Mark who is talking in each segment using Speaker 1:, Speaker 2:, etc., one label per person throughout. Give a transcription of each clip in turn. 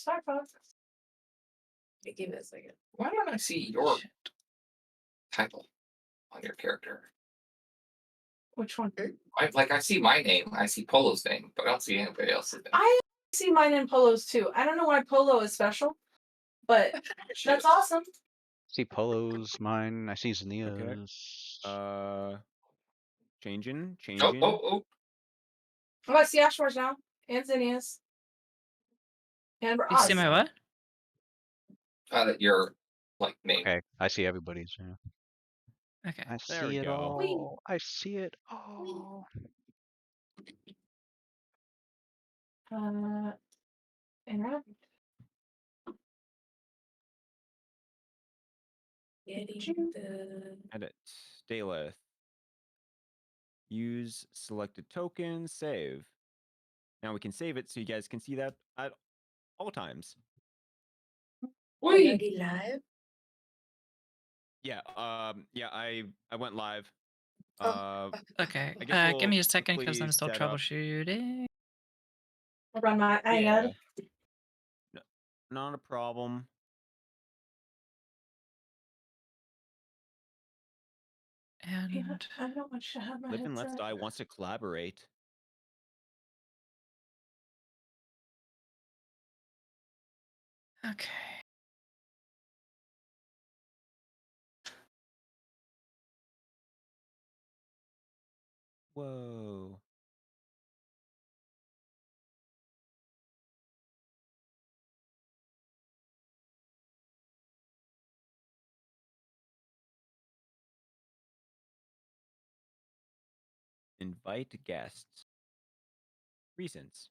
Speaker 1: Firefox.
Speaker 2: Give it a second.
Speaker 3: Why don't I see your title on your character?
Speaker 1: Which one?
Speaker 3: I see my name, I see Polo's name, but I don't see anybody else's name.
Speaker 1: I see mine in Polo's too. I don't know why Polo is special, but that's awesome.
Speaker 4: See Polo's, mine. I see
Speaker 5: Okay.
Speaker 4: Zania's.
Speaker 5: Changing.
Speaker 3: Oh,
Speaker 1: Oh, I see Ashmore's now. And Zinnia's. And
Speaker 6: You see
Speaker 1: Oz.
Speaker 6: my what?
Speaker 3: that your name.
Speaker 4: Okay, I see everybody's. Yeah.
Speaker 6: Okay.
Speaker 4: I
Speaker 5: There
Speaker 4: see
Speaker 5: we
Speaker 4: it
Speaker 5: go.
Speaker 4: all. I see it all.
Speaker 1: Interact.
Speaker 2: Getting the
Speaker 5: Edit. Daleth. Use selected token. Save. Now we can save it so you guys can see that at all times.
Speaker 2: already live.
Speaker 5: Yeah. Yeah. I went live.
Speaker 2: Oh,
Speaker 6: Okay.
Speaker 5: I guess
Speaker 6: Give
Speaker 5: we'll
Speaker 6: me a second because
Speaker 5: quickly
Speaker 6: I'm still
Speaker 5: set up-
Speaker 6: troubleshooting.
Speaker 1: I'll run my ad.
Speaker 5: Not a problem.
Speaker 6: And
Speaker 1: I don't want you to have my
Speaker 5: Live and Let's
Speaker 1: headset.
Speaker 5: Die wants to collaborate.
Speaker 6: okay.
Speaker 5: Whoa. Invite guests. Reasons.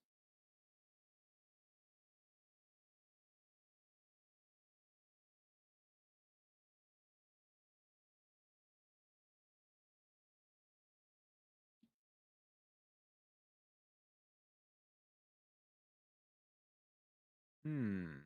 Speaker 5: Hmm.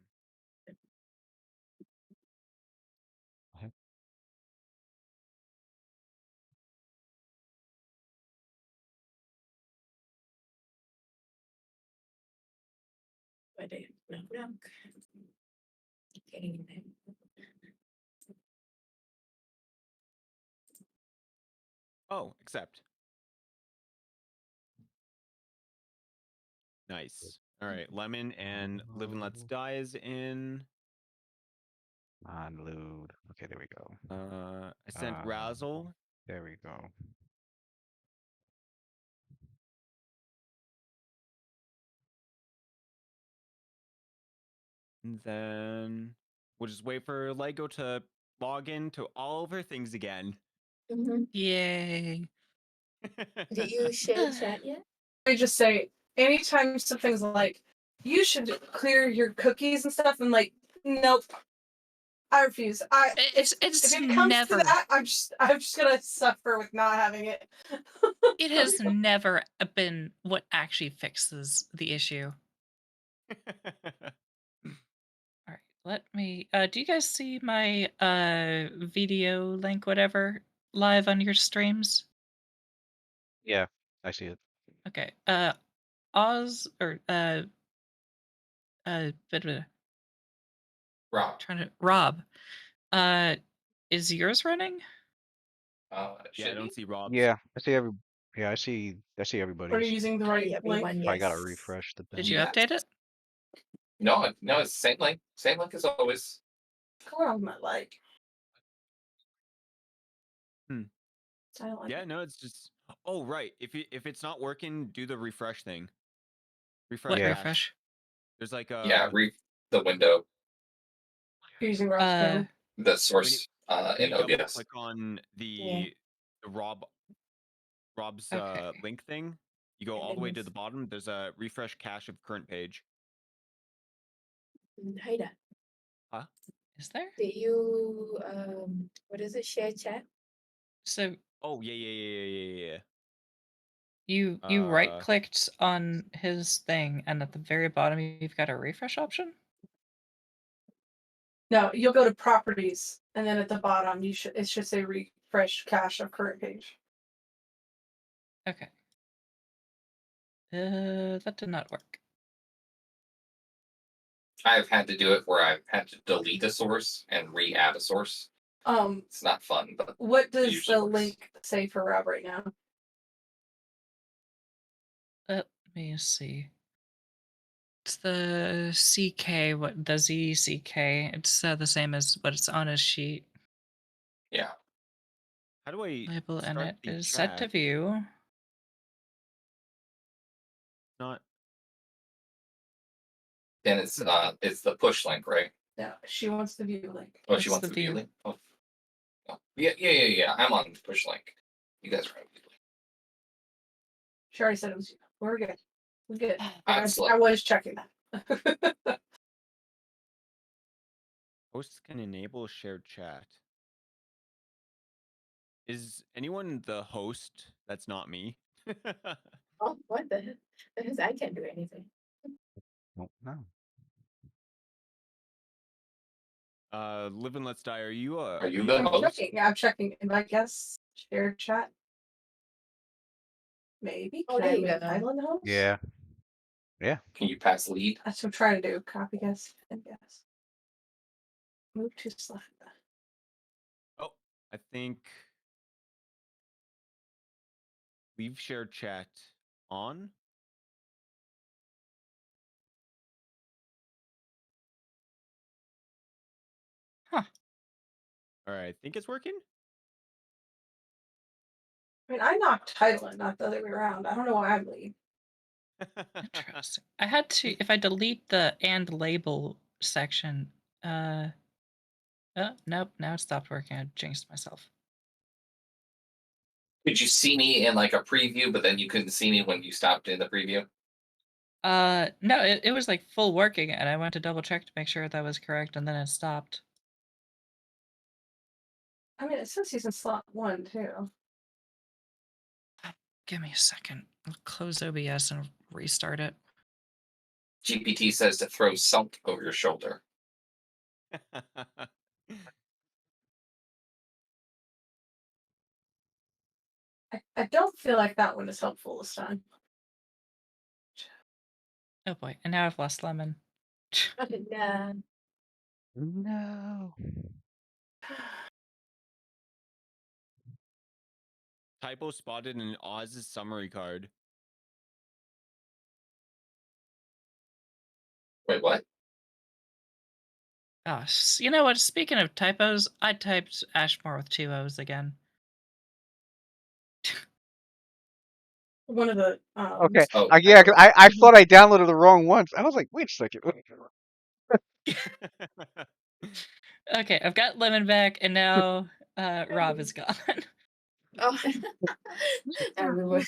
Speaker 2: but knock. Getting in there.
Speaker 5: Oh, accept. Nice. All right, Lemon and Live and Let's Die is in.
Speaker 4: Unload. Okay, there we go.
Speaker 5: I sent Razzle.
Speaker 4: There we go.
Speaker 5: And then we'll just wait for Lego to log in to all of her things again.
Speaker 6: Yay.
Speaker 2: Did you share chat yet?
Speaker 1: They just say anytime something's like, you should clear your cookies and stuff, and nope. I refuse.
Speaker 6: It's
Speaker 1: if it comes
Speaker 6: never
Speaker 1: to that, I'm just gonna suffer with not having it.
Speaker 6: it has never been what actually fixes the issue. All right, let me do you guys see my video link whatever live on your streams?
Speaker 4: Yeah, I see it.
Speaker 6: Okay. Oz or bit of
Speaker 3: Rob.
Speaker 6: Rob. Is yours running?
Speaker 5: Yeah, I don't see Rob's.
Speaker 4: Yeah, I see every. Yeah, I see everybody's.
Speaker 1: Are you using the right
Speaker 2: everyone,
Speaker 1: link?
Speaker 2: yes.
Speaker 4: I gotta refresh the thing.
Speaker 6: Did you
Speaker 3: Yeah.
Speaker 6: update it?
Speaker 3: No, it's the same link. Same link as always.
Speaker 1: Color on my like.
Speaker 5: Hmm.
Speaker 1: I don't like
Speaker 5: Yeah,
Speaker 1: it.
Speaker 5: no, it's just. Oh, right. If it's not working, do the refresh thing. Refresh.
Speaker 6: What
Speaker 4: Yeah.
Speaker 6: refresh?
Speaker 5: There's like a.
Speaker 3: Yeah, the window,
Speaker 1: You're using Rob's phone.
Speaker 3: the source
Speaker 5: When
Speaker 3: in
Speaker 5: you double
Speaker 3: OBS.
Speaker 5: click on
Speaker 2: Yeah.
Speaker 5: the Rob's
Speaker 6: Okay.
Speaker 5: link thing, you go
Speaker 2: And
Speaker 5: all
Speaker 2: then
Speaker 5: the way to
Speaker 2: it's-
Speaker 5: the bottom. There's a refresh cache of current page.
Speaker 2: Hi there.
Speaker 6: Is there?
Speaker 2: Did you what is it? Share chat?
Speaker 6: So
Speaker 5: Oh yeah.
Speaker 6: you right clicked on his thing and at the very bottom you've got a refresh option?
Speaker 1: No, you'll go to properties, and then at the bottom it should say refresh cache of current page.
Speaker 6: Okay. That did not work.
Speaker 3: I've had to do it where I've had to delete a source and re-add a source. It's not fun, but
Speaker 1: What does
Speaker 3: usually
Speaker 1: the
Speaker 3: works.
Speaker 1: link say for Rob right now?
Speaker 6: Let me see. It's the CK, what the ZCK. It's the same as what it's on his sheet.
Speaker 3: yeah.
Speaker 5: How do I
Speaker 6: Label and
Speaker 5: start
Speaker 6: it
Speaker 5: the
Speaker 6: is set to
Speaker 5: chat?
Speaker 6: view.
Speaker 5: Not
Speaker 3: And it's the push link, right?
Speaker 1: Yeah, she wants the view link.
Speaker 3: Oh,
Speaker 6: It's
Speaker 3: she wants
Speaker 6: the
Speaker 3: the view
Speaker 6: view.
Speaker 3: link. Oh. Oh. Yeah. I'm on push link. You guys are on view link.
Speaker 1: She already said it was you. We're good. We're good.
Speaker 3: I'm
Speaker 1: I
Speaker 3: slow.
Speaker 1: was checking that.
Speaker 5: hosts can enable shared chat. Is anyone the host that's not me?
Speaker 2: Oh, what the heck? Because I can't do anything.
Speaker 4: Well, no.
Speaker 5: Live and Let's Die. Are you
Speaker 3: Are you the
Speaker 1: I'm
Speaker 3: host?
Speaker 1: checking. Yeah, I'm checking. And I guess share chat. Maybe.
Speaker 2: Oh,
Speaker 1: Can
Speaker 2: there
Speaker 1: I
Speaker 2: you
Speaker 1: make
Speaker 2: go.
Speaker 1: Kylan the host?
Speaker 4: Yeah.
Speaker 3: Can you pass lead?
Speaker 1: That's what I'm trying to do. Copy guest and guest. Move to Slack.
Speaker 5: Oh, I think leave shared chat on.
Speaker 6: Huh.
Speaker 5: All right, I think it's working.
Speaker 1: I mean, I knocked Kylan, not the other way around. I don't know why I'm lead.
Speaker 6: Interesting. I had to if I delete the and label section. Nope. Now it stopped working. I jinxed myself.
Speaker 3: Could you see me in like a preview, but then you couldn't see me when you stopped in the preview?
Speaker 6: No, it was like full working, and I went to double check to make sure that was correct, and then it stopped.
Speaker 1: I mean, it says he's in slot 1 too.
Speaker 6: Give me a second. I'll close OBS and restart it.
Speaker 3: GPT says to throw salt over your shoulder.
Speaker 1: I don't feel like that one is helpful this time.
Speaker 6: Oh boy, and now I've lost Lemon.
Speaker 2: Nah.
Speaker 4: No.
Speaker 5: Typo spotted in Oz's summary card.
Speaker 3: Wait, what?
Speaker 6: Oh, you know what? Speaking of typos, I typed Ashmore with 2 O's again.
Speaker 1: One of the
Speaker 4: Okay.
Speaker 3: Oh,
Speaker 4: Yeah, 'cause I thought I downloaded the wrong ones. I was like, wait a second.
Speaker 6: Okay, I've got Lemon back, and now Rob is gone.
Speaker 2: Oh, everyone.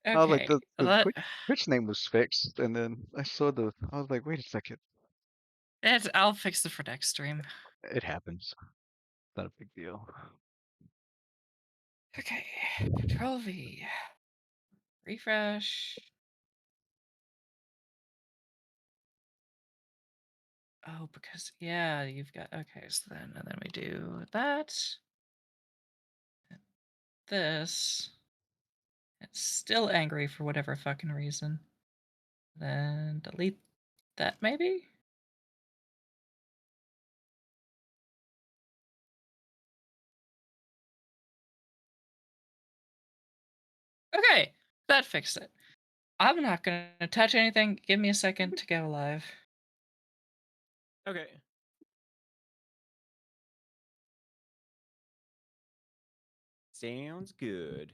Speaker 4: I was like,
Speaker 6: Okay,
Speaker 4: the
Speaker 6: let,
Speaker 4: Twitch name was fixed, and then I was like, wait a second.
Speaker 6: I'll fix it for next stream.
Speaker 4: It happens. Not a big deal.
Speaker 6: Okay, Control V, refresh. Oh, because yeah, you've got okay. So then, and then we do that. This. It's still angry for whatever fucking reason. Then delete that maybe. Okay, that fixed it. I'm not gonna touch anything. Give me a second to go live.
Speaker 5: Okay. Sounds good.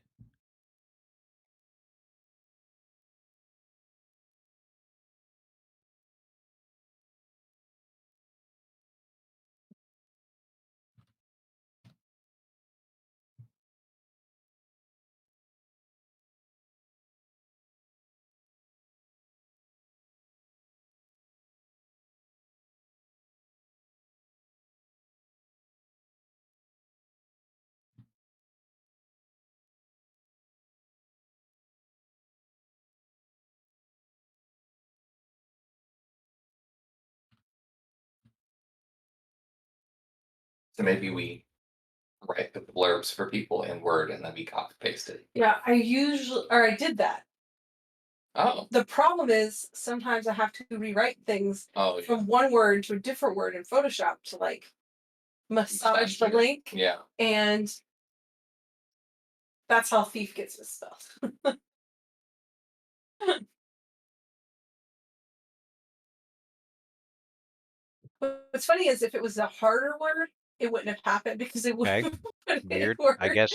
Speaker 3: So maybe we write the blurbs for people in Word and then we copy paste it.
Speaker 1: yeah, I did that.
Speaker 3: Oh.
Speaker 1: The problem is sometimes I have to rewrite things
Speaker 3: Oh, yeah.
Speaker 1: from one word to a different word in Photoshop to like massage the
Speaker 3: Massage it.
Speaker 1: link,
Speaker 3: Yeah.
Speaker 1: and that's how thief gets misspelled. What's funny is if it was a harder word, it wouldn't have happened because it would
Speaker 4: Okay.
Speaker 1: have put
Speaker 4: Weird.
Speaker 1: in word.
Speaker 4: I guess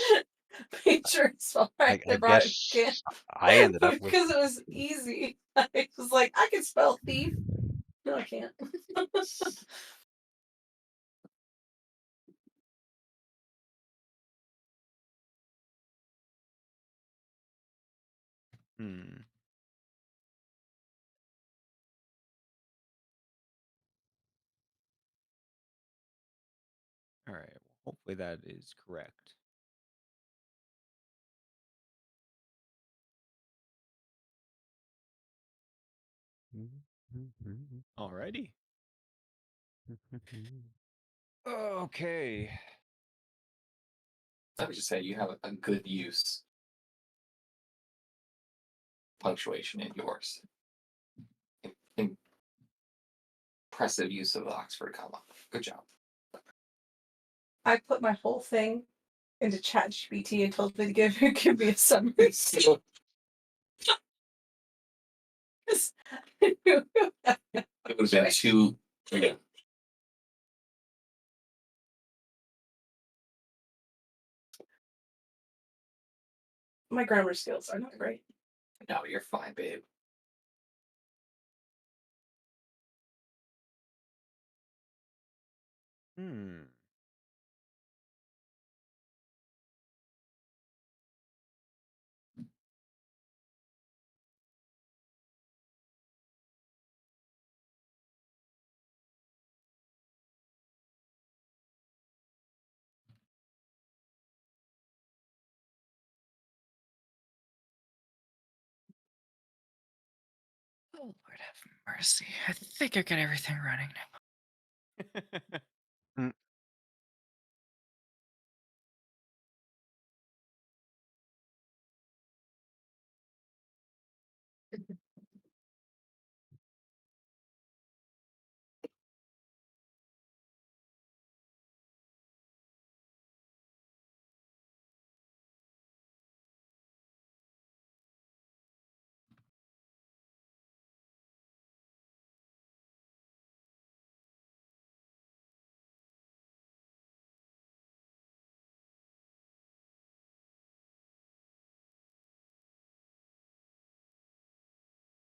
Speaker 1: Made sure it's spelled right.
Speaker 4: I
Speaker 1: They brought it again.
Speaker 4: guess I ended up with
Speaker 1: because it was easy. I was like, I can spell thief. No, I can't.
Speaker 5: Hmm. All right. Well, hopefully that is correct. Alrighty. Okay.
Speaker 3: I would just say you have a good use punctuation in yours. Impressive use of the Oxford comma. Good job.
Speaker 1: I put my whole thing into ChatGPT and told it to give me a summary. 'Cause I knew
Speaker 3: It would have been too. Yeah.
Speaker 1: my grammar skills are not great.
Speaker 3: No, you're fine, babe.
Speaker 5: Hmm.
Speaker 6: Oh, Lord have mercy. I think I got everything running now.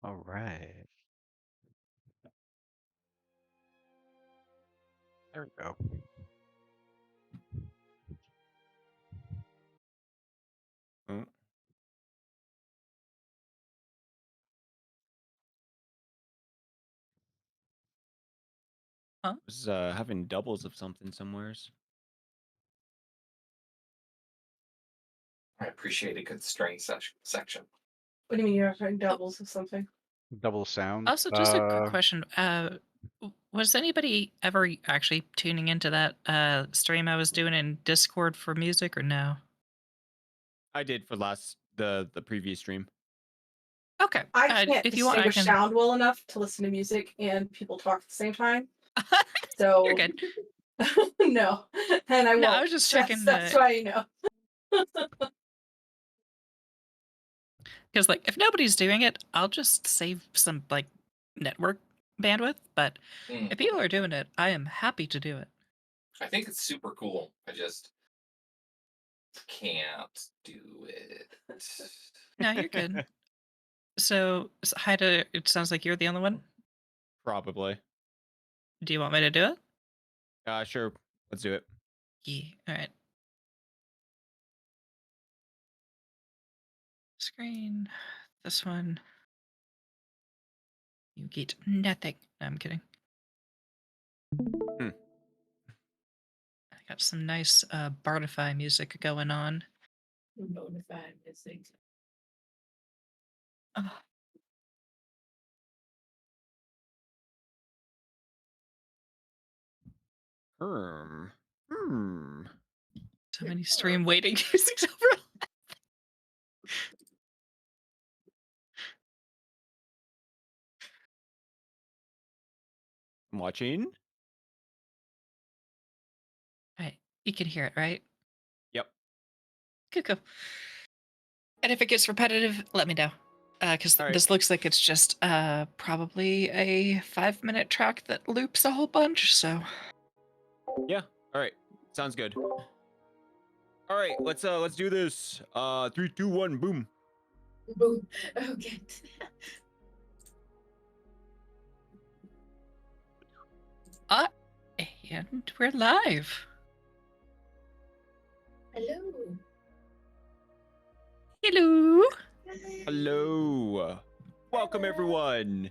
Speaker 4: all right. There we go.
Speaker 5: Oh, was having doubles of something somewheres.
Speaker 3: I appreciate a good string section.
Speaker 1: What do you mean you're having doubles of something?
Speaker 4: Double sound.
Speaker 6: Also, just a quick question. Was anybody ever actually tuning into that stream I was doing in Discord for music or no?
Speaker 5: I did for the previous stream.
Speaker 6: Okay.
Speaker 1: I can't
Speaker 6: if you want, I
Speaker 1: distinguish
Speaker 6: can.
Speaker 1: sound well enough to listen to music and people talk at the same time. So
Speaker 6: You're good.
Speaker 1: no, and I
Speaker 6: No,
Speaker 1: won't.
Speaker 6: I was just
Speaker 1: That's-
Speaker 6: checking
Speaker 1: That's
Speaker 6: the-
Speaker 1: why you know.
Speaker 6: Because like if nobody's doing it, I'll just save some like network bandwidth. But if people are doing it, I am happy to do it.
Speaker 3: I think it's super cool. I just can't do it.
Speaker 6: No, you're good. So Haida, it sounds like you're the only one.
Speaker 5: Probably.
Speaker 6: Do you want me to do it?
Speaker 5: Sure. Let's do it.
Speaker 6: Yeah. All right. Screen. This one. You get nothing. No, I'm kidding.
Speaker 5: Hmm.
Speaker 6: I got some nice Bardify music going on.
Speaker 2: Bonafide music.
Speaker 6: Oh,
Speaker 5: Hmm.
Speaker 6: so many stream waiting music over.
Speaker 5: I'm watching.
Speaker 6: Right. You can hear it, right?
Speaker 5: Yep.
Speaker 6: Cool. And if it gets repetitive, let me know. Because
Speaker 5: All right.
Speaker 6: this looks like it's just probably a 5-minute track that loops a whole bunch. So
Speaker 5: All right. Sounds good. All right, let's do this. 3, 2, 1, boom.
Speaker 2: Boom. Okay.
Speaker 6: and we're live.
Speaker 2: Hello.
Speaker 6: Hello.
Speaker 5: Hello. Welcome everyone.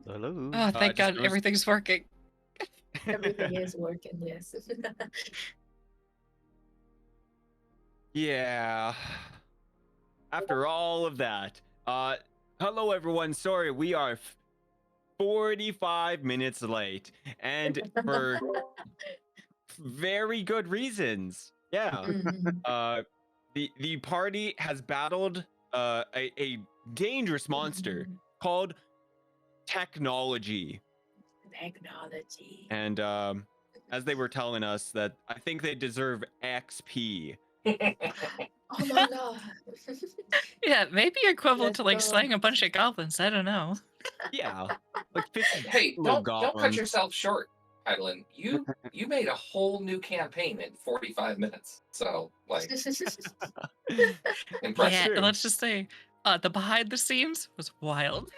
Speaker 4: Hello.
Speaker 6: Oh, thank
Speaker 5: just
Speaker 6: God,
Speaker 5: noticed-
Speaker 6: everything's working.
Speaker 2: Everything is working, yes.
Speaker 5: Yeah. After all of that, hello everyone. Sorry, we are 45 minutes late, and for very good reasons. Yeah.
Speaker 2: Mhm.
Speaker 5: The party has battled a dangerous monster called technology,
Speaker 2: Technology.
Speaker 5: and as they were telling us that I think they deserve XP.
Speaker 2: Oh my god.
Speaker 6: Yeah, maybe equivalent
Speaker 2: Let's
Speaker 6: to like
Speaker 2: go.
Speaker 6: slaying a bunch of goblins. I don't know.
Speaker 5: Yeah, like 50
Speaker 3: Hey,
Speaker 5: little
Speaker 3: don't cut
Speaker 5: goblins.
Speaker 3: yourself short, Hydelin. You made a whole new campaign in 45 minutes. So like impressive.
Speaker 6: Yeah,
Speaker 5: true.
Speaker 6: let's just say the behind the scenes was wild.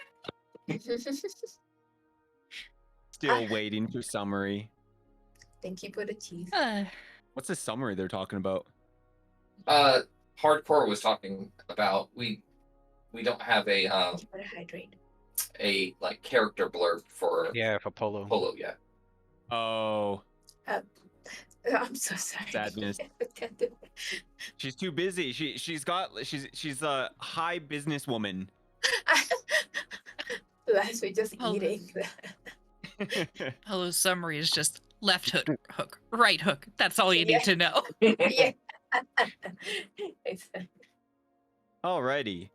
Speaker 5: Still waiting for summary.
Speaker 2: Thank you for the cheese.
Speaker 5: What's the summary they're talking about?
Speaker 3: Hardcore was talking about we don't have a
Speaker 2: Thank you for the hydrate.
Speaker 3: like character blurb for
Speaker 4: Yeah, for Polo.
Speaker 3: Polo yet.
Speaker 5: Oh,
Speaker 2: I'm so sorry.
Speaker 5: Sadness. she's too busy. She's a high businesswoman.
Speaker 2: Last week just
Speaker 6: Oh.
Speaker 2: eating.
Speaker 6: Hello summary is just left hook, right hook. That's all you
Speaker 2: Yeah.
Speaker 6: need to know.
Speaker 2: Yeah.
Speaker 5: Alrighty.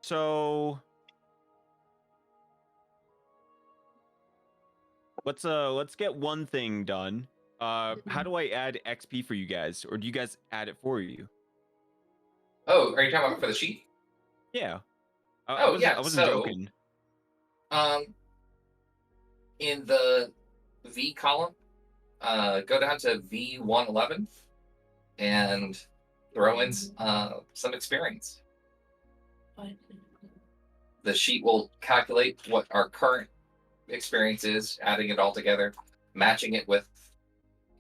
Speaker 5: So let's get one thing done. How do I add XP for you guys, or do you guys add it for you?
Speaker 3: Oh, are you talking about for the sheet?
Speaker 5: Yeah.
Speaker 3: Oh, yeah,
Speaker 5: I wasn't
Speaker 3: so-
Speaker 5: joking.
Speaker 3: In the V column, go down to V111 and throw in some experience. The sheet will calculate what our current experience is, adding it all together, matching it with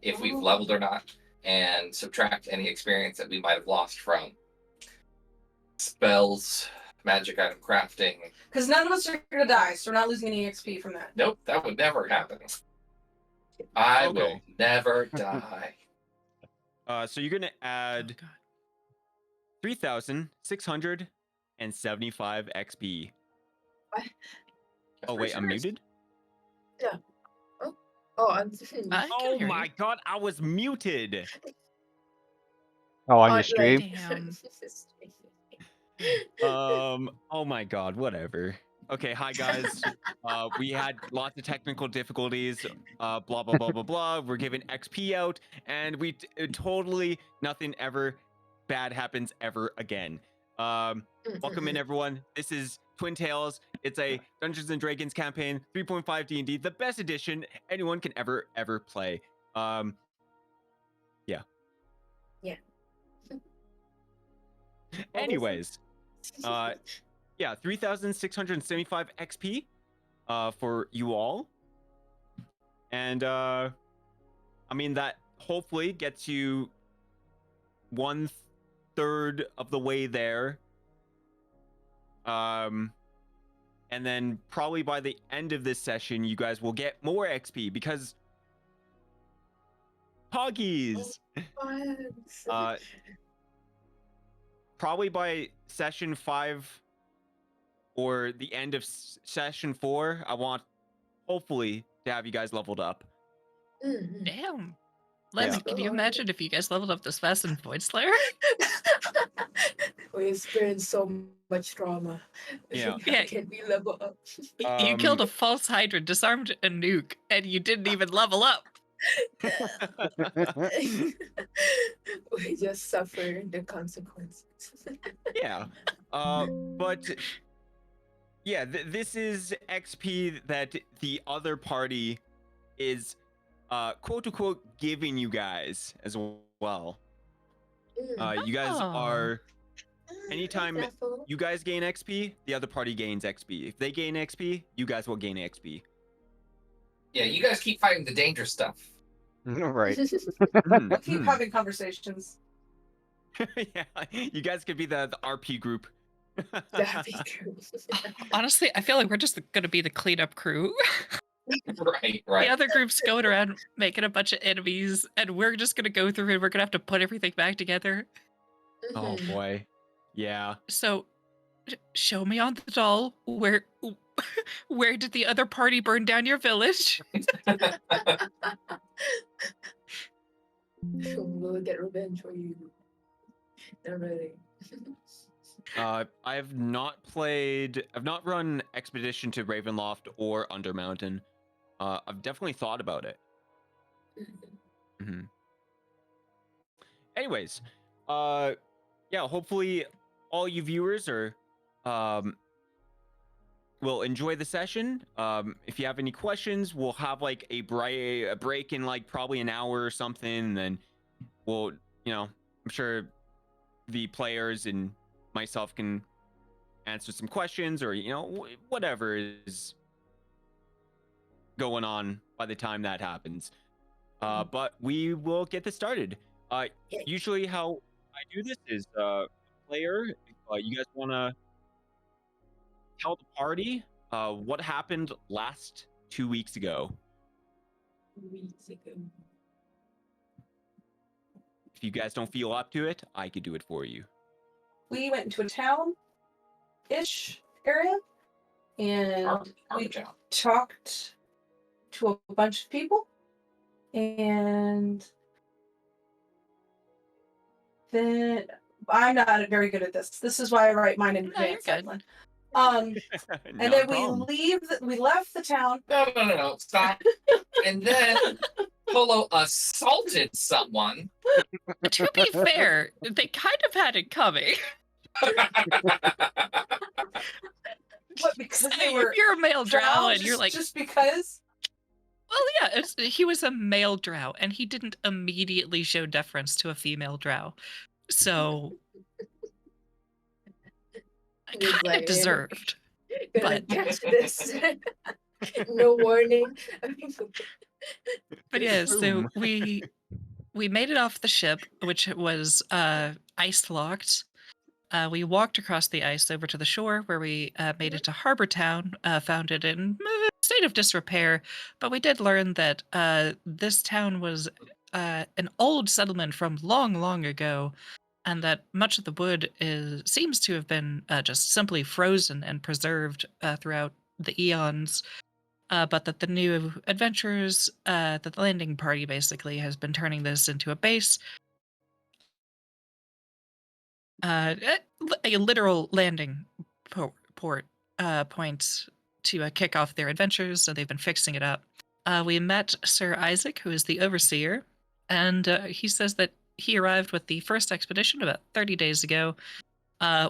Speaker 3: if we've leveled or not, and subtract any experience that we might have lost from spells, magic item crafting.
Speaker 1: Because none of us are gonna die, so we're not losing any XP from that.
Speaker 3: Nope, that would never happen. I will
Speaker 5: Okay.
Speaker 3: never die.
Speaker 5: So you're gonna add
Speaker 6: God.
Speaker 5: 3,675 XP.
Speaker 2: What?
Speaker 5: Oh wait, I'm muted.
Speaker 2: Oh, I'm
Speaker 6: I can
Speaker 5: Oh
Speaker 6: hear
Speaker 5: my
Speaker 6: you.
Speaker 5: god, I was muted.
Speaker 4: Oh, on
Speaker 2: Oh,
Speaker 4: your stream?
Speaker 6: Damn.
Speaker 5: Oh my god, whatever. Okay, hi guys. We had lots of technical difficulties. Blah blah blah blah blah. We're giving XP out, and totally nothing ever bad happens ever again. Welcome in everyone. This is Twin Tales. It's a Dungeons and Dragons campaign, 3.5 D&D, the best edition anyone can ever play. Yeah.
Speaker 2: Yeah.
Speaker 5: Anyways, yeah, 3,675 XP for you all. And I mean that hopefully gets you 1/3 of the way there. And then probably by the end of this session, you guys will get more XP because Hoggies. Probably by session 5 or the end of session 4, I want hopefully to have you guys leveled up.
Speaker 6: Damn. Lemon,
Speaker 5: Yeah.
Speaker 6: can you imagine if you guys leveled up this fast in Void Slayer?
Speaker 2: We experienced so much trauma.
Speaker 5: Yeah.
Speaker 2: How
Speaker 6: Yeah.
Speaker 2: can we level up?
Speaker 6: You killed a false Hydra, disarmed a nuke, and you didn't even level up.
Speaker 2: We just suffer the consequences.
Speaker 5: Yeah. But yeah, this is XP that the other party is quote unquote giving you guys as well. You guys
Speaker 6: Oh.
Speaker 5: are anytime
Speaker 2: Example.
Speaker 5: you guys gain XP, the other party gains XP. If they gain XP, you guys will gain XP.
Speaker 3: Yeah, you guys keep fighting the dangerous stuff.
Speaker 4: Right.
Speaker 1: We'll keep having conversations.
Speaker 5: Yeah, you guys could be the RP group.
Speaker 2: That'd be true.
Speaker 6: Honestly, I feel like we're just going to be the cleanup crew.
Speaker 3: Right,
Speaker 6: The
Speaker 3: right.
Speaker 6: other group's going around making a bunch of enemies, and we're just going to go through and we're going to have to put everything back together.
Speaker 5: Oh
Speaker 2: Mhm.
Speaker 5: boy. Yeah.
Speaker 6: So, show me on the doll where did the other party burn down your village?
Speaker 2: We'll get revenge for you. Not really.
Speaker 5: I've not run Expedition to Ravenloft or Undermountain. I've definitely thought about it. hmm Anyways, yeah, hopefully all you viewers are will enjoy the session. If you have any questions, we'll have like a break in like probably an hour or something, and then we'll, I'm sure the players and myself can answer some questions, or whatever is going on by the time that happens. But we will get this started. Usually how I do this is player, if you guys want to tell the party what happened last 2 weeks ago.
Speaker 2: 2 weeks ago.
Speaker 5: If you guys don't feel up to it, I could do it for you.
Speaker 1: We went into a town-ish area, and
Speaker 3: Harbor
Speaker 1: we
Speaker 3: Town.
Speaker 1: talked to a bunch of people, and then I'm not very good at this. This is why I write mine in
Speaker 6: No, you're
Speaker 1: advance.
Speaker 6: good.
Speaker 1: Evelyn.
Speaker 5: Not
Speaker 1: And
Speaker 5: a
Speaker 1: then
Speaker 5: problem.
Speaker 1: we left the town.
Speaker 3: No, stop. And then Polo assaulted someone.
Speaker 6: To be fair, they kind of had it coming.
Speaker 1: What, because they
Speaker 6: Say,
Speaker 1: were
Speaker 6: if you're a male drow
Speaker 1: drow,
Speaker 6: and you're
Speaker 1: just-
Speaker 6: like,
Speaker 1: just because?
Speaker 6: well, yeah, he was a male drow, and he didn't immediately show deference to a female drow, so I
Speaker 2: He was
Speaker 6: kind
Speaker 2: like,
Speaker 6: of deserved.
Speaker 2: Gonna
Speaker 6: But-
Speaker 2: catch this. No warning.
Speaker 6: But yeah, so
Speaker 5: Boom.
Speaker 6: we made it off the ship, which was ice locked. We walked across the ice over to the shore, where we made it to Harbor Town, found it in a state of disrepair. But we did learn that this town was an old settlement from long, long ago, and that much of the wood seems to have been just simply frozen and preserved throughout the eons. But that the new adventurers, that the landing party basically has been turning this into a base. A literal landing port point to kick off their adventures, so they've been fixing it up. We met Sir Isaac, who is the overseer, and he says that he arrived with the first expedition about 30 days ago.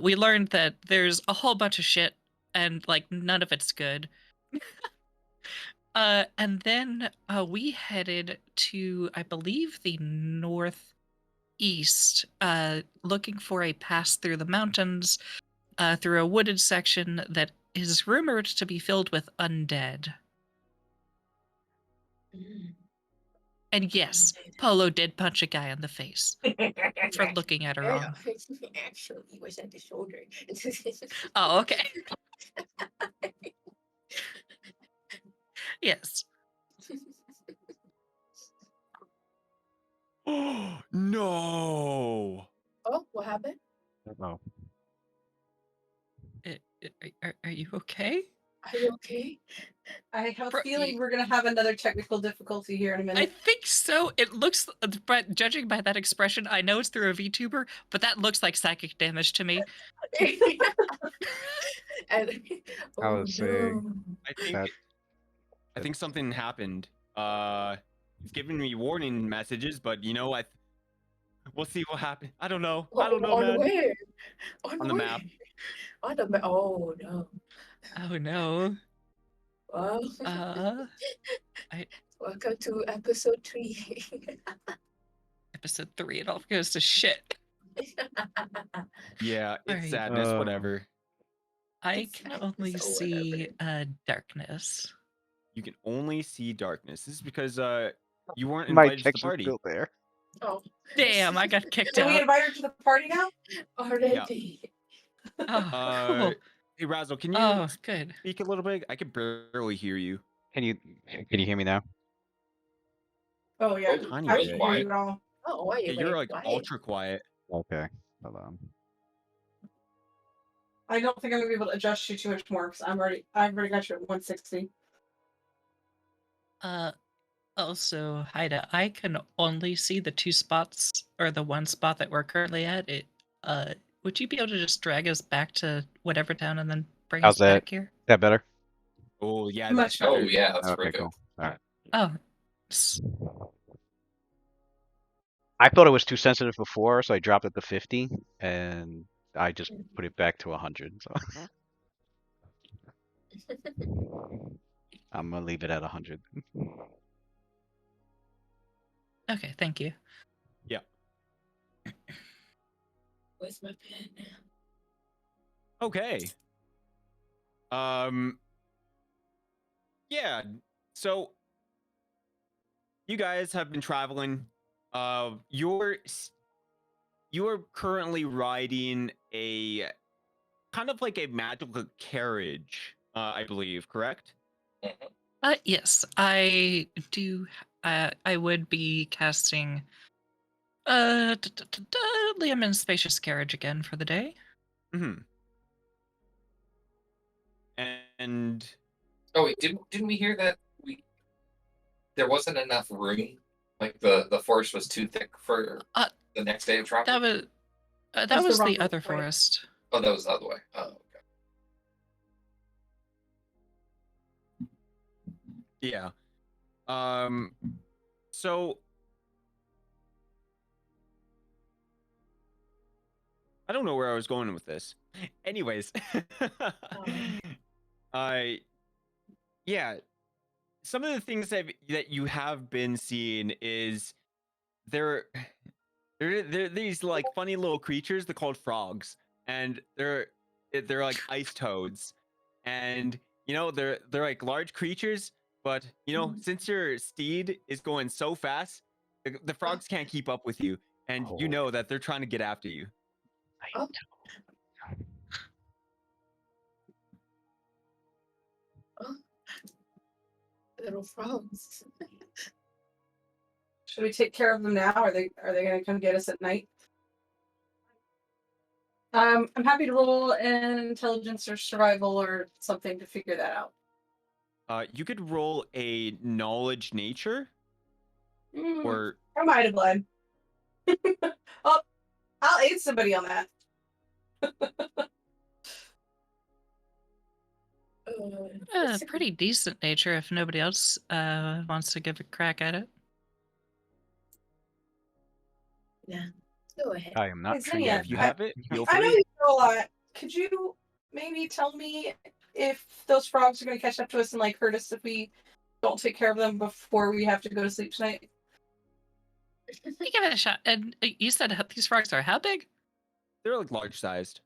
Speaker 6: We learned that there's a whole bunch of shit, and like none of it's good. And then we headed to, I believe, the northeast, looking for a pass through the mountains, through a wooded section that is rumored to be filled with undead. And yes, Polo did punch a guy in the face for looking at her wrong.
Speaker 2: Actually, he was at the shoulder.
Speaker 6: Oh, okay. Yes.
Speaker 5: No.
Speaker 2: Oh, what happened?
Speaker 4: Oh.
Speaker 6: Are you okay?
Speaker 2: I Are you okay?
Speaker 1: I have a
Speaker 6: Bro,
Speaker 1: feeling we're gonna have another technical difficulty here in a
Speaker 6: I
Speaker 1: minute.
Speaker 6: think so. It looks, but judging by that expression, I know it's through a VTuber, but that looks like psychic damage to me.
Speaker 2: And,
Speaker 4: I
Speaker 2: oh
Speaker 4: was saying
Speaker 2: no.
Speaker 5: I think
Speaker 4: that
Speaker 5: I think something happened. It's giving me warning messages, but you know, we'll see what happens. I don't know. I don't know,
Speaker 2: on
Speaker 5: man.
Speaker 2: where?
Speaker 5: On the map.
Speaker 2: On the map. Oh no.
Speaker 6: Oh no.
Speaker 2: Well,
Speaker 6: Uh,
Speaker 2: welcome to episode 3.
Speaker 6: episode 3, it all goes to shit.
Speaker 5: Yeah, it's
Speaker 6: Alright.
Speaker 5: sadness.
Speaker 4: Oh.
Speaker 5: Whatever.
Speaker 6: I
Speaker 2: It's
Speaker 6: can
Speaker 2: sadness
Speaker 6: only
Speaker 2: or
Speaker 6: see
Speaker 2: whatever.
Speaker 6: darkness.
Speaker 5: You can only see darkness. This is because you weren't
Speaker 4: my
Speaker 5: invited to the
Speaker 4: checks are
Speaker 5: party.
Speaker 4: still there.
Speaker 2: Oh,
Speaker 6: Damn, I got kicked
Speaker 1: Can we
Speaker 6: out.
Speaker 1: invite her to the party now?
Speaker 2: already.
Speaker 6: Oh, cool.
Speaker 5: Hey Razzle, can you
Speaker 6: Oh, good.
Speaker 5: speak a little bit? I can barely hear you.
Speaker 4: Can you hear me now?
Speaker 1: Oh yeah.
Speaker 3: Oh,
Speaker 5: tiny
Speaker 1: I
Speaker 5: bit.
Speaker 1: can't hear you at all.
Speaker 2: Oh, why are
Speaker 5: Yeah,
Speaker 2: you
Speaker 5: you're
Speaker 2: very
Speaker 5: like
Speaker 2: quiet?
Speaker 5: ultra quiet.
Speaker 4: Okay. Hold on.
Speaker 1: I don't think I'm gonna be able to adjust you too much more because I've already got you at 160.
Speaker 6: Also, Haida, I can only see the 2 spots, or the 1 spot that we're currently at. Would you be able to just drag us back to whatever town and then bring
Speaker 4: How's
Speaker 6: us
Speaker 4: that?
Speaker 6: back here?
Speaker 4: That better?
Speaker 5: Oh yeah,
Speaker 1: Much
Speaker 5: that's
Speaker 3: Oh
Speaker 5: better.
Speaker 3: yeah, that's
Speaker 4: Okay,
Speaker 3: pretty good.
Speaker 4: cool. All right.
Speaker 6: Oh, s-
Speaker 4: I thought it was too sensitive before, so I dropped it to 50, and I just put it back to 100. So I'm gonna leave it at 100.
Speaker 6: okay, thank you.
Speaker 2: Where's my pen?
Speaker 5: Okay. Yeah. So you guys have been traveling. You're currently riding a kind of like a magical carriage, I believe, correct?
Speaker 6: Yes, I do. I would be casting Liamon's spacious carriage again for the day.
Speaker 5: Mm-hmm. And
Speaker 3: Oh wait, didn't we hear that there wasn't enough room? Like the forest was too thick for the next day of travel.
Speaker 6: That was that
Speaker 1: That's the
Speaker 6: was
Speaker 1: wrong
Speaker 6: the other
Speaker 1: way.
Speaker 6: forest.
Speaker 3: Oh, that was the other way. Oh, okay.
Speaker 5: yeah. So I don't know where I was going with this. Anyways, yeah, some of the things that you have been seeing is there are these like funny little creatures. They're called frogs, and they're like ice toads, and you know they're like large creatures. But you know, since your steed is going so fast, the frogs can't keep up with you, and you know that they're trying to get after you.
Speaker 2: Oh. Oh. Little frogs.
Speaker 1: Should we take care of them now? Are they gonna come get us at night? I'm happy to roll an intelligence or survival or something to figure that out.
Speaker 5: You could roll a knowledge nature, or
Speaker 1: I might have blood. Oh, I'll aid somebody on that.
Speaker 6: Pretty decent nature if nobody else wants to give a crack at it.
Speaker 2: Yeah. Go ahead.
Speaker 4: I am not
Speaker 1: Hey,
Speaker 4: trained.
Speaker 1: Zinnia,
Speaker 5: if you
Speaker 1: I-
Speaker 5: have it, feel
Speaker 1: I know
Speaker 5: free.
Speaker 1: you know a lot. Could you maybe tell me if those frogs are going to catch up to us and like hurt us if we don't take care of them before we have to go to sleep tonight?
Speaker 6: You give it a shot. And you said these frogs are how big?
Speaker 5: They're like large sized.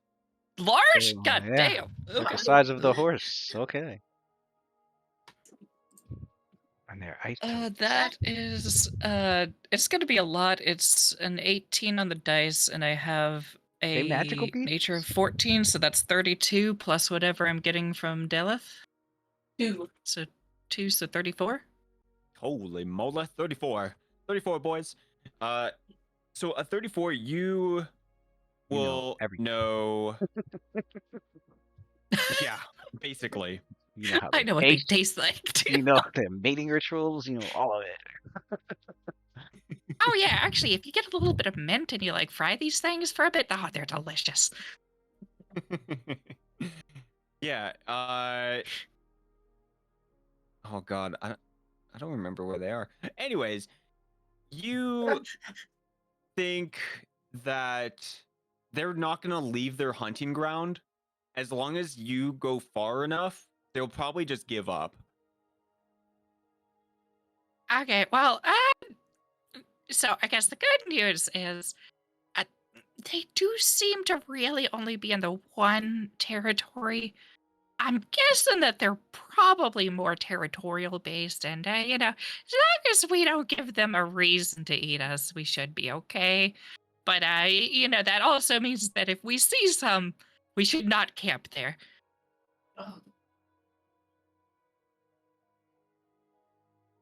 Speaker 6: Large?
Speaker 4: Oh,
Speaker 6: God
Speaker 4: yeah.
Speaker 6: damn.
Speaker 4: Like the size of the horse. Okay. And they're ice toads.
Speaker 6: That is it's gonna be a lot. It's an 18 on the dice, and I have
Speaker 4: They
Speaker 6: a
Speaker 4: magical
Speaker 6: nature of
Speaker 4: beasts?
Speaker 6: 14, so that's 32 plus whatever I'm getting from Deleth.
Speaker 1: 2.
Speaker 6: So 2, so 34.
Speaker 5: Holy mola, 34. 34 boys. So a 34, you
Speaker 4: You know
Speaker 5: will
Speaker 4: everything.
Speaker 5: know. Yeah, basically.
Speaker 4: You know how
Speaker 6: I
Speaker 4: they
Speaker 6: know what they
Speaker 4: taste,
Speaker 6: taste like.
Speaker 4: you know the mating rituals, you know all of it.
Speaker 6: Oh yeah, actually, if you get a little bit of mint and you like fry these things for a bit, oh, they're delicious.
Speaker 5: Yeah. Oh God, I don't remember where they are. Anyways, you think that they're not gonna leave their hunting ground as long as you go far enough. They'll probably just give up.
Speaker 6: Okay, well, so I guess the good news is uh, they do seem to really only be in the one territory. I'm guessing that they're probably more territorial based, and as long as we don't give them a reason to eat us, we should be okay. But that also means that if we see some, we should not camp there.
Speaker 2: Oh,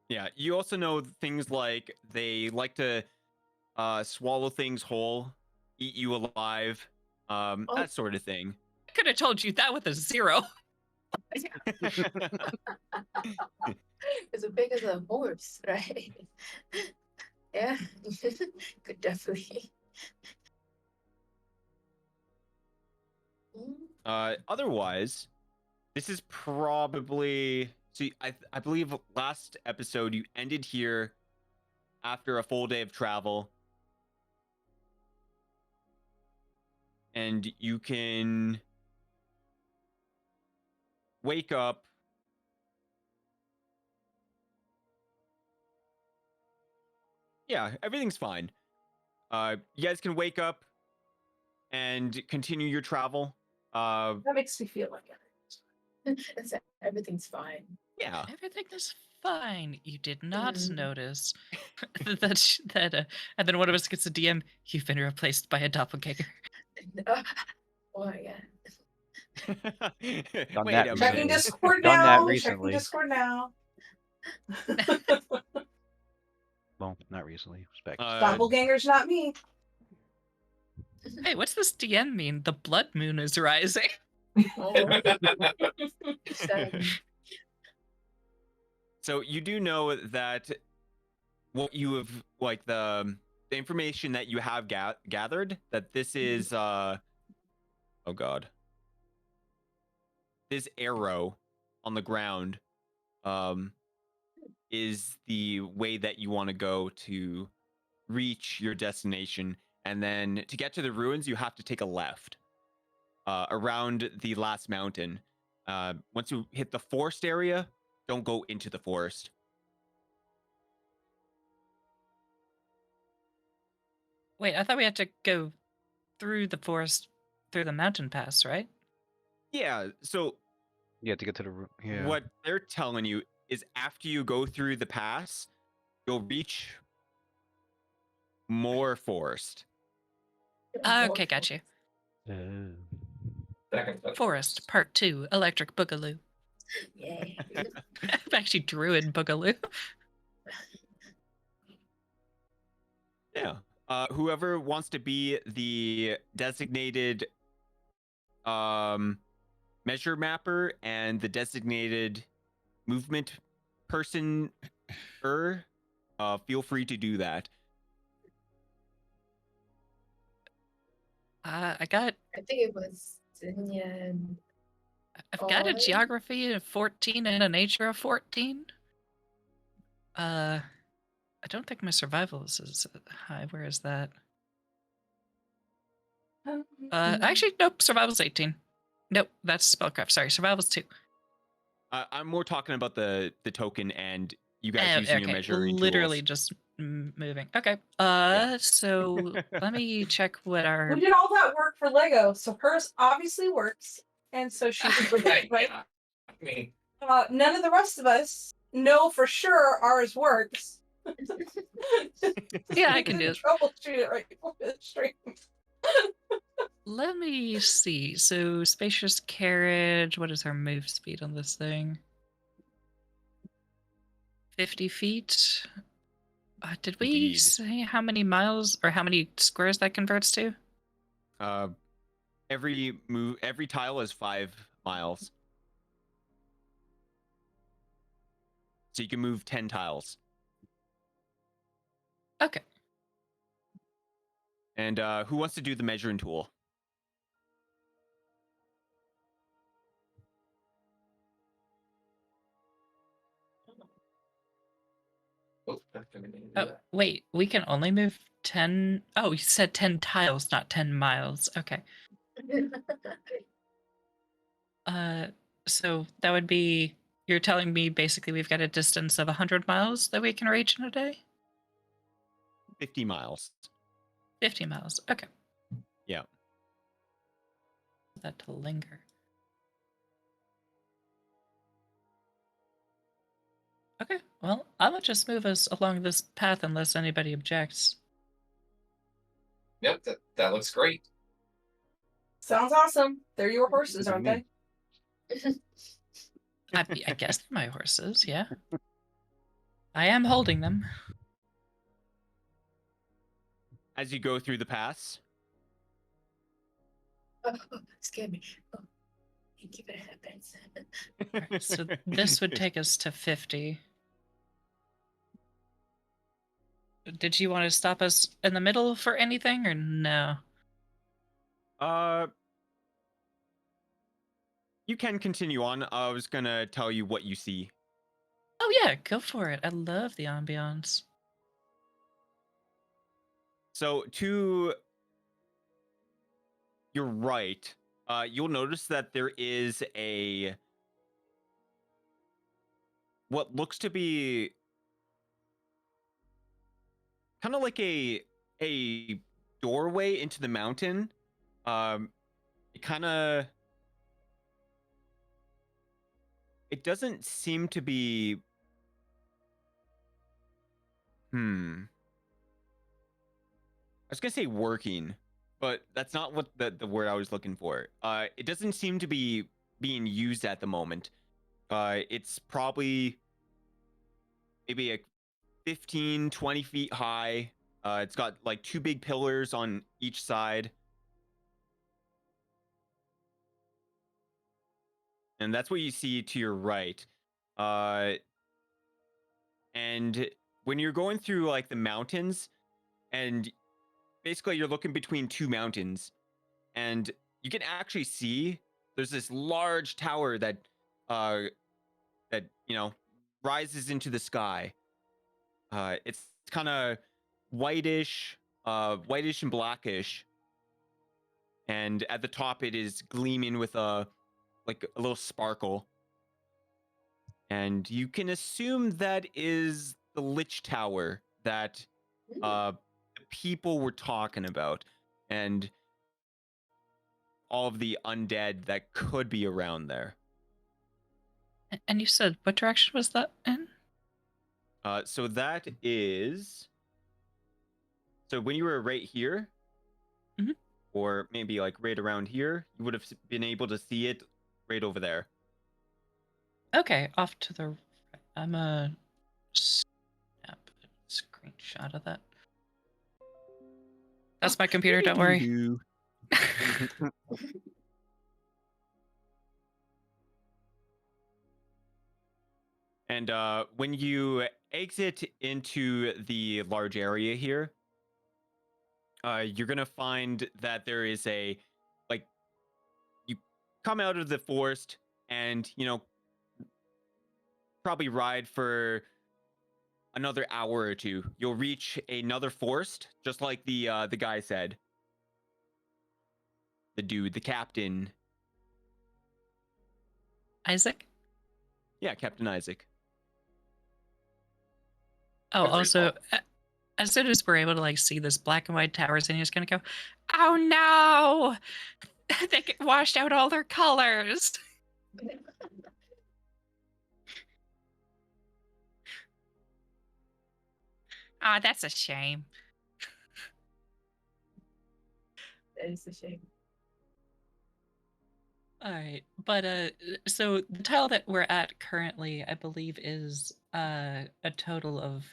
Speaker 5: Yeah. You also know things like they like to swallow things whole, eat you alive, that sort of thing.
Speaker 6: I could have told you that with a 0.
Speaker 2: it's as big as a horse, right? Yeah, could definitely.
Speaker 5: Otherwise, this is probably see. I believe last episode you ended here after a full day of travel, and you can wake up. Yeah, everything's fine. You guys can wake up and continue your travel.
Speaker 1: That makes me feel like it.
Speaker 2: Everything's fine.
Speaker 5: Yeah.
Speaker 6: Everything is fine. You did not
Speaker 2: Mhm.
Speaker 6: notice and then one of us gets a DM. You've been replaced by a doppelganger.
Speaker 2: Oh yeah.
Speaker 4: Done
Speaker 5: Wait
Speaker 4: that
Speaker 5: a
Speaker 4: recently.
Speaker 1: Checking
Speaker 5: minute.
Speaker 1: Discord
Speaker 4: Done that
Speaker 1: now. Checking
Speaker 4: recently.
Speaker 1: Discord now.
Speaker 4: Well, not recently. It was back.
Speaker 1: Doppelganger's not me.
Speaker 6: Hey, what's this DM mean? The blood moon is rising.
Speaker 2: Oh, sad.
Speaker 5: So you do know that what you have, like the information that you have gathered, that this is oh god, this arrow on the ground is the way that you want to go to reach your destination, and then to get to the ruins you have to take a left around the last mountain. Once you hit the forest area, don't go into the forest.
Speaker 6: Wait, I thought we had to go through the forest, through the mountain pass, right?
Speaker 5: Yeah, so
Speaker 4: You have to get to the yeah.
Speaker 5: what they're telling you is after you go through the pass, you'll reach more forest.
Speaker 6: Okay, got you. Forest, part 2, Electric Boogaloo.
Speaker 2: Yeah.
Speaker 6: I'm actually Druid Boogaloo.
Speaker 5: Yeah. Whoever wants to be the designated measure mapper and the designated movement person, feel free to do that.
Speaker 6: I
Speaker 2: think it was Zinnia.
Speaker 6: I've got a
Speaker 2: Oh.
Speaker 6: geography of 14 and a nature of 14. I don't think my survival is as high. Where is that? Actually, nope. Survival's 18. Nope, that's spellcraft. Sorry, survival's 2.
Speaker 5: I'm more talking about the token and you guys using your measuring
Speaker 6: literally
Speaker 5: tools.
Speaker 6: just moving. Okay. So let me check what
Speaker 1: We
Speaker 6: our.
Speaker 1: did all that work for Lego, so hers obviously works, and so she's right.
Speaker 3: I mean,
Speaker 1: None of the rest of us know for sure ours works.
Speaker 6: Yeah, I can do it.
Speaker 1: Troubleshoot it right before the stream.
Speaker 6: Let me see. So spacious carriage. What is our move speed on this thing? 50 feet. Did we
Speaker 5: Indeed.
Speaker 6: say how many miles or how many squares that converts to?
Speaker 5: Every tile is 5 miles. So you can move 10 tiles.
Speaker 6: Okay.
Speaker 5: And who wants to do the measuring tool?
Speaker 3: Oh, that's gonna be-
Speaker 6: Oh, wait, we can only move 10. Oh, you said 10 tiles, not 10 miles. Okay. So that would be, you're telling me basically we've got a distance of 100 miles that we can reach in a day?
Speaker 5: 50 miles.
Speaker 6: 50 miles. Okay.
Speaker 5: Yeah.
Speaker 6: That to linger. Okay, well, I'm gonna just move us along this path unless anybody objects.
Speaker 3: Yep, that looks great.
Speaker 1: Sounds awesome. They're your horses,
Speaker 4: Good to
Speaker 1: aren't
Speaker 4: me.
Speaker 1: they?
Speaker 6: I guess they're my horses, yeah. I am holding them.
Speaker 5: As you go through the pass,
Speaker 2: Oh, scared me. Oh, thank you for the happens.
Speaker 6: So this would take us to 50. Did you want to stop us in the middle for anything or no?
Speaker 5: You can continue on. I was gonna tell you what you see.
Speaker 6: Oh yeah, go for it. I love the ambiance.
Speaker 5: So to your right, you'll notice that there is a what looks to be kind of like a doorway into the mountain. It kind of it doesn't seem to be I was gonna say working, but that's not what the word I was looking for. It doesn't seem to be being used at the moment. It's probably maybe a 15, 20 feet high. It's got like two big pillars on each side. And that's what you see to your right. And when you're going through like the mountains, and basically you're looking between two mountains, and you can actually see there's this large tower that rises into the sky. It's kind of whitish and blackish, and at the top it is gleaming with a little sparkle, and you can assume that is the Lich Tower that the people were talking about, and all of the undead that could be around there.
Speaker 6: And you said what direction was that in?
Speaker 5: So that is. So when you were right here,
Speaker 6: Mhm.
Speaker 5: or maybe like right around here, you would have been able to see it right over there.
Speaker 6: Okay, off to the right. I'm a snap a screenshot of that. That's my computer, don't worry.
Speaker 5: And when you exit into the large area here, you're gonna find that there is you come out of the forest and probably ride for another hour or two. You'll reach another forest, just like the guy said. The dude, the captain.
Speaker 6: Isaac?
Speaker 5: Yeah, Captain Isaac.
Speaker 6: Oh,
Speaker 3: That's
Speaker 6: also, as soon as we're able to like see this black and white towers, and he's gonna go, "Oh no! They washed out all their colors." Ah, that's a shame.
Speaker 2: That is a shame.
Speaker 6: All right, but so the tile that we're at currently, I believe, is a total of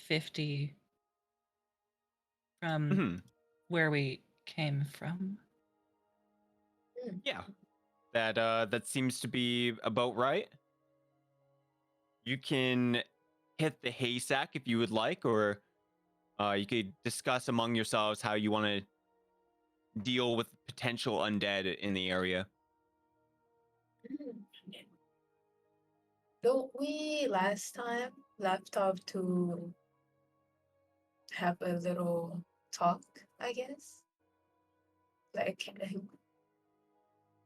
Speaker 6: 50 from
Speaker 5: Mhm.
Speaker 6: where we came from.
Speaker 5: Yeah, that seems to be about right. you can hit the haystack if you would like, or you could discuss among yourselves how you want to deal with potential undead in the area.
Speaker 2: Don't we last time left off to have a little talk, I guess? Like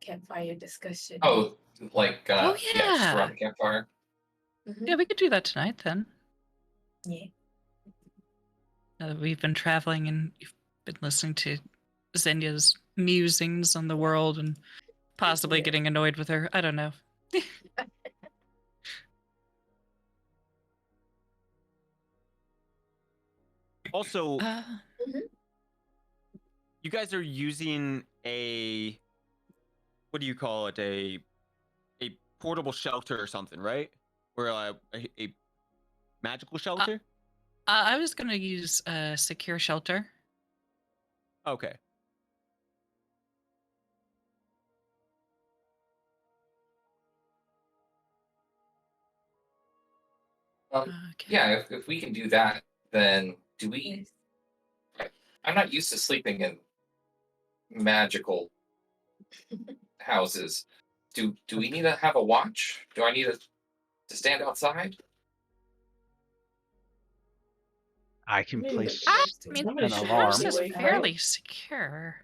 Speaker 2: campfire discussion.
Speaker 3: Oh, like
Speaker 6: Oh,
Speaker 3: yeah, just
Speaker 6: yeah.
Speaker 3: around the campfire.
Speaker 2: Mhm.
Speaker 6: Yeah, we could do that tonight then.
Speaker 2: Yeah.
Speaker 6: Now that we've been traveling and you've been listening to Zenya's musings on the world and possibly
Speaker 2: Yeah.
Speaker 6: getting annoyed with her. I don't know.
Speaker 5: Also,
Speaker 2: Mhm.
Speaker 5: you guys are using a, what do you call it, a portable shelter or something, right? Or a magical shelter?
Speaker 6: I was gonna use secure shelter.
Speaker 5: Okay.
Speaker 6: Okay.
Speaker 3: Yeah, if we can do that, then do we?
Speaker 2: Yes.
Speaker 3: I'm not used to sleeping in magical houses. Do we need to have a watch? Do I need to stand outside?
Speaker 4: I can
Speaker 2: I mean,
Speaker 4: place
Speaker 6: I
Speaker 2: Just
Speaker 6: mean,
Speaker 1: Somebody
Speaker 4: an
Speaker 1: should
Speaker 4: alarm.
Speaker 6: house is
Speaker 2: Anyway, right?
Speaker 6: fairly secure.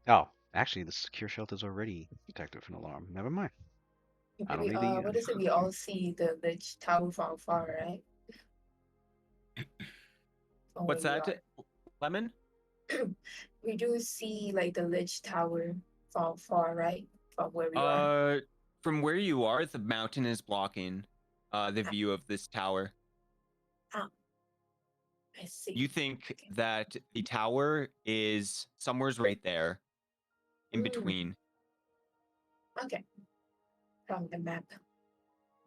Speaker 4: Oh, actually, the secure shelter's already detected for an alarm. Never mind. I don't
Speaker 2: we,
Speaker 4: need the.
Speaker 2: what is it? We all see the ledge tower from far, right? From
Speaker 5: What's
Speaker 2: where we
Speaker 5: that, Lemon?
Speaker 2: We do see like the ledge tower from far, right? From where we are.
Speaker 5: From where you are, the mountain is blocking the view of this tower.
Speaker 2: I see.
Speaker 5: You think
Speaker 2: Okay.
Speaker 5: that the tower is somewhere's right there, in
Speaker 2: Mm.
Speaker 5: between.
Speaker 2: Okay. From the map.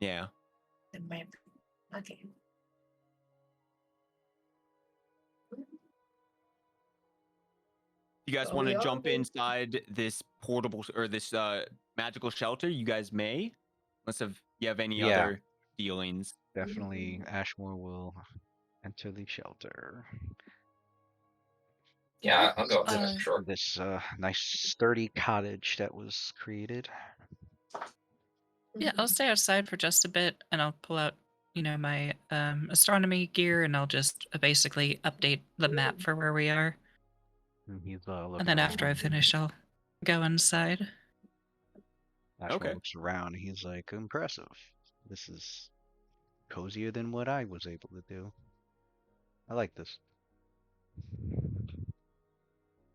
Speaker 5: Yeah.
Speaker 2: The map. Okay.
Speaker 5: You guys
Speaker 2: Well,
Speaker 5: want
Speaker 2: we
Speaker 5: to
Speaker 2: all
Speaker 5: jump
Speaker 2: do.
Speaker 5: inside this portable or this magical shelter? You guys may, unless if you have any
Speaker 4: Yeah.
Speaker 5: other dealings.
Speaker 4: Definitely, Ashmore will enter the shelter.
Speaker 3: Yeah, I'll go up to
Speaker 6: Uh,
Speaker 3: that. Sure.
Speaker 4: This nice sturdy cottage that was created.
Speaker 6: Yeah, I'll stay outside for just a bit, and I'll pull out, my astronomy gear, and I'll just basically update the map for where we are.
Speaker 4: And he's
Speaker 6: And
Speaker 4: looking
Speaker 6: then after I
Speaker 4: around.
Speaker 6: finish, I'll go inside.
Speaker 4: Ashmore
Speaker 5: Okay.
Speaker 4: looks around and he's like, impressive. This is cozier than what I was able to do. I like this.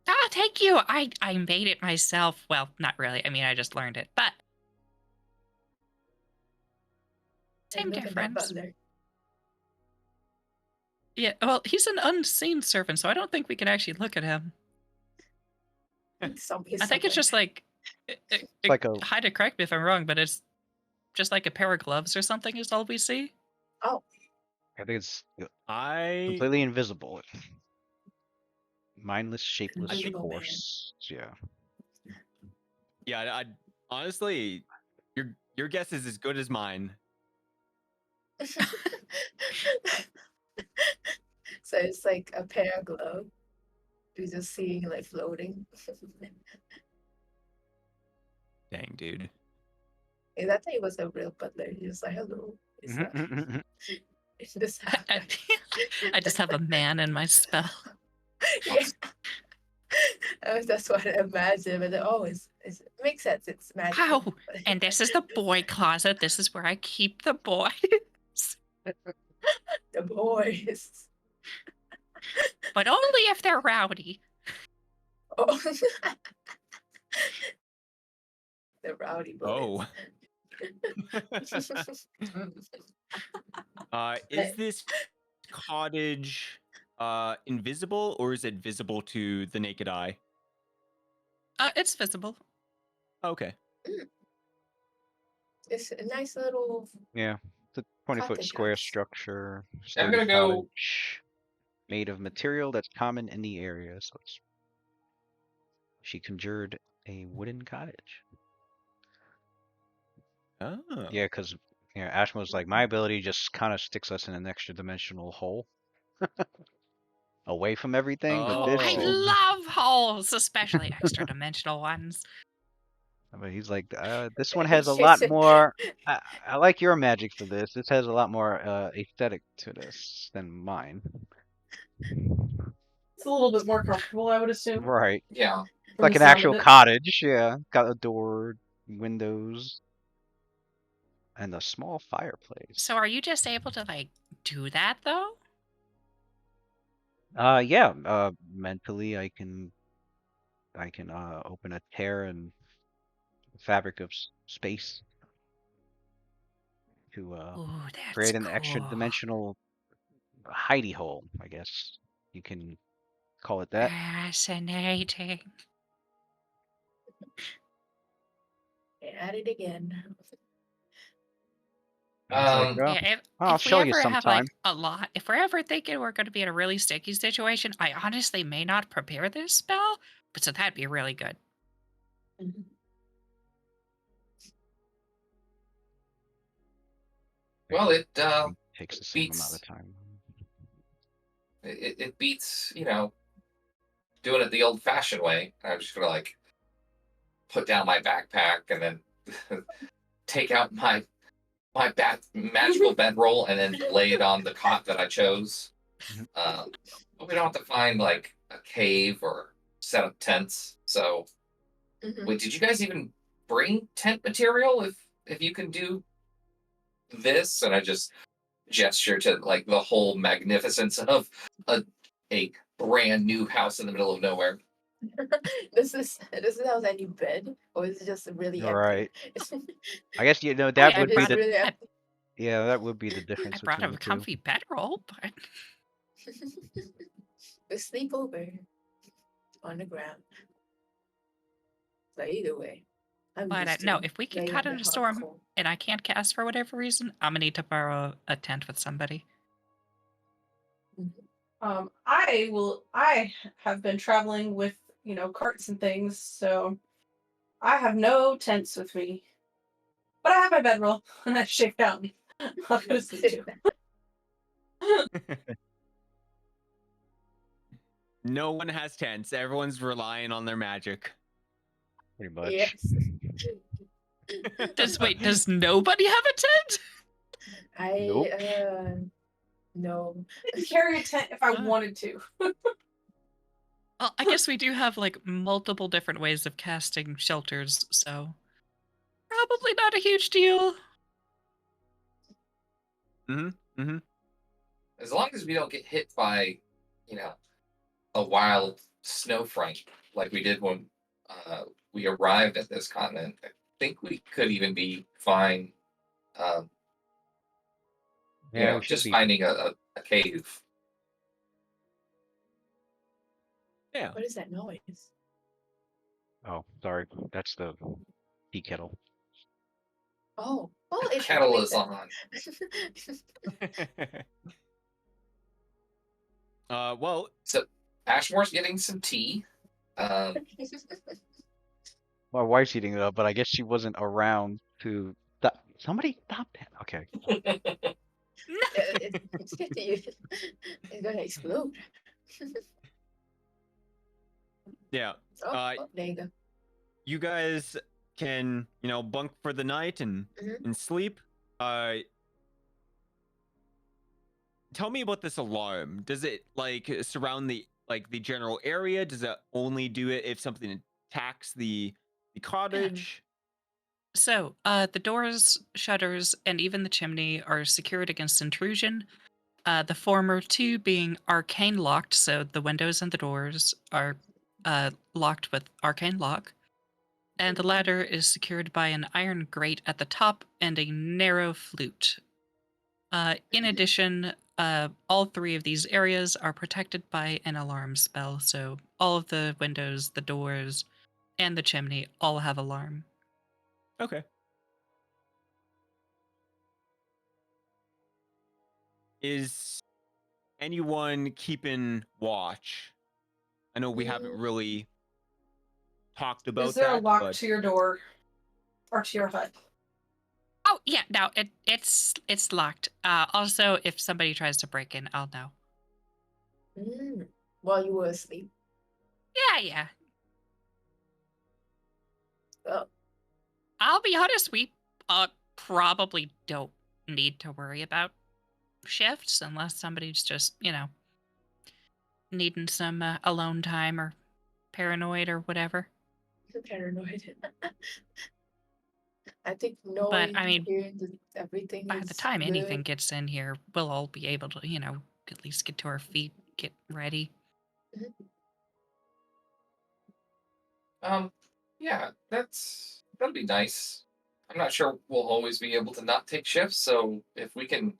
Speaker 6: Ah, thank you. I made it myself. Well, not really. I mean, I just learned it, but
Speaker 2: And
Speaker 6: same
Speaker 2: look at that
Speaker 6: difference.
Speaker 2: butler.
Speaker 6: Yeah, well, he's an unseen servant, so I don't think we can actually look at him.
Speaker 2: He's
Speaker 6: I think it's
Speaker 2: somewhere.
Speaker 6: just like,
Speaker 4: like a-
Speaker 6: Haida, correct me if I'm wrong, but it's just like a pair of gloves or something is all we see.
Speaker 2: Oh,
Speaker 4: I think it's
Speaker 5: I
Speaker 4: completely invisible. Mindless, shapeless
Speaker 2: Invisible man.
Speaker 4: force. Yeah.
Speaker 5: I honestly, your guess is as good as mine.
Speaker 2: so it's like a pair of gloves. We just see like floating.
Speaker 5: Dang, dude.
Speaker 2: Hey, that thing was a real butler. He was like, "Hello." It's not. It's just
Speaker 6: I just have a man in my spell.
Speaker 2: yeah. That's what I imagine. But it makes sense. It's magic.
Speaker 6: Ow! And this is the boy closet. This is where I keep the boys.
Speaker 2: the boys.
Speaker 6: But only if they're rowdy.
Speaker 2: Oh. the rowdy boys.
Speaker 5: Oh. Is this cottage invisible, or is it visible to the naked eye?
Speaker 6: It's visible.
Speaker 5: Okay.
Speaker 2: It's a nice little.
Speaker 4: Yeah. It's a 20-foot
Speaker 2: Cottage
Speaker 4: square
Speaker 2: house.
Speaker 4: structure.
Speaker 3: I'm
Speaker 4: sturdy
Speaker 3: gonna go-
Speaker 4: cottage, made of material that's common in the area, so it's she conjured a wooden cottage.
Speaker 5: Oh.
Speaker 4: Yeah, because Ashma was like, my ability just kind of sticks us in an extra dimensional hole away from everything. But this,
Speaker 6: I
Speaker 5: Oh.
Speaker 6: love holes, especially extra dimensional ones.
Speaker 4: but he's like, this one has a lot more. I like your magic for this. This has a lot more aesthetic to this than mine.
Speaker 1: It's a little bit more comfortable, I would assume.
Speaker 4: Right,
Speaker 3: Yeah.
Speaker 1: from
Speaker 4: like
Speaker 1: the
Speaker 4: an
Speaker 1: sound
Speaker 4: actual
Speaker 1: of it.
Speaker 4: cottage. Yeah, got a door, windows, and a small fireplace.
Speaker 6: So are you just able to like do that though?
Speaker 4: Yeah. Mentally, I can open a tear in the fabric of space to
Speaker 6: Ooh, that's
Speaker 4: create an extra
Speaker 6: cool.
Speaker 4: dimensional hidey hole. I guess you can call it that.
Speaker 6: Fascinating.
Speaker 2: At it again.
Speaker 4: It's like, well,
Speaker 6: Yeah,
Speaker 4: I'll
Speaker 6: if we
Speaker 4: show you
Speaker 6: ever have
Speaker 4: sometime.
Speaker 6: like a lot, if we're ever thinking we're going to be in a really sticky situation, I honestly may not prepare this spell, but so that'd be really good.
Speaker 2: Mhm.
Speaker 3: Well, it
Speaker 4: Takes the same amount
Speaker 3: beats
Speaker 4: of time.
Speaker 3: it beats, doing it the old fashioned way. I'm just gonna like put down my backpack and then take out my magical bedroll and then lay it on the cot that I chose.
Speaker 4: Mhm.
Speaker 3: But we don't have to find like a cave or set up tents. So
Speaker 2: Mhm.
Speaker 3: wait, did you guys even bring tent material? If you can do this, and I just gesture to like the whole magnificence of a brand new house in the middle of nowhere.
Speaker 2: This is how I need bed, or is it just really
Speaker 4: Right.
Speaker 2: empty?
Speaker 4: I guess
Speaker 6: Oh,
Speaker 4: that
Speaker 6: yeah,
Speaker 4: would be
Speaker 2: Just
Speaker 4: the
Speaker 2: really empty.
Speaker 4: that would be the
Speaker 6: I
Speaker 4: difference
Speaker 6: brought
Speaker 4: between
Speaker 6: a
Speaker 4: the two.
Speaker 6: comfy bedroll, but
Speaker 2: We sleep over on the ground. So either way, I'm used to
Speaker 6: no, if we can
Speaker 2: laying
Speaker 6: cut
Speaker 2: in
Speaker 6: in
Speaker 2: the
Speaker 6: a
Speaker 2: hot
Speaker 6: storm
Speaker 2: cold.
Speaker 6: and I can't cast for whatever reason, I'm gonna need to borrow a tent with somebody.
Speaker 1: I have been traveling with, carts and things, so I have no tents with me. But I have my bedroll, and I shake down. I'll go to sleep too.
Speaker 5: No one has tents. Everyone's relying on their magic.
Speaker 4: Pretty much.
Speaker 2: Yes.
Speaker 6: Does nobody have a tent?
Speaker 4: Nope.
Speaker 2: No.
Speaker 1: I could carry a tent if I
Speaker 6: Uh.
Speaker 1: wanted to.
Speaker 6: Well, I guess we do have like multiple different ways of casting shelters, so probably not a huge deal.
Speaker 3: As long as we don't get hit by, a wild snow front like we did when we arrived at this continent, I think we could even be fine.
Speaker 4: Yeah, we should
Speaker 3: just
Speaker 4: be.
Speaker 3: finding a cave.
Speaker 5: Yeah.
Speaker 2: What is that noise?
Speaker 4: Oh, sorry. That's the tea kettle.
Speaker 2: Oh, well,
Speaker 3: The
Speaker 2: it's
Speaker 3: kettle
Speaker 2: really
Speaker 3: is on.
Speaker 5: Well,
Speaker 3: So Ashmore's getting some tea.
Speaker 4: My wife's eating it up, but I guess she wasn't around to. Somebody stop that. Okay.
Speaker 2: it's gonna explode.
Speaker 5: yeah.
Speaker 2: Oh, there you go.
Speaker 5: You guys can, bunk for the night and
Speaker 2: Mhm.
Speaker 5: and sleep. Tell me about this alarm. Does it like surround the general area? Does it only do it if something attacks the cottage?
Speaker 6: So, the doors, shutters, and even the chimney are secured against intrusion. The former two being arcane locked, so the windows and the doors are locked with arcane lock. And the latter is secured by an iron grate at the top and a narrow flute. In addition, all three of these areas are protected by an alarm spell, so all of the windows, the doors, and the chimney all have alarm.
Speaker 5: Okay. Is anyone keeping watch? I know we haven't really talked about
Speaker 1: Is there
Speaker 5: that.
Speaker 1: a lock
Speaker 5: but
Speaker 1: to your door or to your hut?
Speaker 6: Oh yeah, no, it's locked. Also, if somebody tries to break in, I'll know.
Speaker 2: While you were asleep.
Speaker 6: Yeah.
Speaker 2: Oh,
Speaker 6: I'll be honest, we probably don't need to worry about shifts unless somebody's just, needing some alone time or paranoid or whatever.
Speaker 2: paranoid. I think
Speaker 6: But
Speaker 2: knowing,
Speaker 6: I mean,
Speaker 2: hearing that everything
Speaker 6: by
Speaker 2: is
Speaker 6: the time anything
Speaker 2: good.
Speaker 6: gets in here, we'll all be able to, at least get to our feet, get ready.
Speaker 3: Yeah, that'll be nice. I'm not sure we'll always be able to not take shifts, so if we can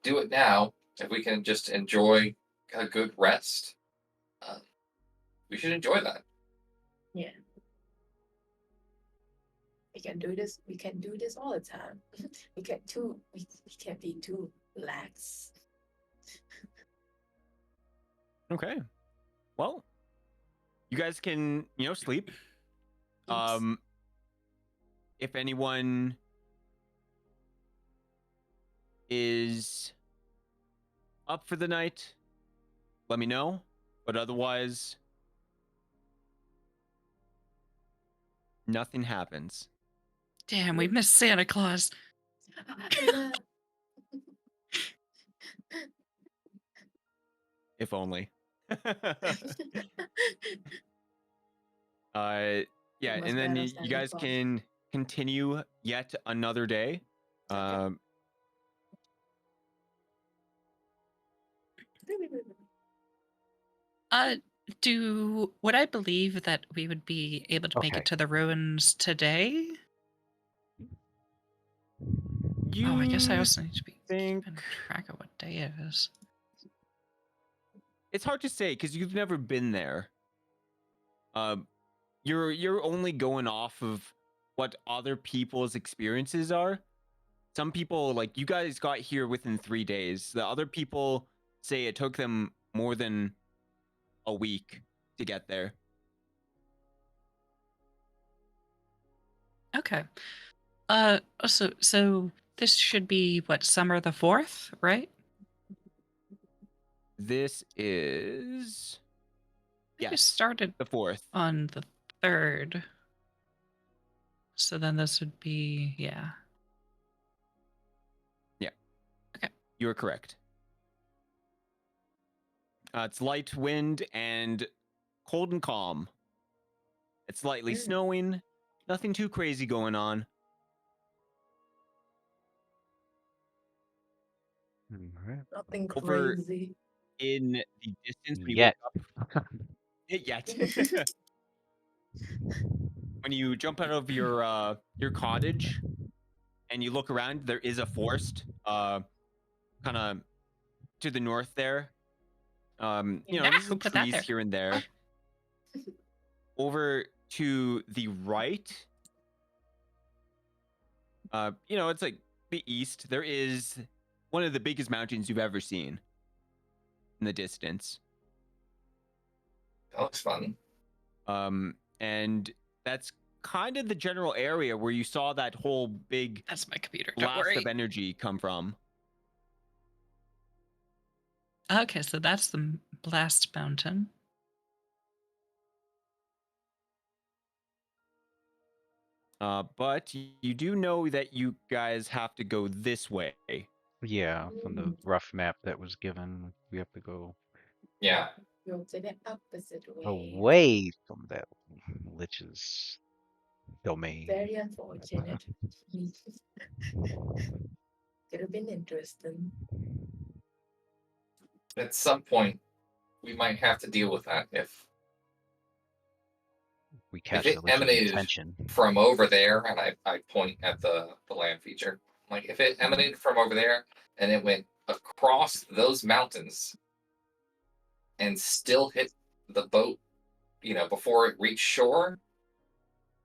Speaker 3: do it now, if we can just enjoy a good rest, we should enjoy that.
Speaker 2: Yeah. We can do this. We can do this all the time. We can't be too lax.
Speaker 5: Okay. Well, you guys can, sleep.
Speaker 2: Yes.
Speaker 5: If anyone is up for the night, let me know. But otherwise, nothing happens.
Speaker 6: Damn, we missed Santa Claus.
Speaker 5: If only. Yeah,
Speaker 2: Must
Speaker 5: and then
Speaker 2: battle
Speaker 5: you
Speaker 2: Santa
Speaker 5: guys
Speaker 2: Claus.
Speaker 5: can continue yet another day.
Speaker 2: Okay.
Speaker 6: Would I believe that we would be able to make
Speaker 4: Okay.
Speaker 6: it to the ruins today?
Speaker 5: You
Speaker 6: Oh, I guess I also need to be
Speaker 5: think
Speaker 6: keeping track of what day it is.
Speaker 5: it's hard to say because you've never been there. You're only going off of what other people's experiences are. Some people, like you guys, got here within 3 days. The other people say it took them more than a week to get there.
Speaker 6: Okay. So this should be what, summer the 4th, right?
Speaker 5: This is
Speaker 6: I think it
Speaker 5: yes,
Speaker 6: started
Speaker 5: the 4th.
Speaker 6: on the 3rd. So then this would be, yeah.
Speaker 5: You are correct. It's light wind and cold and calm. It's slightly snowing. Nothing too crazy going on.
Speaker 4: Alright.
Speaker 2: Nothing
Speaker 5: Over-
Speaker 2: crazy.
Speaker 5: In the distance, when you
Speaker 4: Yet.
Speaker 5: wake up, yet. When you jump out of your cottage and you look around, there is a forest, kind of to the north there.
Speaker 6: Yeah,
Speaker 5: there's
Speaker 6: who put that
Speaker 5: trees
Speaker 6: there?
Speaker 5: here and there. Over to the right, it's like the east. There is one of the biggest mountains you've ever seen in the distance.
Speaker 3: That looks fun.
Speaker 5: And that's kind of the general area where you saw that whole big
Speaker 6: That's my computer. Don't
Speaker 5: blast
Speaker 6: worry.
Speaker 5: of energy come from.
Speaker 6: Okay, so that's the Blast Mountain.
Speaker 5: But you do know that you guys have to go this way.
Speaker 4: Yeah, from the rough map that was given, we have to go
Speaker 3: Yeah.
Speaker 2: Go to the opposite way.
Speaker 4: away from that lich's domain.
Speaker 2: Very unfortunate. Could have been interesting.
Speaker 3: At some point, we might have to deal with that if
Speaker 4: We catch
Speaker 3: it
Speaker 4: the lich's
Speaker 3: emanated
Speaker 4: attention.
Speaker 3: from over there, and I point at the land feature. Like if it emanated from over there and it went across those mountains and still hit the boat, before it reached shore,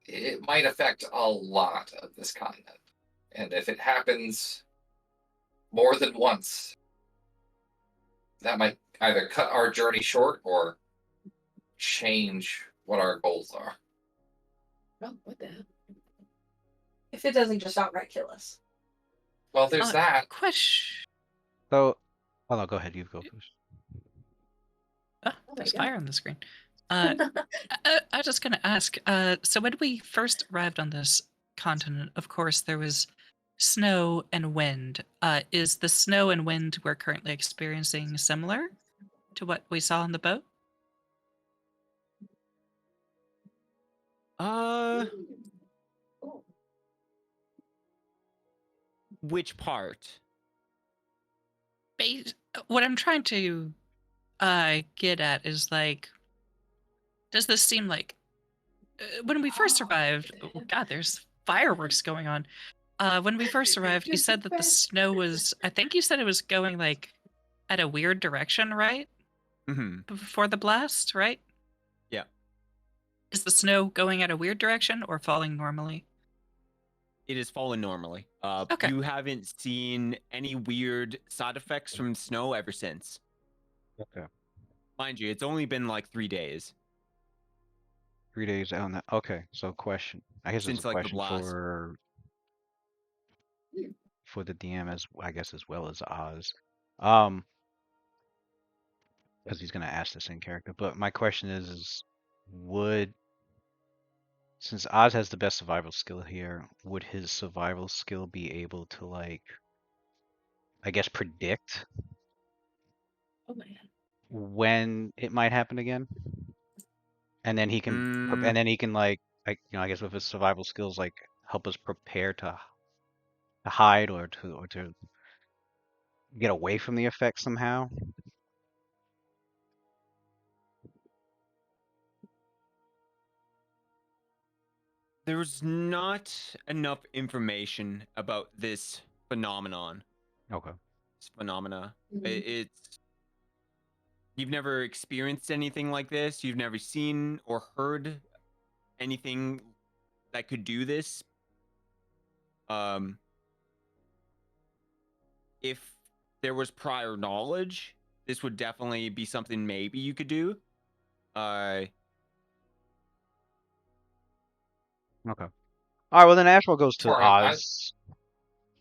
Speaker 3: it might affect a lot of this continent. And if it happens more than once, that might either cut our journey short or change what our goals are.
Speaker 2: Oh, what the hell?
Speaker 1: If it doesn't just outright kill us.
Speaker 3: Well, there's that.
Speaker 6: Question.
Speaker 4: So, oh no, go ahead. You go first.
Speaker 6: Oh,
Speaker 2: my
Speaker 6: there's
Speaker 2: God.
Speaker 6: fire on the screen. I was just gonna ask. So when we first arrived on this continent, of course, there was snow and wind. Is the snow and wind we're currently experiencing similar to what we saw on the boat?
Speaker 5: Which part?
Speaker 6: What I'm trying to get at is like, does this seem like when we first arrived? Oh God, there's fireworks going on. When we first arrived, you said that the snow was. I think you said it was going like at a weird direction, right?
Speaker 5: Hmm.
Speaker 6: Before the blast, right?
Speaker 5: Yeah.
Speaker 6: Is the snow going at a weird direction or falling normally?
Speaker 5: It is falling normally.
Speaker 6: Okay.
Speaker 5: You haven't seen any weird side effects from snow ever since.
Speaker 4: Okay.
Speaker 5: Mind you, it's only been like 3 days
Speaker 4: 3 days on that. Okay. So question. I guess it's
Speaker 5: since
Speaker 4: a
Speaker 5: like the
Speaker 4: question
Speaker 5: blast.
Speaker 4: for the DM as well as Oz. Because he's gonna ask this in character. But my question is would since Oz has the best survival skill here, would his survival skill be able to like I guess predict
Speaker 2: Oh my God.
Speaker 4: when it might happen again? And then he can
Speaker 5: Mm,
Speaker 4: and then he can like I guess with his survival skills like help us prepare to hide or to get away from the effect somehow.
Speaker 5: there's not enough information about this phenomenon.
Speaker 4: Okay.
Speaker 5: This phenomena.
Speaker 2: Mhm.
Speaker 5: It's you've never experienced anything like this. You've never seen or heard anything that could do this. If there was prior knowledge, this would definitely be something maybe you could do.
Speaker 4: Okay. All right. Well, then Ashwell goes to
Speaker 3: Sorry,
Speaker 4: Oz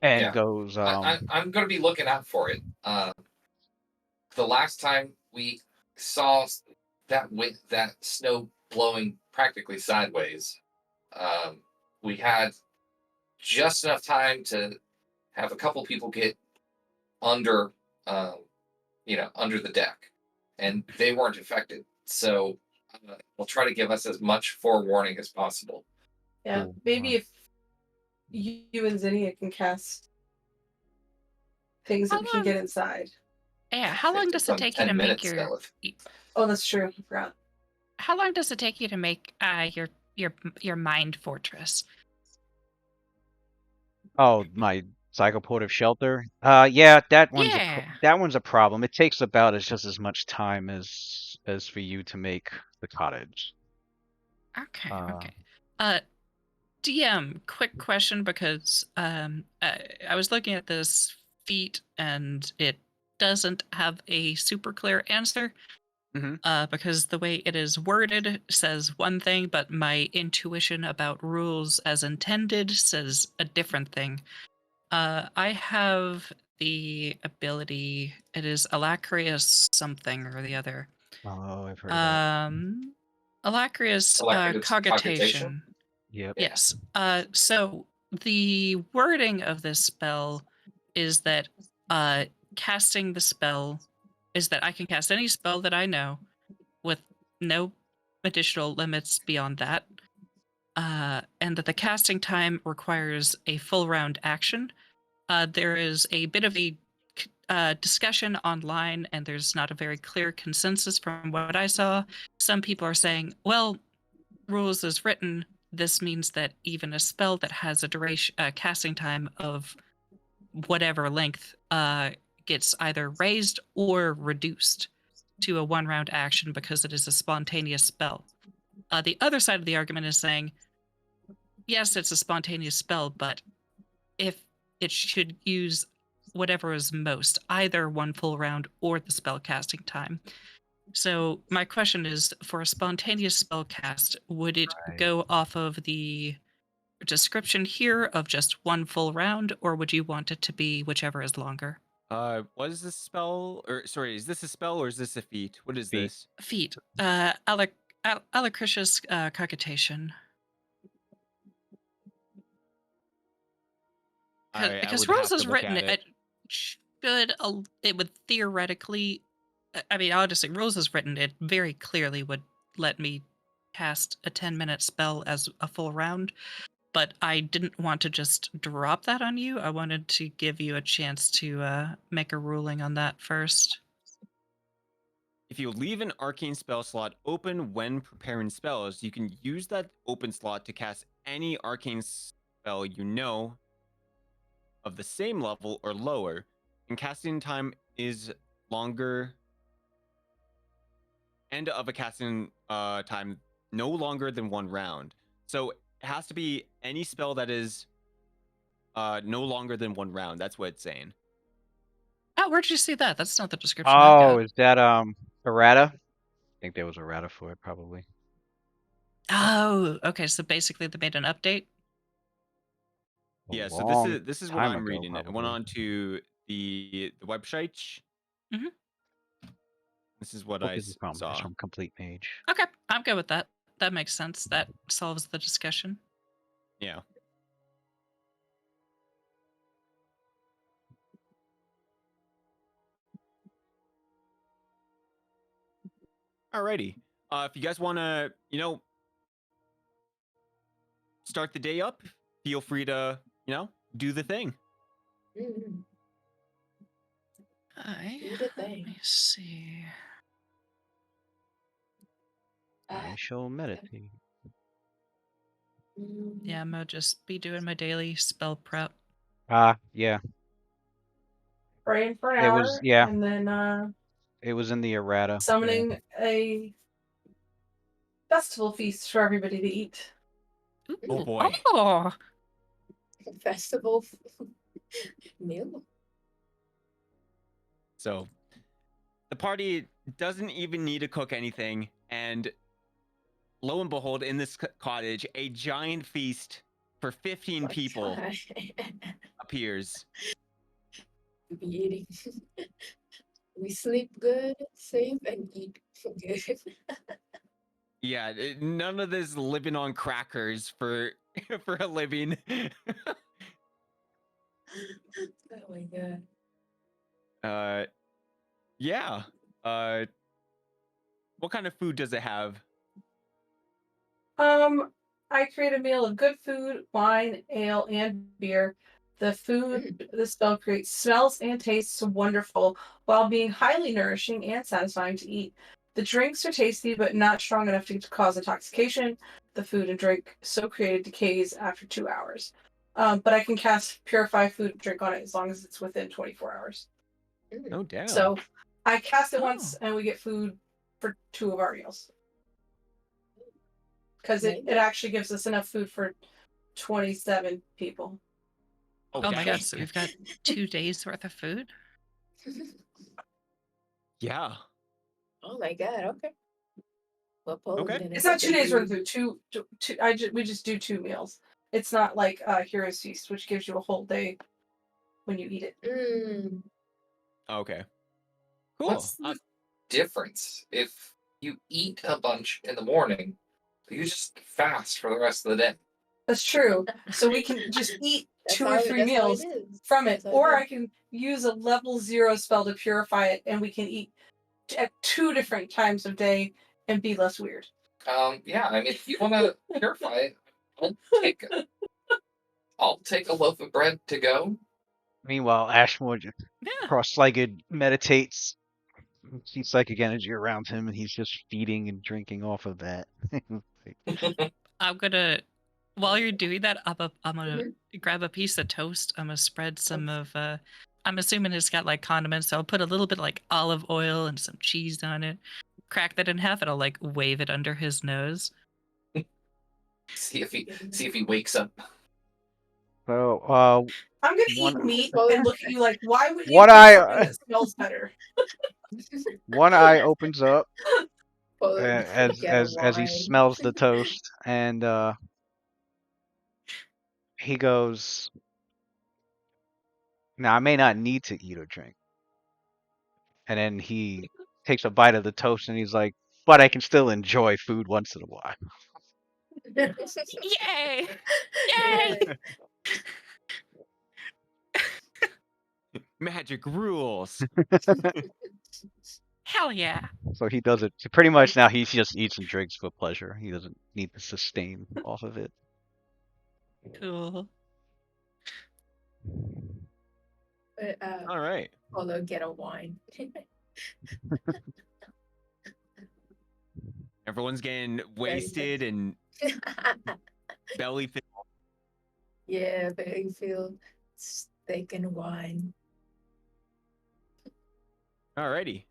Speaker 4: and
Speaker 3: yeah.
Speaker 4: goes.
Speaker 3: I'm going to be looking out for it. The last time we saw that snow blowing practically sideways, we had just enough time to have a couple people get under, under the deck, and they weren't affected. So we'll try to give us as much forewarning as possible.
Speaker 1: Yeah,
Speaker 4: Cool.
Speaker 1: maybe if you and Zinnia can cast things that
Speaker 6: How
Speaker 1: we can get inside.
Speaker 6: Yeah. How long does it
Speaker 3: It's
Speaker 6: take you to
Speaker 3: 10
Speaker 6: make
Speaker 3: minutes,
Speaker 6: your?
Speaker 3: Nelith.
Speaker 1: Oh, that's true. I forgot.
Speaker 6: How long does it take you to make your mind fortress?
Speaker 4: Oh, my psychoportive shelter. Yeah, that one's
Speaker 6: Yeah.
Speaker 4: that one's a problem. It takes about just as much time as for you to make the cottage.
Speaker 6: Okay.
Speaker 4: Uh,
Speaker 6: Okay. DM, quick question because I was looking at this feat and it doesn't have a super clear answer.
Speaker 5: Mhm.
Speaker 6: Because the way it is worded says one thing, but my intuition about rules as intended says a different thing. I have the ability. It is Alacrious something or the other.
Speaker 4: oh, I've heard of that.
Speaker 6: Alacrious
Speaker 3: Alacrious
Speaker 6: cogitation.
Speaker 4: Yep.
Speaker 3: Yeah.
Speaker 6: Yes. So the wording of this spell is that casting the spell is that I can cast any spell that I know with no additional limits beyond that. And that the casting time requires a full round action. There is a bit of a discussion online, and there's not a very clear consensus from what I saw. Some people are saying, well, rules as written, this means that even a spell that has a duration, casting time of whatever length, gets either raised or reduced to a one round action because it is a spontaneous spell. The other side of the argument is saying, yes, it's a spontaneous spell, but if it should use whatever is most, either one full round or the spell casting time. So my question is, for a spontaneous spell cast, would it
Speaker 4: Right.
Speaker 6: go off of the description here of just one full round, or would you want it to be whichever is longer?
Speaker 5: What is this spell? Or sorry, is this a spell or is this a feat? What is
Speaker 4: Feat.
Speaker 5: this?
Speaker 6: Feet. Alacritious cogitation. Because
Speaker 5: would
Speaker 6: rules
Speaker 5: have to
Speaker 6: is
Speaker 5: look
Speaker 6: written,
Speaker 5: at
Speaker 6: it it would theoretically. I mean, honestly, rules is written. It very clearly would let me cast a 10-minute spell as a full round, but I didn't want to just drop that on you. I wanted to give you a chance to make a ruling on that first.
Speaker 5: If you leave an arcane spell slot open when preparing spells, you can use that open slot to cast any arcane spell you know of the same level or lower, and casting time is longer. End of a casting time no longer than 1 round. So it has to be any spell that is no longer than 1 round. That's what it's saying.
Speaker 6: Oh, where'd you see that? That's not the description I got.
Speaker 4: Oh, is that errata? I think there was errata for it probably.
Speaker 6: Oh, okay. So basically, they made an update.
Speaker 4: A
Speaker 5: Yeah, so
Speaker 4: long
Speaker 5: this is what
Speaker 4: time
Speaker 5: I'm
Speaker 4: ago,
Speaker 5: reading. I went
Speaker 4: probably.
Speaker 5: on to the website.
Speaker 6: Mhm.
Speaker 5: This is what
Speaker 4: Book
Speaker 5: I
Speaker 4: is from. It's
Speaker 5: saw.
Speaker 4: from Complete Mage.
Speaker 6: Okay, I'm good with that. That makes sense. That solves the discussion.
Speaker 5: Yeah. Alrighty. If you guys want to, start the day up, feel free to, do the thing.
Speaker 2: Mm, do the
Speaker 6: Let
Speaker 2: thing.
Speaker 6: me see.
Speaker 4: I shall meditate.
Speaker 6: Yeah, I'm gonna just be doing my daily spell prep.
Speaker 4: Yeah.
Speaker 1: Praying for an
Speaker 4: It
Speaker 1: hour,
Speaker 4: was yeah.
Speaker 1: and then
Speaker 4: It was in the errata. Yeah.
Speaker 1: summoning a festival feast for everybody to eat.
Speaker 5: Oh
Speaker 6: Ooh,
Speaker 5: boy.
Speaker 6: Oh,
Speaker 2: Festival meal.
Speaker 5: So the party doesn't even need to cook anything, and lo and behold, in this cottage, a giant feast for 15 people appears.
Speaker 2: We be eating. We sleep good, safe, and eat good.
Speaker 5: Yeah, none of this living on crackers for for a living.
Speaker 2: Oh my god.
Speaker 5: Yeah. What kind of food does it have?
Speaker 1: I create a meal of good food, wine, ale, and beer. The food the spell creates smells and tastes wonderful while being highly nourishing and satisfying to eat. The drinks are tasty but not strong enough to cause intoxication. The food and drink so created decays after 2 hours. But I can cast Purify Food and Drink on it as long as it's within 24 hours.
Speaker 5: Oh damn.
Speaker 1: So I cast it once
Speaker 6: Oh.
Speaker 1: and we get food for 2 of our meals. Because it
Speaker 2: Nice.
Speaker 1: actually gives us enough food for 27 people.
Speaker 6: Oh my
Speaker 5: dang.
Speaker 6: god, so we've got 2 days worth of food?
Speaker 5: Yeah.
Speaker 2: Oh my god, okay. Well,
Speaker 5: Okay.
Speaker 2: then
Speaker 1: It's
Speaker 2: I
Speaker 1: not
Speaker 2: think
Speaker 1: 2 days worth
Speaker 2: we-
Speaker 1: of food. We just do 2 meals. It's not like Heroes Feast, which gives you a whole day when you eat it.
Speaker 2: Mm,
Speaker 5: Okay. Cool.
Speaker 3: What's the difference if you eat a bunch in the morning? You just fast for the rest of the day.
Speaker 1: That's true. So we can just eat
Speaker 2: that's
Speaker 1: 2
Speaker 2: how
Speaker 1: or
Speaker 2: it-
Speaker 1: 3
Speaker 2: that's how
Speaker 1: meals
Speaker 2: is.
Speaker 1: from it,
Speaker 2: That's how
Speaker 1: or
Speaker 2: is.
Speaker 1: I can use a level 0 spell to purify it, and we can eat at 2 different times of day and be less weird.
Speaker 3: Yeah, I mean, if you want to purify it, I'll take a loaf of bread to go.
Speaker 4: Meanwhile, Ashmore just
Speaker 6: Yeah.
Speaker 4: cross-legged meditates. Sees psychic energy around him, and he's just feeding and drinking off of that.
Speaker 6: I'm gonna while you're doing that, I'm gonna
Speaker 2: Mm-hmm.
Speaker 6: grab a piece of toast. I'm gonna spread some of I'm assuming it's got like condiments, so I'll put a little bit of, like olive oil and some cheese on it. Crack that in half and I'll like wave it under his nose.
Speaker 3: See if he wakes up.
Speaker 4: So,
Speaker 1: I'm gonna
Speaker 4: One-
Speaker 1: eat meat
Speaker 2: Well,
Speaker 1: and look at you like, why would you
Speaker 4: One
Speaker 1: eat
Speaker 4: eye-
Speaker 1: something that smells better?
Speaker 4: one eye opens up
Speaker 2: Well,
Speaker 4: as
Speaker 2: get a
Speaker 4: as he
Speaker 2: wine.
Speaker 4: smells the toast, and he goes, now I may not need to eat or drink. And then he takes a bite of the toast and he's like, but I can still enjoy food once in a while.
Speaker 6: Yay!
Speaker 2: Yeah.
Speaker 6: Yay!
Speaker 5: Magic rules.
Speaker 6: Hell yeah!
Speaker 4: So he does it. So pretty much now he just eats and drinks for pleasure. He doesn't need to sustain off of it.
Speaker 6: Cool.
Speaker 2: But,
Speaker 5: All right.
Speaker 2: Polo get a wine.
Speaker 5: Everyone's getting wasted and belly filled.
Speaker 2: Yeah, very feel steak and wine.
Speaker 5: Alrighty.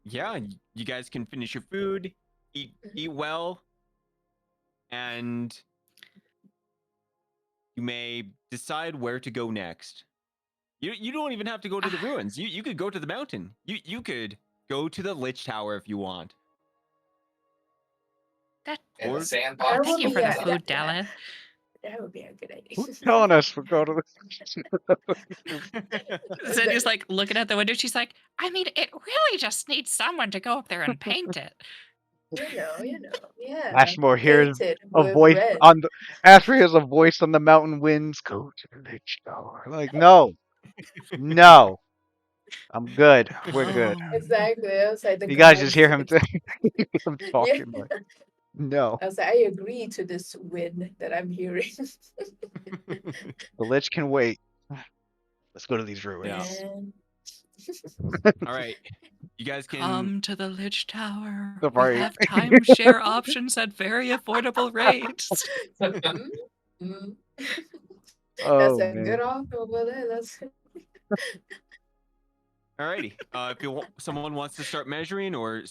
Speaker 5: Yeah, you guys can finish your food, eat well, and you may decide where to go next. You don't even have to go to the ruins. You could go to the mountain. You could go to the Lich Tower if you want.
Speaker 3: In
Speaker 5: Or-
Speaker 3: the sandbox.
Speaker 6: Thank you for the
Speaker 2: Yeah,
Speaker 6: food,
Speaker 2: that-
Speaker 6: Della.
Speaker 2: That would be a good idea.
Speaker 4: Who's telling us we're going to
Speaker 6: Zenya's like looking at the window. She's like, I mean, it really just needs someone to go up there and paint it.
Speaker 2: You know, yeah.
Speaker 4: Ashmore hears
Speaker 2: painted
Speaker 4: a
Speaker 2: with
Speaker 4: voice
Speaker 2: red.
Speaker 4: on the Ashmore hears a voice on the mountain winds. Go to the Lich Tower. Like, no. No. I'm good. We're good.
Speaker 2: Exactly. I was like, the
Speaker 4: You guys just hear him,
Speaker 2: gods-
Speaker 4: him talking like, no.
Speaker 2: I was like, I agree to this win that I'm hearing.
Speaker 4: The Lich can wait. Let's go to these ruins.
Speaker 5: Yeah.
Speaker 2: Man.
Speaker 5: All right. You guys can
Speaker 6: Come to the Lich Tower.
Speaker 4: The
Speaker 6: We
Speaker 4: right.
Speaker 6: have timeshare options at very affordable rates.
Speaker 2: Mm, mm.
Speaker 4: Oh,
Speaker 2: That's a
Speaker 4: man.
Speaker 2: good offer over there. That's
Speaker 5: Alrighty. If you someone wants to start measuring or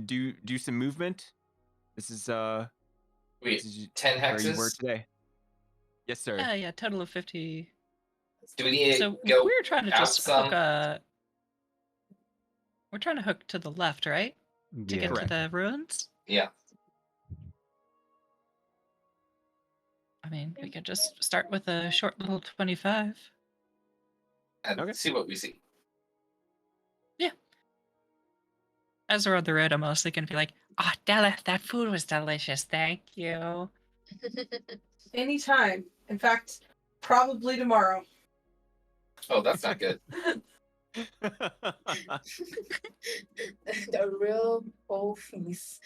Speaker 5: do some movement, this is
Speaker 3: Wait,
Speaker 5: this is
Speaker 3: 10
Speaker 5: where you were
Speaker 3: hexes?
Speaker 5: today. Yes, sir.
Speaker 6: Yeah, total of 50.
Speaker 3: Do we need to
Speaker 6: So
Speaker 3: go
Speaker 6: we're trying to
Speaker 3: out
Speaker 6: just
Speaker 3: some?
Speaker 6: hook we're trying to hook to the left, right? To
Speaker 4: Yeah.
Speaker 6: get to
Speaker 5: Correct.
Speaker 6: the ruins?
Speaker 3: Yeah.
Speaker 6: I mean, we could just start with a short little 25.
Speaker 3: And
Speaker 5: Okay.
Speaker 3: see what we see.
Speaker 6: As we're on the road, I'm mostly gonna be like, oh, Della, that food was delicious. Thank you.
Speaker 1: Anytime. In fact, probably tomorrow.
Speaker 3: Oh, that's not good.
Speaker 2: the real whole feast.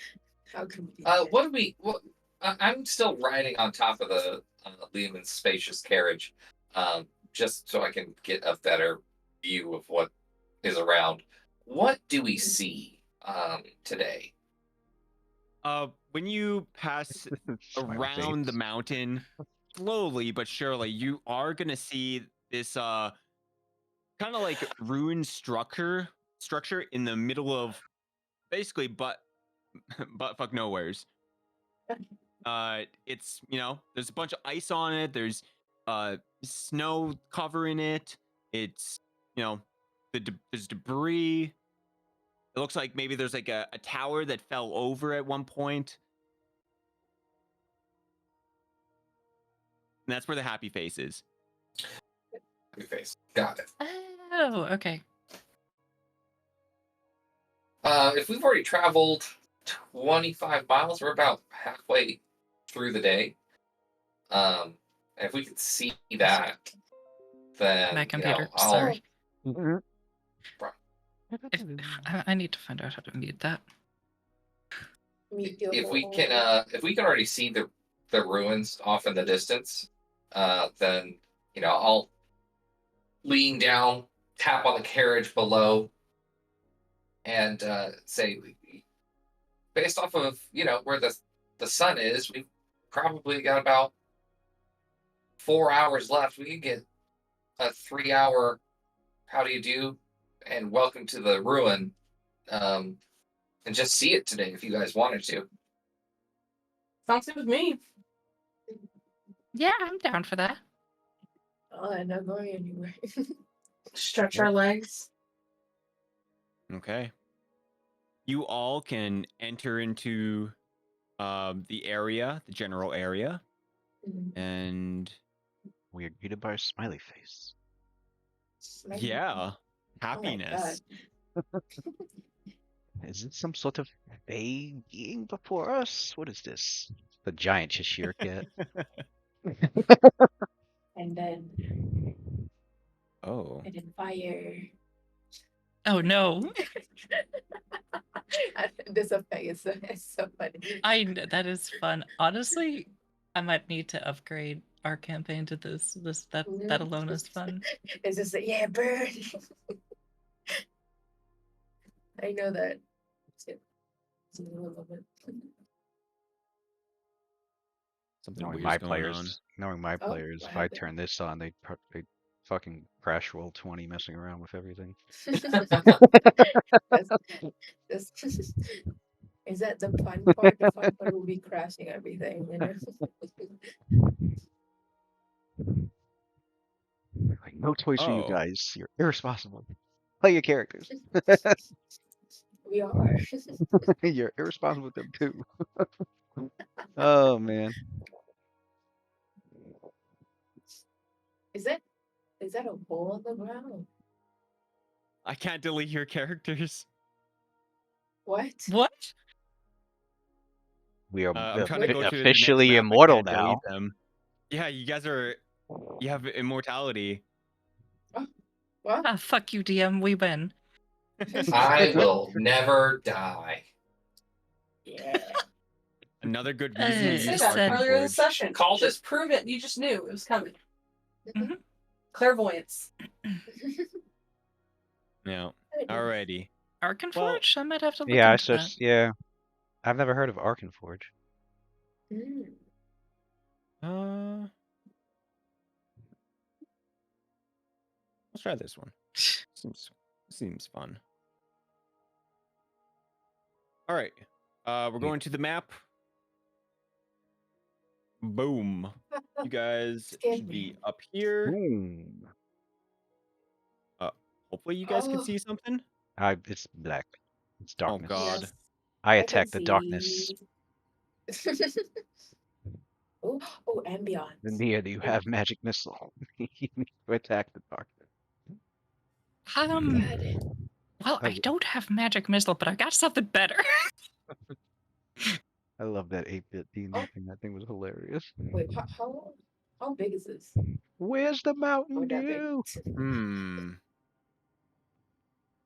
Speaker 2: How can we?
Speaker 3: What do we? What? I'm still riding on top of the Lehman's spacious carriage, just so I can get a better view of what is around. What do we see today?
Speaker 5: When you pass
Speaker 4: Smiley
Speaker 5: around the
Speaker 4: face.
Speaker 5: mountain, slowly but surely, you are gonna see this kind of like ruined structure in the middle of basically butt fuck nowheres. It's there's a bunch of ice on it. There's snow covering it. It's there's debris. It looks like maybe there's like a tower that fell over at one point. And that's where the happy face is.
Speaker 3: Happy face. Got it.
Speaker 6: Oh, okay.
Speaker 3: If we've already traveled 25 miles, we're about halfway through the day. And if we could see that, then
Speaker 6: My computer.
Speaker 3: I'll,
Speaker 6: Sorry.
Speaker 4: Mhm.
Speaker 6: I need to find out how to mute that.
Speaker 2: Meet your
Speaker 3: if we
Speaker 2: whole-
Speaker 3: can already see the ruins off in the distance, then I'll lean down, tap on the carriage below, and say, based off of where the sun is, we've probably got about 4 hours left. We could get a 3-hour how do you do and welcome to the ruin, and just see it today if you guys wanted to.
Speaker 1: Sounds good with me.
Speaker 6: Yeah, I'm down for that.
Speaker 2: Oh, I'm not going anywhere.
Speaker 1: Stretch our legs.
Speaker 5: Okay. You all can enter into the area, the general area. And
Speaker 4: We are greeted by a smiley face.
Speaker 2: Smiley.
Speaker 5: yeah,
Speaker 2: Oh my
Speaker 5: happiness.
Speaker 2: God.
Speaker 4: Is it some sort of fey being before us? What is this? The giant Cheshire cat.
Speaker 2: And then
Speaker 5: Oh.
Speaker 2: fire.
Speaker 6: Oh no.
Speaker 2: This effect is so funny.
Speaker 6: That is fun. Honestly, I might need to upgrade our campaign to this. That alone is fun.
Speaker 2: It's just like, yeah, burn. I know that. It's a little bit.
Speaker 5: Something
Speaker 4: Knowing
Speaker 5: weird's
Speaker 4: my
Speaker 5: going on.
Speaker 4: players,
Speaker 2: what
Speaker 4: if I
Speaker 2: happened?
Speaker 4: turn this on, they'd fucking crash roll 20 messing around with everything.
Speaker 2: That's, is that the fun part? The fun part will be crashing everything, you know?
Speaker 4: Like, no toys for you
Speaker 5: Oh.
Speaker 4: guys. You're irresponsible. Play your characters.
Speaker 2: We are.
Speaker 4: You're irresponsible with them too. Oh man.
Speaker 2: Is that a hole on the ground?
Speaker 5: I can't delete your characters.
Speaker 2: What?
Speaker 6: What?
Speaker 4: We are
Speaker 5: I'm trying to go to the next
Speaker 4: officially
Speaker 5: map, I
Speaker 4: immortal
Speaker 5: can't delete
Speaker 4: now.
Speaker 5: them. Yeah, you guys are. You have immortality.
Speaker 2: What?
Speaker 6: Ah, fuck you, DM. We win.
Speaker 3: I will never die.
Speaker 2: Yeah.
Speaker 5: Another good reason to
Speaker 6: Uh,
Speaker 1: I said
Speaker 5: use
Speaker 1: that
Speaker 6: said-
Speaker 1: earlier in the
Speaker 5: Arcane Forge.
Speaker 1: session.
Speaker 3: Called it.
Speaker 1: Just prove it. You just knew it was coming.
Speaker 6: Mhm.
Speaker 1: Clairvoyance.
Speaker 5: Yeah. Alrighty.
Speaker 6: Arkan
Speaker 5: Well,
Speaker 6: Forge? I might have to look
Speaker 4: Yeah,
Speaker 6: into that.
Speaker 4: yeah. I've never heard of Arcane Forge.
Speaker 2: Mm.
Speaker 5: Let's try this one. Seems fun. All right. We're going to the map. Boom. You guys
Speaker 2: Scared
Speaker 5: should
Speaker 2: me.
Speaker 5: be up here.
Speaker 4: Boom.
Speaker 5: Hopefully you guys can
Speaker 2: Oh.
Speaker 5: see something.
Speaker 4: It's black. It's darkness.
Speaker 5: God.
Speaker 2: Yes,
Speaker 4: I
Speaker 2: can
Speaker 4: attack the darkness.
Speaker 2: see. oh, ambiance.
Speaker 4: Nia, do you have magic missile? You need to attack the darkness.
Speaker 2: God.
Speaker 6: Well, I don't have magic missile, but I got something better.
Speaker 4: I love that 8-bit D&D thing. That thing was hilarious.
Speaker 2: Wait, how big is this?
Speaker 4: Where's the Mountain
Speaker 2: Oh, that big.
Speaker 4: Dew?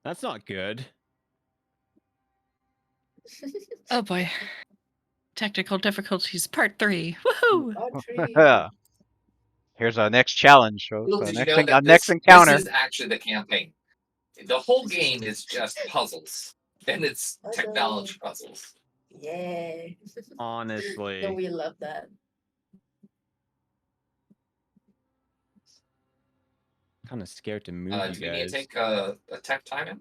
Speaker 5: That's not good.
Speaker 6: Oh boy. Technical difficulties, part 3. Woohoo!
Speaker 2: Oh, tree.
Speaker 4: Here's our next challenge, folks.
Speaker 3: Little
Speaker 4: Our
Speaker 3: did you
Speaker 4: next,
Speaker 3: know that
Speaker 4: our next encounter.
Speaker 3: This is actually the campaign. The whole game is just puzzles. And it's technology puzzles.
Speaker 2: Yeah.
Speaker 5: Honestly.
Speaker 2: No, we love that.
Speaker 5: Kind of scared to move
Speaker 3: Do
Speaker 5: you
Speaker 3: we need to
Speaker 5: guys.
Speaker 3: take a tech time in?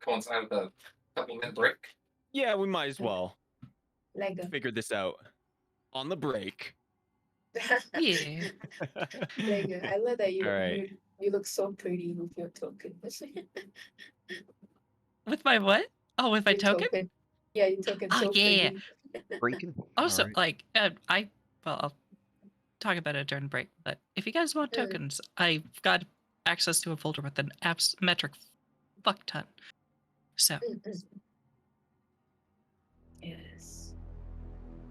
Speaker 3: Coincide with a couple-minute break?
Speaker 5: Yeah, we might as well
Speaker 2: Lego.
Speaker 5: figure this out on the break.
Speaker 6: Yeah.
Speaker 2: Lego. I love that you,
Speaker 5: All right.
Speaker 2: you look so pretty with your token.
Speaker 6: With my what? Oh, with my
Speaker 2: Your
Speaker 6: token?
Speaker 2: Yeah, your token.
Speaker 6: Oh,
Speaker 2: so
Speaker 6: yeah.
Speaker 2: pretty.
Speaker 4: Breaking.
Speaker 6: Also,
Speaker 4: Alright.
Speaker 6: like, I'll talk about it during break, but if you guys want
Speaker 2: Mm.
Speaker 6: tokens, I've got access to a folder with an metric fuck ton. So,
Speaker 2: Yes.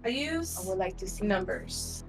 Speaker 1: I use
Speaker 2: I would like to see
Speaker 1: numbers.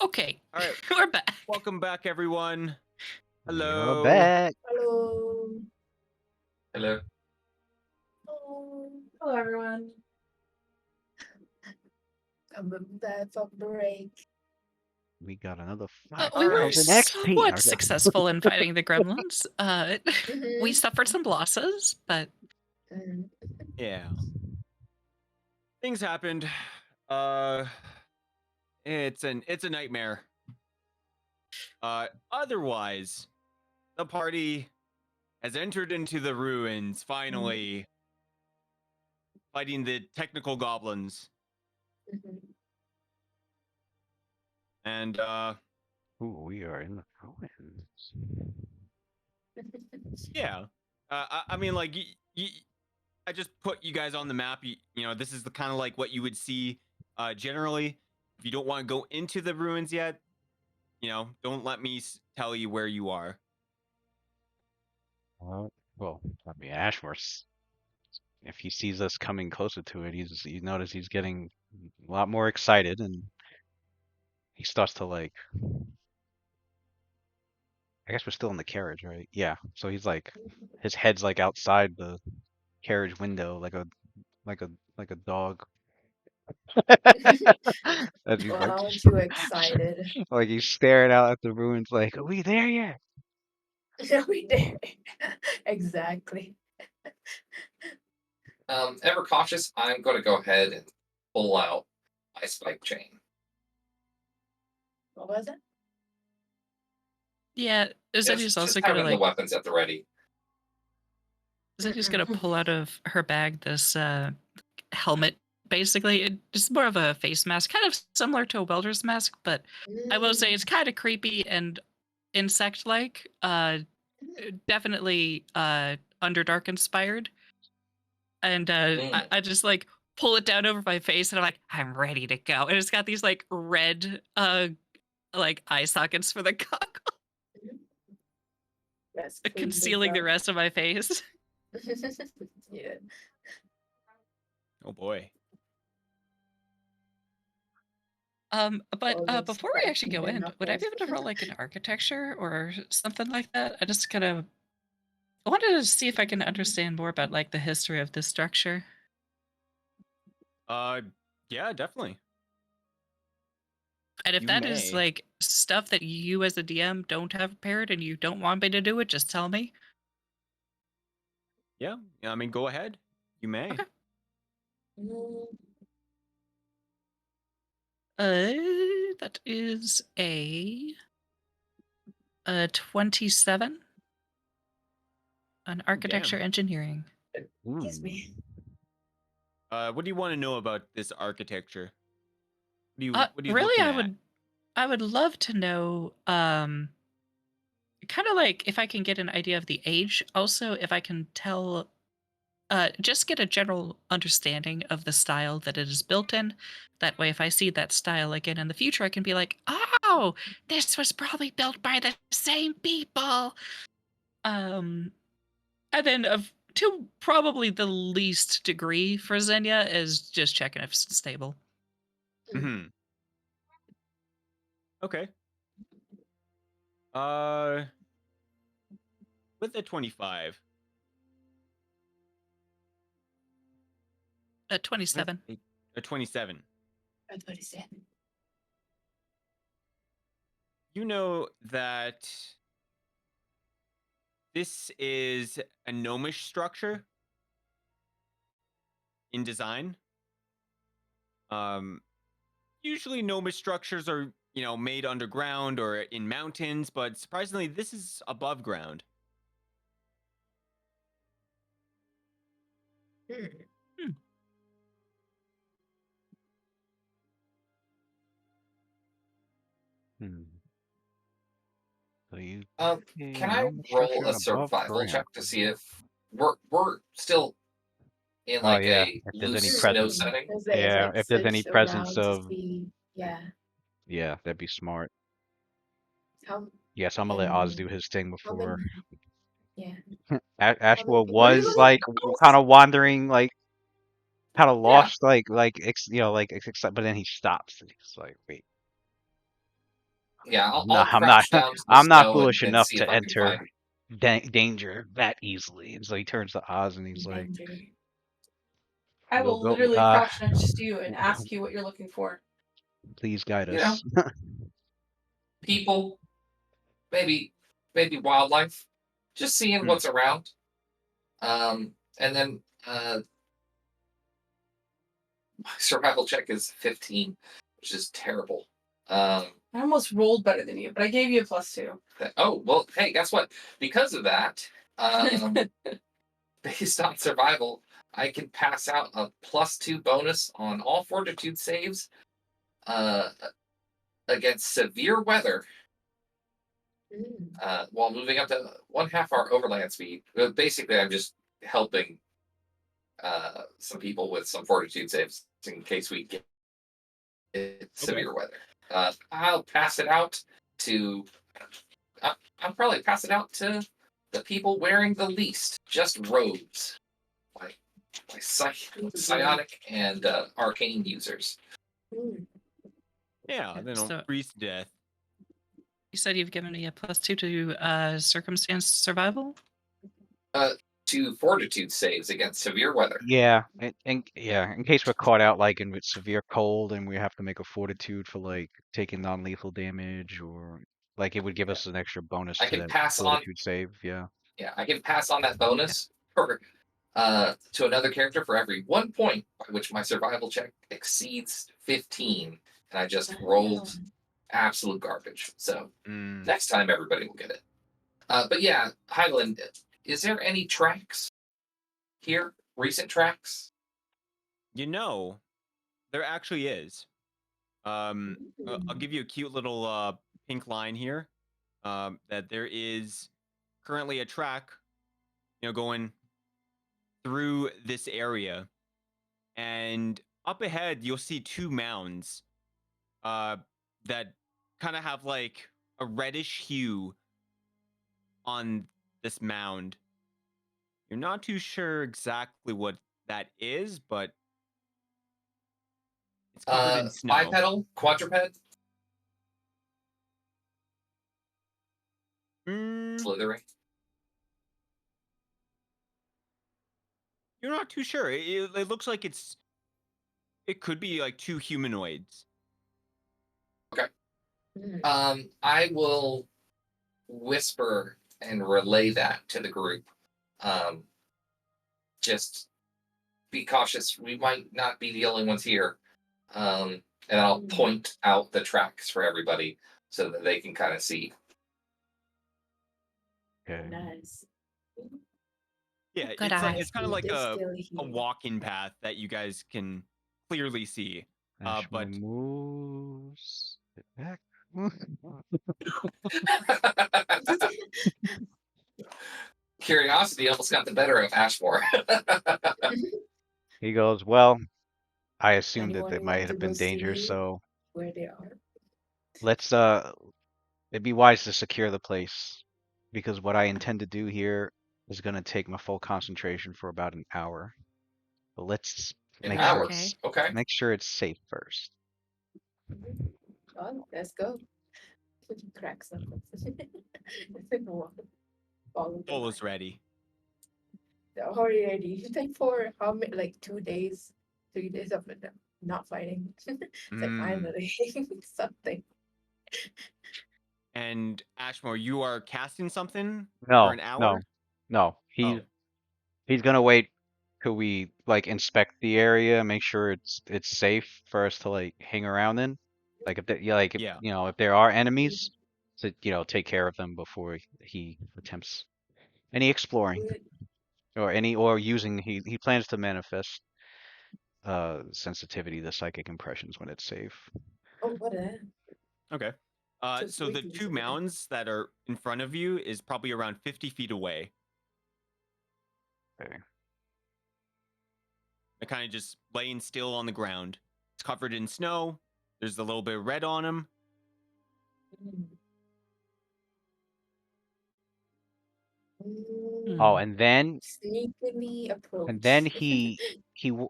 Speaker 6: Okay.
Speaker 5: All right.
Speaker 6: We're back.
Speaker 5: Welcome back, everyone.
Speaker 4: You're
Speaker 5: Hello.
Speaker 4: back.
Speaker 2: Hello.
Speaker 3: Hello.
Speaker 2: Oh,
Speaker 1: Hello, everyone.
Speaker 2: I'm back from break.
Speaker 4: We got another
Speaker 6: We were
Speaker 4: 5,000 XP.
Speaker 6: somewhat successful in fighting the gremlins. We
Speaker 2: Mhm.
Speaker 6: suffered some losses, but
Speaker 2: Mm.
Speaker 5: Yeah. Things happened. It's a nightmare. Otherwise, the party has entered into the ruins, finally fighting the technical goblins.
Speaker 2: Mhm.
Speaker 5: And
Speaker 4: Ooh, we are in the ruins.
Speaker 5: yeah. I mean, like, I just put you guys on the map. You know, this is the kind of like what you would see generally. If you don't want to go into the ruins yet, you know, don't let me tell you where you are.
Speaker 4: Well, I mean, Ashworth, if he sees us coming closer to it, you notice he's getting a lot more excited, and he starts to like. I guess we're still in the carriage, right? Yeah. So he's like, his head's like outside the carriage window, like a dog. As he's
Speaker 2: Well,
Speaker 4: like,
Speaker 2: aren't you excited?
Speaker 4: like he's staring out at the ruins, like, are we there yet?
Speaker 2: We did. Exactly.
Speaker 3: Ever cautious, I'm going to go ahead and pull out my spike chain.
Speaker 2: What was it?
Speaker 6: yeah, Zenya's also
Speaker 3: just
Speaker 6: gonna
Speaker 3: having
Speaker 6: like
Speaker 3: the weapons at the ready.
Speaker 6: Zenya's gonna pull out of her bag this helmet. Basically, it's more of a face mask, kind of similar to a welder's mask, but I will say it's kind of creepy and insect-like. Definitely Underdark inspired. And I just like pull it down over my face, and I'm like, I'm ready to go. And it's got these like red like eye sockets for the goggles,
Speaker 2: That's creepy,
Speaker 6: concealing the
Speaker 2: bro.
Speaker 6: rest of my face.
Speaker 2: Yeah.
Speaker 5: Oh boy.
Speaker 6: But
Speaker 2: All those
Speaker 6: before we actually go
Speaker 2: spiky
Speaker 6: in, would I be able to roll like an architecture or something like that? I just kind of I wanted to see if I can understand more about like the history of this structure.
Speaker 5: Yeah, definitely.
Speaker 6: And if
Speaker 5: You
Speaker 6: that is
Speaker 5: may.
Speaker 6: like stuff that you as a DM don't have prepared and you don't want me to do it, just tell me.
Speaker 5: Yeah, I mean, go ahead. You may.
Speaker 6: Okay.
Speaker 2: Mm.
Speaker 6: That is a 27 on architecture
Speaker 5: Damn.
Speaker 6: engineering.
Speaker 2: Excuse me.
Speaker 5: What do you want to know about this architecture? What are you
Speaker 6: Really,
Speaker 5: looking
Speaker 6: I would love to know kind of like if I can get an idea of the age. Also, if I can tell just get a general understanding of the style that it is built in. That way, if I see that style again in the future, I can be like, oh, this was probably built by the same people. And then to probably the least degree for Xenia is just checking if it's stable.
Speaker 5: at? Hmm. Okay. Uh, with a 25.
Speaker 6: 27.
Speaker 5: A 27.
Speaker 2: That's what he said.
Speaker 5: You know that this is a gnomish structure in design. Usually gnomish structures are, you know, made underground or in mountains, but surprisingly, this is above ground.
Speaker 2: Hmm.
Speaker 4: Hmm. So you
Speaker 3: Can I roll a survival check to see if we're still in
Speaker 4: Oh
Speaker 3: like
Speaker 4: yeah,
Speaker 3: a
Speaker 4: if there's any
Speaker 3: loose snow
Speaker 4: presence.
Speaker 3: setting?
Speaker 2: Because there's
Speaker 4: Yeah,
Speaker 2: like
Speaker 4: if there's any
Speaker 2: 6
Speaker 4: presence
Speaker 2: around to
Speaker 4: of
Speaker 2: see. Yeah.
Speaker 4: yeah, that'd be smart.
Speaker 2: How
Speaker 4: Yes, I'm gonna let Oz
Speaker 2: and
Speaker 4: do his thing
Speaker 2: how
Speaker 4: before.
Speaker 2: many? Yeah.
Speaker 4: Ashwa
Speaker 2: What are you
Speaker 4: was
Speaker 2: looking
Speaker 4: like
Speaker 2: at?
Speaker 4: kind of wandering, like kind of
Speaker 3: Yeah.
Speaker 4: lost, like you know, like but then he stops and he's like, wait.
Speaker 3: Yeah, I'll
Speaker 4: No, I'm
Speaker 3: crouch
Speaker 4: not.
Speaker 3: down to the
Speaker 4: I'm not
Speaker 3: snow
Speaker 4: foolish
Speaker 3: and
Speaker 4: enough
Speaker 3: see
Speaker 4: to
Speaker 3: if I can
Speaker 4: enter
Speaker 3: find.
Speaker 4: danger that easily. And so he turns to Oz and he's like,
Speaker 2: Danger.
Speaker 1: I
Speaker 4: "We'll
Speaker 1: will
Speaker 4: go.
Speaker 1: literally crouch next to you and ask you what you're looking for.
Speaker 4: Please guide
Speaker 3: You know,
Speaker 4: us."
Speaker 3: people, maybe wildlife, just seeing
Speaker 4: Hmm.
Speaker 3: what's around. And then my survival check is 15, which is terrible.
Speaker 1: I almost rolled better than you, but I gave you a +2.
Speaker 3: Oh well, hey, guess what? Because of that, based on survival, I can pass out a +2 bonus on all fortitude saves against severe weather
Speaker 2: Mm.
Speaker 3: while moving up to 1/2 our overland speed. Basically, I'm just helping some people with some fortitude saves in case we get severe weather. I'll pass it out to. I'll probably pass it out to the people wearing the least, just robes, like psionic and arcane users.
Speaker 2: Mm.
Speaker 5: Yeah, they don't
Speaker 6: So-
Speaker 5: freeze to death.
Speaker 6: You said you've given me a +2 to circumstance survival?
Speaker 3: To fortitude saves against severe weather.
Speaker 4: Yeah, in case we're caught out like in severe cold and we have to make a fortitude for like taking non-lethal damage, or like it would give us an extra bonus
Speaker 3: I
Speaker 4: to
Speaker 3: can
Speaker 4: that
Speaker 3: pass on.
Speaker 4: fortitude save. Yeah.
Speaker 3: Yeah, I can pass on that bonus for, to another character for every 1 point by which my survival check exceeds 15, and I just rolled absolute garbage. So
Speaker 4: Mm.
Speaker 3: next time everybody will get it. But yeah, Highland, is there any tracks here? Recent tracks?
Speaker 5: You know, there actually is. I'll give you a cute little pink line here. That there is currently a track, going through this area, and up ahead you'll see 2 mounds, that kind of have like a reddish hue on this mound. You're not too sure exactly what that is, but it's covered in snow.
Speaker 3: Bipedal? Quadruped? Slithering?
Speaker 5: You're not too sure. It looks like it could be like 2 humanoids.
Speaker 3: I will whisper and relay that to the group. Just be cautious. We might not be the only ones here. And I'll point out the tracks for everybody so that they can kind of see.
Speaker 4: Okay.
Speaker 2: Nice.
Speaker 5: Yeah,
Speaker 6: Good
Speaker 5: it's kind of
Speaker 2: eyes.
Speaker 5: like a
Speaker 2: Distillery.
Speaker 5: walking path that you guys can clearly see.
Speaker 4: Ashmore
Speaker 5: but-
Speaker 4: moves it back.
Speaker 3: Curiosity almost got the better of Ashmore.
Speaker 4: He goes, "Well, I assumed that
Speaker 2: Anyone
Speaker 4: there
Speaker 2: want
Speaker 4: might
Speaker 2: to
Speaker 4: have
Speaker 2: go
Speaker 4: been danger,
Speaker 2: see
Speaker 4: so
Speaker 2: where they are?
Speaker 4: let's it'd be wise to secure the place, because what I intend to do here is going to take my full concentration for about an hour. But let's
Speaker 3: An
Speaker 4: make
Speaker 3: hour.
Speaker 4: sure
Speaker 3: Okay.
Speaker 4: make sure it's safe first."
Speaker 2: Oh, let's go. Crack something. Follow the
Speaker 5: Solo's
Speaker 2: line.
Speaker 5: ready.
Speaker 2: Already. You think for how many, like 2 days, 3 days of it, not fighting. It's like finally something.
Speaker 5: And Ashmore, you are casting something
Speaker 4: No,
Speaker 5: for an hour?
Speaker 4: no. He's gonna wait till we like inspect the area, make sure it's safe for us to like hang around in. Like if
Speaker 5: Yeah.
Speaker 4: if there are enemies, to take care of them before he attempts any exploring or using. He plans to manifest sensitivity to psychic impressions when it's safe.
Speaker 2: Oh, what a.
Speaker 5: Okay.
Speaker 2: Just
Speaker 5: So the
Speaker 2: wait till
Speaker 5: 2
Speaker 2: it's okay.
Speaker 5: mounds that are in front of you is probably around 50 feet away.
Speaker 4: Okay.
Speaker 5: They're kind of just laying still on the ground. It's covered in snow. There's a little bit of red on them.
Speaker 4: Oh, and then
Speaker 2: Sneakily approach.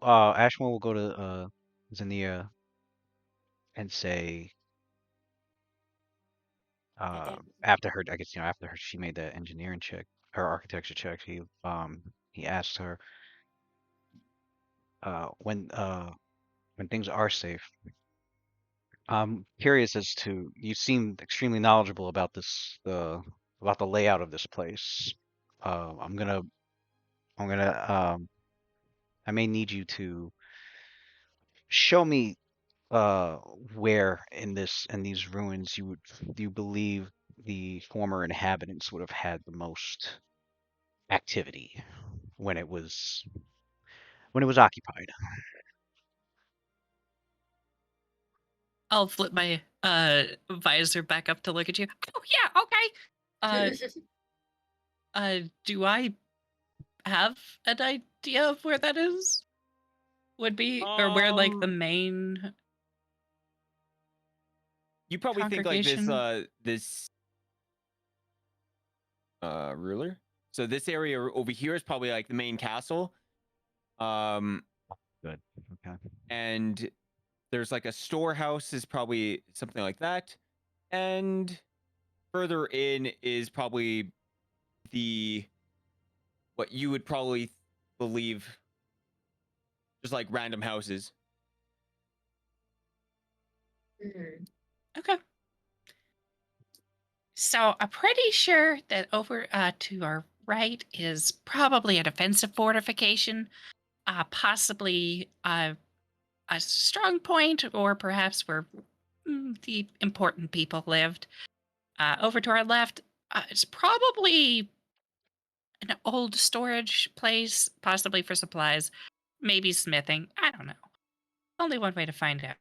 Speaker 4: Ashmore will go to Zania and say, after her, I guess, after her, she made that engineering check, her architecture check, he asked her, when things are safe. I'm curious as to, you seem extremely knowledgeable about about the layout of this place. I'm gonna, I may need you to show me uh where in these ruins you believe the former inhabitants would have had the most activity when it was occupied.
Speaker 6: I'll flip my visor back up to look at you. Oh yeah, okay. Do I have an idea of where that is? Would be or where like the main
Speaker 5: You probably think like this
Speaker 6: congregation?
Speaker 5: this ruler. So this area over here is probably like the main castle.
Speaker 4: Good. Okay.
Speaker 5: And there's like a storehouse is probably something like that. And further in is probably what you would probably believe just like random houses.
Speaker 2: Mhm.
Speaker 6: Okay. So I'm pretty sure that over to our right is probably a defensive fortification, possibly a strong point, or perhaps where the important people lived. Over to our left, it's probably an old storage place, possibly for supplies, maybe smithing. I don't know. Only one way to find out.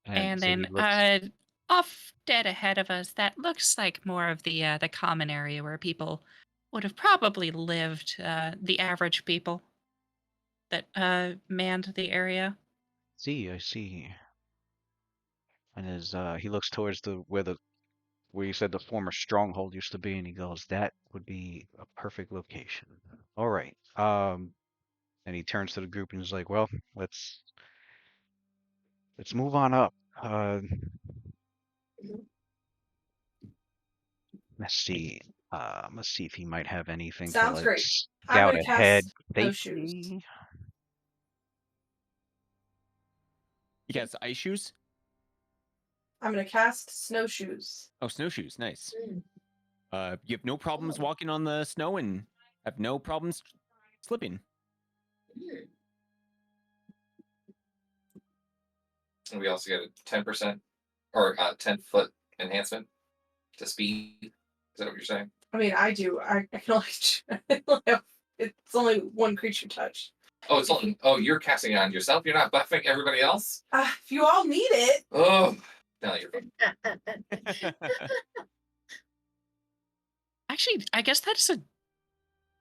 Speaker 4: And
Speaker 6: And
Speaker 4: so he
Speaker 6: then
Speaker 4: looks.
Speaker 6: off dead ahead of us, that looks like more of the common area where people would have probably lived. The average people that manned the area.
Speaker 4: I see. And he looks towards where you said the former stronghold used to be, and he goes, "That would be a perfect location." All right. And he turns to the group and he's like, "Well, let's move on up. Uh,
Speaker 2: Mhm.
Speaker 4: let's see. Let's see if he might have anything to
Speaker 1: Sounds
Speaker 4: like
Speaker 1: great. I'm
Speaker 4: scout
Speaker 1: gonna
Speaker 4: ahead
Speaker 1: cast snowshoes.
Speaker 4: safely."
Speaker 5: You got ice shoes?
Speaker 1: I'm gonna cast snowshoes.
Speaker 5: Oh, snowshoes, nice.
Speaker 2: Mm.
Speaker 5: You have no problems
Speaker 1: Oh.
Speaker 5: walking on the snow and have no problems slipping.
Speaker 2: Mm.
Speaker 3: And we also get a 10% or 10-foot enhancement to speed. Is that what you're saying?
Speaker 1: I mean, I do. I can only. It's only one creature touch.
Speaker 3: Oh, it's only. Oh, you're casting it on yourself. You're not buffing everybody else.
Speaker 1: If you all need it,
Speaker 3: Oh, no, you're fine.
Speaker 6: Actually, I guess that's a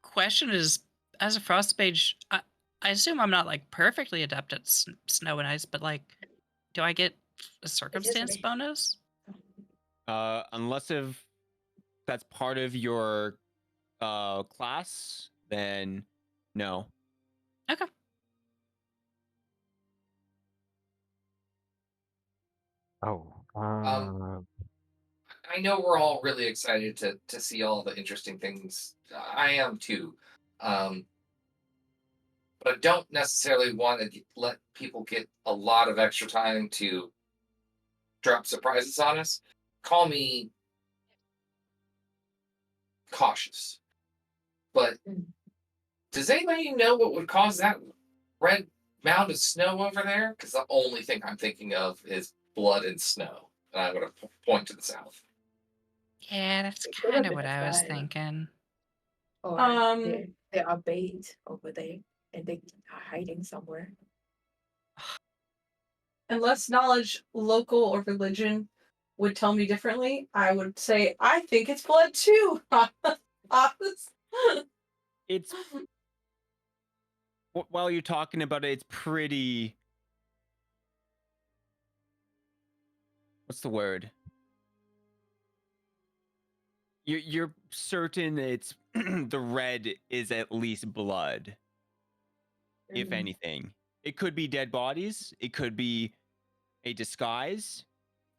Speaker 6: question. Is as a frost mage, I assume I'm not like perfectly adept at snow and ice, but like, do I get a circumstance
Speaker 2: me.
Speaker 6: bonus?
Speaker 5: Unless if that's part of your class, then no.
Speaker 6: Okay.
Speaker 4: Oh,
Speaker 3: I know we're all really excited to see all the interesting things. I am too. But I don't necessarily want to let people get a lot of extra time to drop surprises on us. Call me cautious. But
Speaker 2: Mm.
Speaker 3: does anybody know what would cause that red mound of snow over there? Because the only thing I'm thinking of is blood and snow. And I'm going to point to the south.
Speaker 6: Yeah, that's
Speaker 2: It could have
Speaker 6: kind of
Speaker 2: been
Speaker 6: what
Speaker 2: a
Speaker 6: I was
Speaker 2: fire.
Speaker 6: thinking.
Speaker 2: Or
Speaker 1: Um,
Speaker 2: they are bait over there and they are hiding somewhere.
Speaker 1: unless knowledge, local, or religion would tell me differently, I would say I think it's blood too.
Speaker 5: It's while you're talking about it, it's pretty. What's the word? You're certain it's the red is at least blood, if
Speaker 2: Mhm.
Speaker 5: anything. It could be dead bodies. It could be a disguise,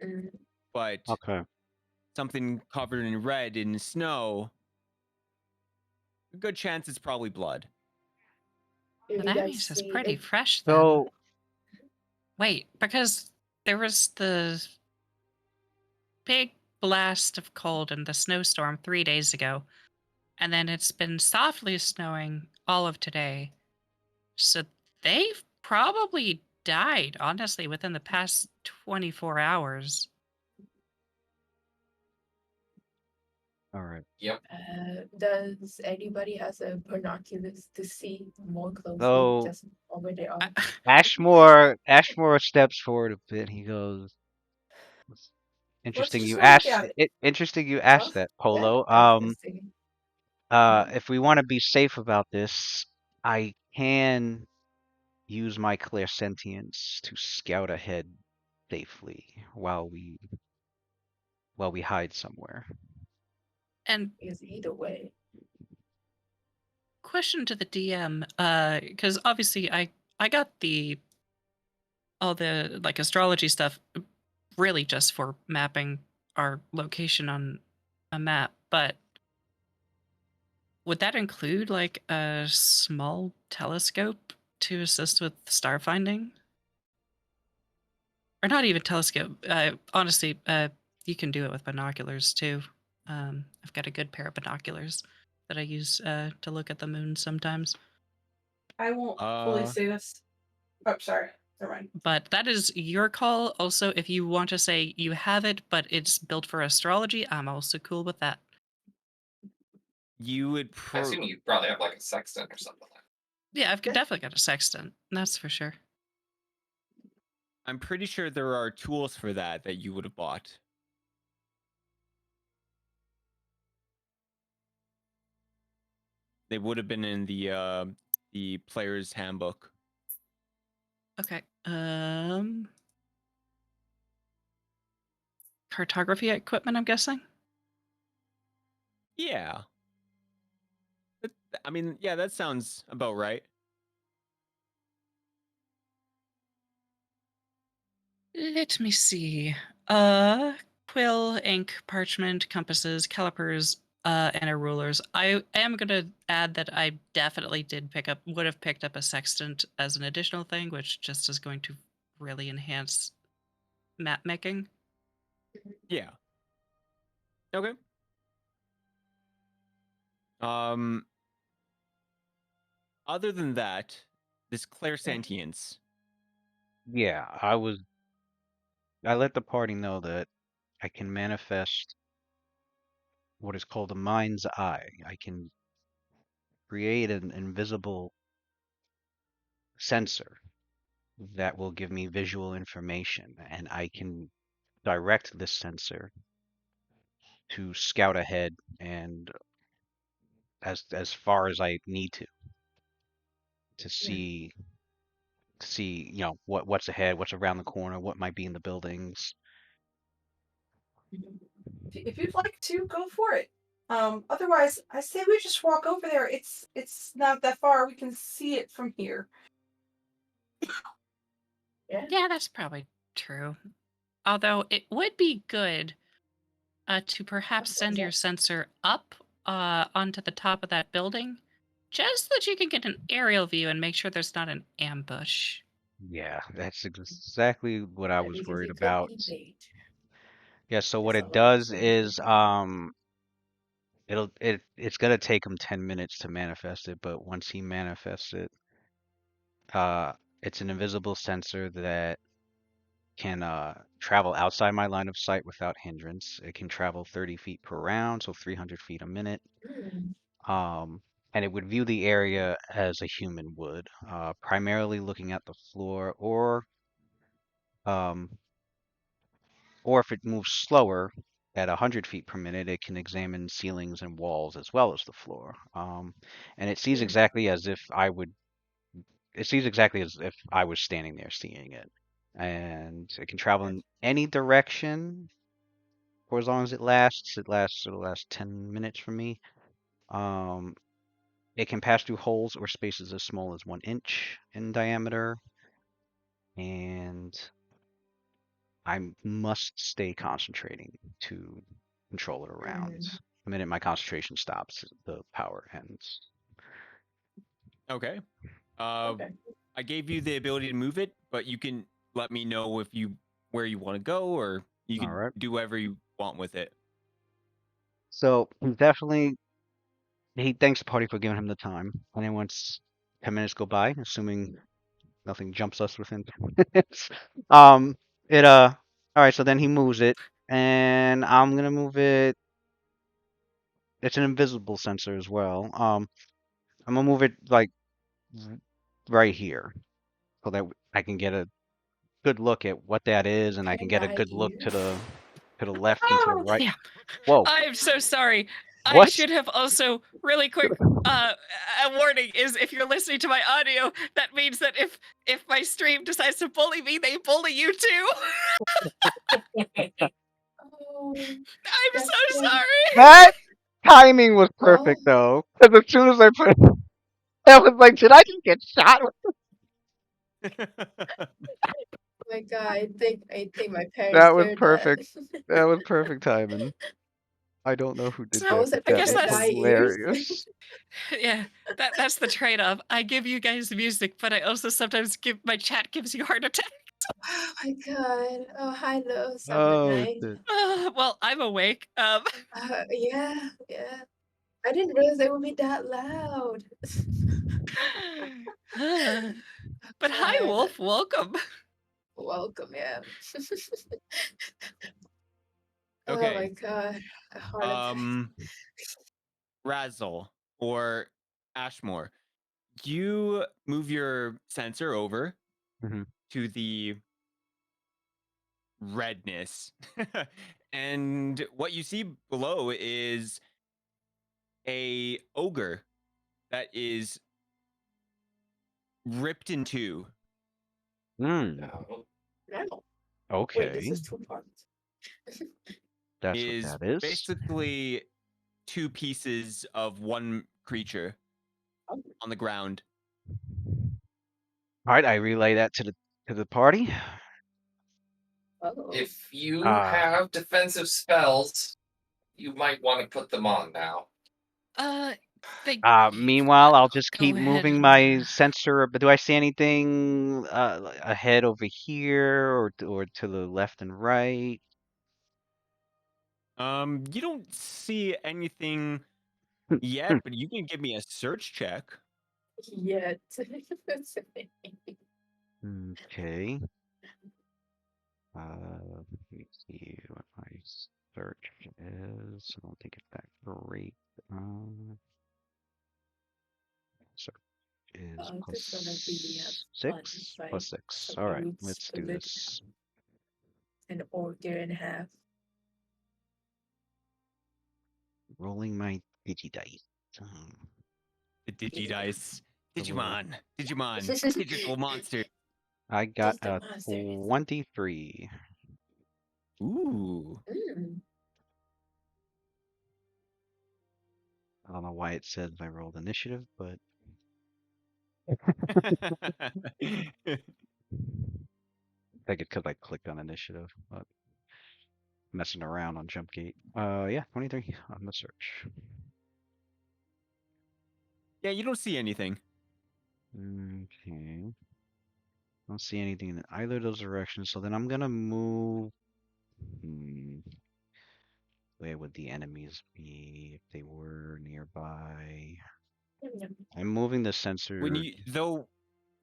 Speaker 2: Mm.
Speaker 5: but
Speaker 4: okay.
Speaker 5: something covered in red in snow, a good chance it's probably blood.
Speaker 2: Did
Speaker 6: Well,
Speaker 2: you
Speaker 6: that
Speaker 2: guys
Speaker 6: means it's
Speaker 2: see
Speaker 6: pretty
Speaker 2: the
Speaker 6: fresh then.
Speaker 4: So
Speaker 6: Wait, because there was the big blast of cold and the snowstorm 3 days ago, and then it's been softly snowing all of today. So they've probably died, honestly, within the past 24 hours.
Speaker 4: all right.
Speaker 2: does anybody has a binoculars to see more closely
Speaker 4: So
Speaker 2: just from where they are?
Speaker 4: Ashmore steps forward a bit. He goes,
Speaker 1: Let's
Speaker 4: "Interesting
Speaker 1: just
Speaker 4: you
Speaker 1: go look
Speaker 4: asked.
Speaker 1: at it.
Speaker 4: Interesting you
Speaker 2: Oh,
Speaker 4: asked that, Polo.
Speaker 2: that's interesting.
Speaker 4: If we want to be safe about this, I can use my clairsentience to scout ahead safely while we hide somewhere."
Speaker 6: And
Speaker 2: Because either way,
Speaker 6: question to the DM, because obviously I got all the like astrology stuff really just for mapping our location on a map, but would that include like a small telescope to assist with star finding? Or not even telescope. Honestly, you can do it with binoculars too. I've got a good pair of binoculars that I use to look at the moon sometimes.
Speaker 1: I won't fully
Speaker 5: Uh,
Speaker 1: say this. Oh, sorry. Never mind.
Speaker 6: But that is your call. Also, if you want to say you have it, but it's built for astrology, I'm also cool with that.
Speaker 5: you would
Speaker 3: I assume you probably have like a sextant or something like that.
Speaker 6: Yeah, I've definitely got a sextant. That's for sure.
Speaker 5: I'm pretty sure there are tools for that you would have bought. They would have been in the player's handbook.
Speaker 6: Okay. Cartography equipment, I'm guessing.
Speaker 5: Yeah. I mean, yeah, that sounds about right.
Speaker 6: Let me see. Quill, ink, parchment, compasses, calipers, and a rulers. I am gonna add that I definitely would have picked up a sextant as an additional thing, which just is going to really enhance map making.
Speaker 5: Yeah. Okay. Other than that, this clairsentience.
Speaker 4: Yeah, I let the party know that I can manifest what is called a mind's eye. I can create an invisible sensor that will give me visual information, and I can direct this sensor to scout ahead and as far as I need to see, what's ahead, what's around the corner, what might be in the buildings.
Speaker 1: If you'd like to, go for it. Otherwise, I say we just walk over there. It's not that far. We can see it from here.
Speaker 6: Yeah, that's probably true. Although it would be good to perhaps send your sensor up onto the top of that building, just so that you can get an aerial view and make sure there's not an ambush.
Speaker 4: Yeah, that's exactly what I was
Speaker 2: because
Speaker 4: worried
Speaker 2: it could
Speaker 4: about.
Speaker 2: be bait.
Speaker 4: Yeah, so what
Speaker 2: There's a
Speaker 4: it
Speaker 2: lot of
Speaker 4: does
Speaker 2: things
Speaker 4: is
Speaker 2: to do.
Speaker 4: it's gonna take him 10 minutes to manifest it, but once he manifests it, uh it's an invisible sensor that can travel outside my line of sight without hindrance. It can travel 30 feet per round, so 300 feet a minute. Um, and it would view the area as a human would, primarily looking at the floor, um, or if it moves slower at 100 feet per minute, it can examine ceilings and walls as well as the floor. And it sees exactly as if it sees exactly as if I was standing there seeing it. And it can travel in any direction for as long as it lasts. It'll last 10 minutes for me. It can pass through holes or spaces as small as 1 inch in diameter. And I must stay concentrating to control it around. The minute my concentration stops, the power ends.
Speaker 5: Okay.
Speaker 1: Okay.
Speaker 5: I gave you the ability to move it, but you can let me know if you where you want to go, or you can
Speaker 4: Alright.
Speaker 5: do whatever you want with it.
Speaker 4: So definitely, he thanks the party for giving him the time. And then once 10 minutes go by, assuming nothing jumps us within 10 minutes, it all right. So then he moves it, and I'm gonna move it. It's an invisible sensor as well. I'm gonna move it like right here, so that I can get a good look at what that is, and I can
Speaker 2: Can
Speaker 4: get a
Speaker 2: guide
Speaker 4: good look
Speaker 2: you.
Speaker 4: to the left and to the right.
Speaker 6: Yeah.
Speaker 4: Whoa!
Speaker 6: I'm so sorry. I
Speaker 4: What?
Speaker 6: should have also really quick a warning is if you're listening to my audio, that means that if my stream decides to bully me, they bully you too.
Speaker 2: Oh,
Speaker 6: I'm
Speaker 2: that's
Speaker 6: so
Speaker 2: good.
Speaker 6: sorry.
Speaker 4: That timing was
Speaker 2: Well,
Speaker 4: perfect though, because as soon as I put, I was like, did I just get shot?
Speaker 2: oh my God, I think my parents
Speaker 4: That was
Speaker 2: heard that.
Speaker 4: perfect. That was perfect timing. I don't know who did
Speaker 6: So,
Speaker 2: I
Speaker 4: that,
Speaker 2: was
Speaker 4: but
Speaker 2: like,
Speaker 6: I
Speaker 4: that
Speaker 6: guess
Speaker 2: protect
Speaker 4: was
Speaker 6: that's
Speaker 2: thy ears.
Speaker 4: hilarious.
Speaker 6: yeah, that's the trade-off. I give you guys music, but I also sometimes give my chat gives you heart attack.
Speaker 2: Oh my God. Oh, hi, low, 7 at
Speaker 4: Oh
Speaker 2: night.
Speaker 4: shit.
Speaker 6: Well, I'm awake.
Speaker 2: Yeah, yeah. I didn't realize they would be that loud.
Speaker 6: But hi,
Speaker 2: God.
Speaker 6: Wolf. Welcome.
Speaker 2: Welcome, yeah. Oh
Speaker 5: Okay.
Speaker 2: my God. A heart attack.
Speaker 5: Razzle or Ashmore, you move your sensor over
Speaker 4: Mhm.
Speaker 5: to the redness, and what you see below is a ogre that is ripped in two.
Speaker 4: Mm,
Speaker 3: No.
Speaker 2: No. Wait, this
Speaker 4: okay.
Speaker 2: is 2 parts.
Speaker 4: That's what
Speaker 5: Is
Speaker 4: that is.
Speaker 5: basically two pieces of one creature
Speaker 2: Oh.
Speaker 5: on the ground.
Speaker 4: All right, I relay that to the party.
Speaker 2: Oh.
Speaker 3: If you
Speaker 4: Ah.
Speaker 3: have defensive spells, you might want to put them on now.
Speaker 6: They,
Speaker 4: Meanwhile, I'll just
Speaker 6: go
Speaker 4: keep
Speaker 6: ahead
Speaker 4: moving
Speaker 6: and,
Speaker 4: my sensor. But do I see anything ahead over here, or to the left and right?
Speaker 5: You don't see anything yet, but you can give me a search check.
Speaker 2: Yet.
Speaker 4: Okay. Let me see what my search is. I don't think it's that great. Search is
Speaker 2: This one I really have fun
Speaker 4: +6?
Speaker 2: if I
Speaker 4: +6. All right,
Speaker 2: suppose
Speaker 4: let's
Speaker 2: a
Speaker 4: do
Speaker 2: little
Speaker 4: this.
Speaker 2: an ogre and a half.
Speaker 4: Rolling my digidice.
Speaker 5: The Digidice.
Speaker 4: The little-
Speaker 5: Digimon. Digital monster.
Speaker 4: I got
Speaker 2: Digital
Speaker 4: a
Speaker 2: monsters.
Speaker 4: 23.
Speaker 5: Ooh.
Speaker 4: I don't know why it says I rolled initiative, but I think it's because I clicked on initiative, but messing around on Jumpgate. Yeah, 23 on the search.
Speaker 5: Yeah, you don't see anything.
Speaker 4: Okay. Don't see anything in either of those directions, so then I'm gonna move. Where would the enemies be if they were nearby? I'm moving the sensor.
Speaker 5: When you though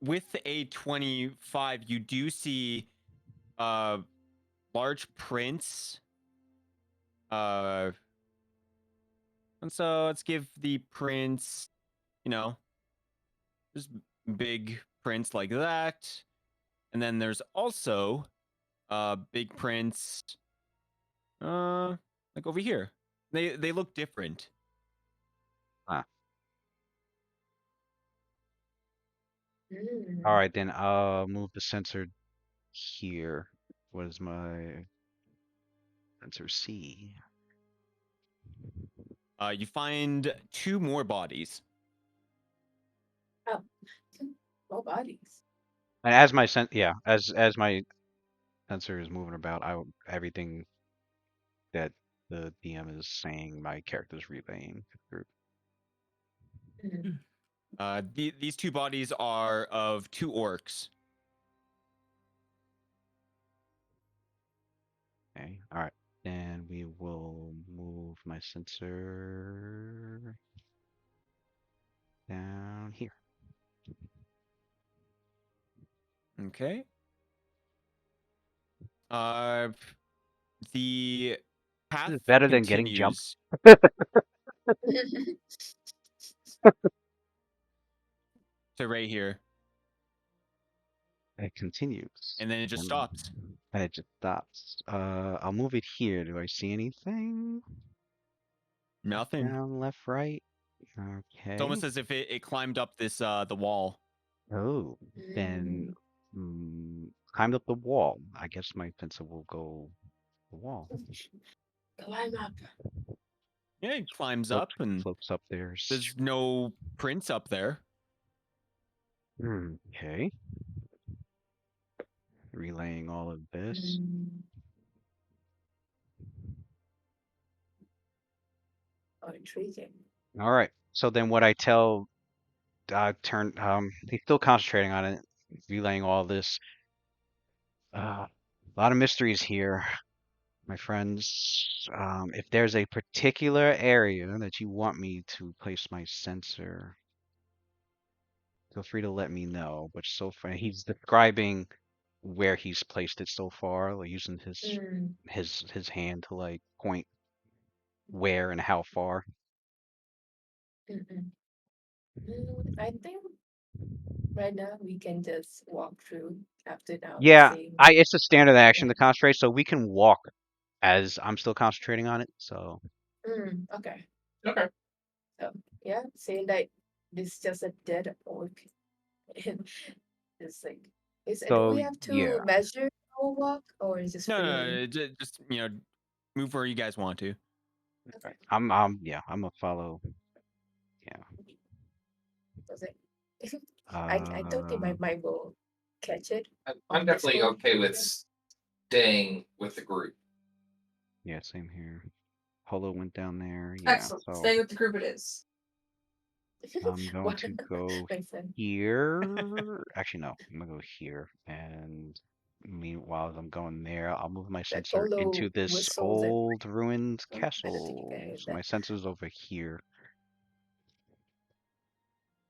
Speaker 5: with a 25, you do see large prints. And so let's give the prints, just big prints like that. And then there's also big prints like over here. They look different.
Speaker 4: All right, then I'll move the sensor here. What is my sensor C?
Speaker 5: You find two more bodies.
Speaker 2: Oh, more bodies.
Speaker 4: And as my as my sensor is moving about, everything that the DM is saying my character's relaying to the group.
Speaker 5: These two bodies are of 2 orcs.
Speaker 4: Okay, all right. Then we will move my sensor down here.
Speaker 5: Okay. The path
Speaker 4: is better than getting jumped.
Speaker 5: continues to right here,
Speaker 4: It continues.
Speaker 5: and then it just stops.
Speaker 4: And it just stops. I'll move it here. Do I see anything?
Speaker 5: Nothing.
Speaker 4: Down, left, right. Okay.
Speaker 5: It's almost as if it climbed up this the wall.
Speaker 4: Oh, then climbed up the wall. I guess my pencil will go the wall.
Speaker 2: Climb up.
Speaker 5: Yeah, it climbs up, and
Speaker 4: Floats up there.
Speaker 5: there's no prints up there.
Speaker 4: Okay. Relaying all of this.
Speaker 2: Oh, intriguing.
Speaker 4: All right. So then what I tell he's still concentrating on it, relaying all this. A lot of mysteries here, my friends. If there's a particular area that you want me to place my sensor, feel free to let me know. But so far, he's describing where he's placed it so far, like using his hand to like point where and how far.
Speaker 2: I think right now we can just walk through after now.
Speaker 4: Yeah,
Speaker 2: seeing-
Speaker 4: it's a standard action to concentrate, so we can walk as I'm still concentrating on it. So
Speaker 2: Okay.
Speaker 3: Okay.
Speaker 2: So yeah, saying that this is just a dead orc. It's like, do
Speaker 4: So,
Speaker 2: we have to
Speaker 4: yeah.
Speaker 2: measure our walk, or is it just
Speaker 5: No,
Speaker 2: free?
Speaker 5: just move where you guys want to.
Speaker 2: Okay.
Speaker 4: I'm gonna follow.
Speaker 2: Was it? I don't think my mind will catch it.
Speaker 3: I'm
Speaker 2: On this
Speaker 3: definitely
Speaker 2: one?
Speaker 3: okay with staying with the group.
Speaker 4: Yeah, same here. Polo went down there. Yeah,
Speaker 1: Excellent.
Speaker 4: so
Speaker 1: Stay with the group it is.
Speaker 4: I'm going
Speaker 2: What?
Speaker 4: to go
Speaker 2: Makes sense.
Speaker 4: here. Actually, no, I'm gonna go here. And meanwhile, as I'm going there, I'll move my sensor
Speaker 2: Polo
Speaker 4: into this
Speaker 2: whistles and-
Speaker 4: old ruined
Speaker 2: Oh, I don't think you
Speaker 4: castle.
Speaker 2: can hear
Speaker 4: So my
Speaker 2: that.
Speaker 4: sensor's over here.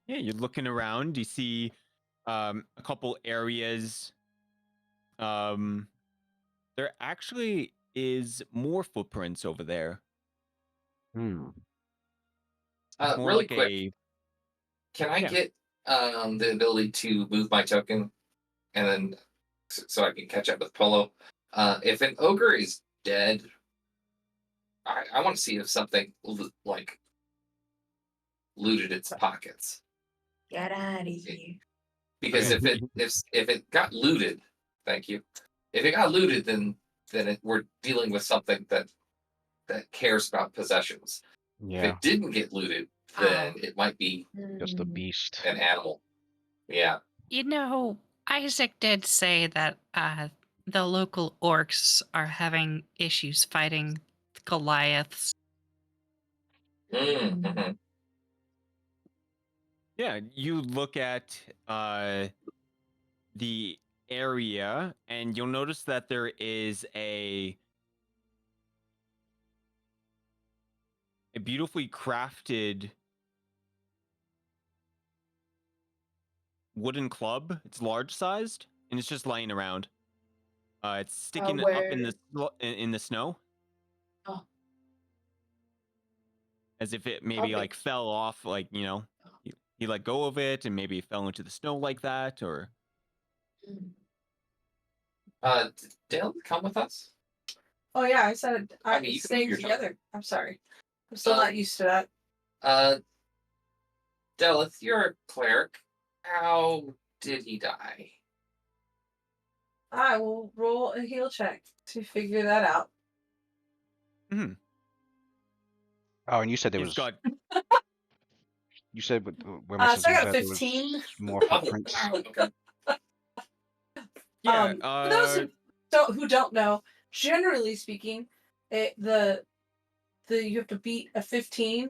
Speaker 5: Yeah, you're looking around. You see a couple areas. There actually is more footprints over there.
Speaker 4: Hmm.
Speaker 5: It's more
Speaker 3: Really
Speaker 5: like
Speaker 3: quick, can I
Speaker 5: yeah.
Speaker 3: get the ability to move my token, and then so I can catch up with Polo? If an ogre is dead, I want to see if something like looted its pockets.
Speaker 2: Get out of here.
Speaker 3: Because if it got looted, thank you. If it got looted, then we're dealing with something that cares about possessions. If
Speaker 4: Yeah,
Speaker 3: it didn't get looted, then it might be
Speaker 4: just a
Speaker 2: Mm.
Speaker 4: beast.
Speaker 3: an animal. Yeah.
Speaker 6: You know, Isaac did say that the local orcs are having issues fighting Goliaths.
Speaker 3: Mm-hmm.
Speaker 5: Yeah, you look at the area, and you'll notice that there is a beautifully crafted wooden club. It's large sized, and it's just lying around. It's sticking up in the in the snow.
Speaker 2: Oh.
Speaker 5: As if it maybe
Speaker 2: Okay.
Speaker 5: like fell off, like he let go of it, and maybe it fell into the snow like that, or
Speaker 2: Mm.
Speaker 3: Dale, come with us.
Speaker 1: Oh yeah, I said
Speaker 3: I mean, you can
Speaker 1: staying
Speaker 3: move your
Speaker 1: together. I'm sorry. I'm still
Speaker 3: Uh,
Speaker 1: not used to that.
Speaker 3: Delith, you're a cleric. How did he die?
Speaker 1: I will roll a heal check to figure that out.
Speaker 4: Oh, and you said there
Speaker 5: he's
Speaker 4: was.
Speaker 5: got
Speaker 4: You said where my
Speaker 1: So I
Speaker 4: sensor was
Speaker 1: got
Speaker 4: at, there was
Speaker 1: 15.
Speaker 4: more
Speaker 3: Oh,
Speaker 4: footprints.
Speaker 3: okay.
Speaker 5: yeah.
Speaker 1: For those who don't know, generally speaking, the you have to beat a 15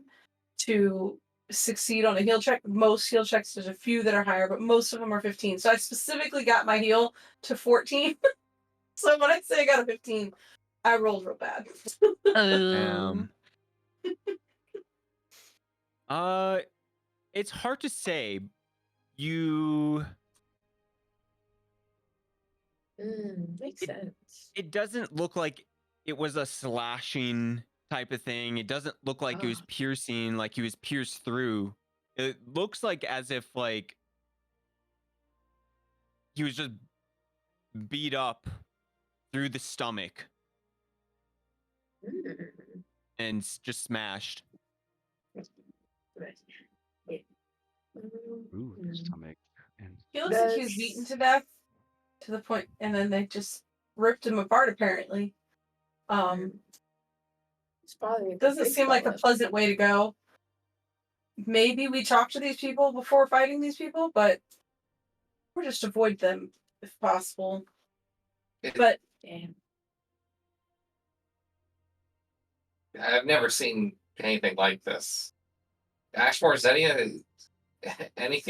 Speaker 1: to succeed on a heal check. Most heal checks, there's a few that are higher, but most of them are 15. So I specifically got my heal to 14. So when I say I got a 15, I rolled real bad.
Speaker 5: It's hard to say. You.
Speaker 2: Makes sense.
Speaker 5: It doesn't look like it was a slashing type of thing. It doesn't look like it was piercing, like he was pierced through. It looks like as if like he was just beat up through the stomach and just smashed.
Speaker 4: Ooh, the stomach. And
Speaker 1: He looks like he was beaten to death to the point, and then they just ripped him apart. Apparently,
Speaker 2: It's probably
Speaker 1: doesn't seem like a pleasant way to go. Maybe we talk to these people before fighting these people, but or just avoid them if possible. But
Speaker 3: I've never seen anything like this. Ashmore, is anything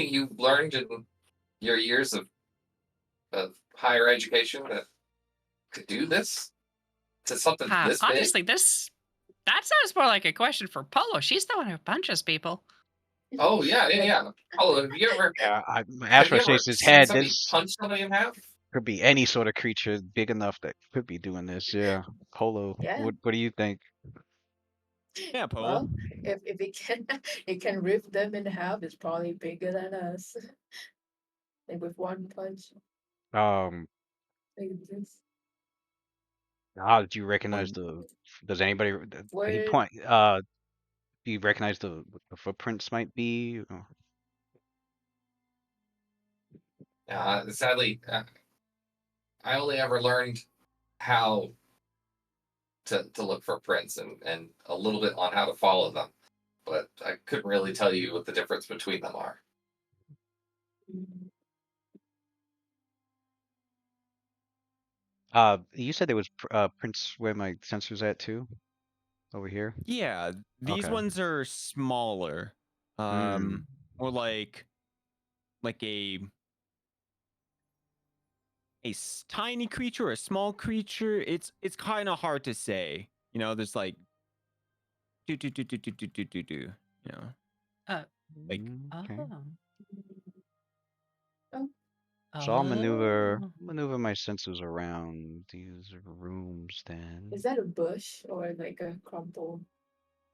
Speaker 3: you've learned in your years of higher education that could do this? To something this big?
Speaker 6: Honestly, that sounds more like a question for Polo. She's the one who punches people.
Speaker 3: Oh yeah. Oh, have you ever?
Speaker 4: yeah,
Speaker 3: Have
Speaker 4: Ashmore
Speaker 3: you ever
Speaker 4: shakes his
Speaker 3: seen
Speaker 4: head.
Speaker 3: somebody
Speaker 4: This
Speaker 3: punch somebody in half?
Speaker 4: could be any sort of creature big enough that could be doing this. Yeah, Polo.
Speaker 2: Yeah.
Speaker 4: What do you think?
Speaker 5: Yeah, Polo.
Speaker 2: Well, if it can rip them in half, it's probably bigger than us. Like with one punch. Like this.
Speaker 4: How did you recognize the? Does anybody? He
Speaker 2: Where
Speaker 4: point. Do you recognize the footprints might be?
Speaker 3: Sadly, I only ever learned how to look for prints and a little bit on how to follow them, but I couldn't really tell you what the difference between them are.
Speaker 4: You said there was prints where my sensor's at too, over here.
Speaker 5: Yeah, these
Speaker 4: Okay.
Speaker 5: ones are smaller. Or like a tiny creature or a small creature. It's kind of hard to say. You know, there's like do. You know, like
Speaker 4: Okay.
Speaker 2: Oh.
Speaker 4: So I'll maneuver my sensors around these rooms then.
Speaker 2: Is that a bush or like a crumple?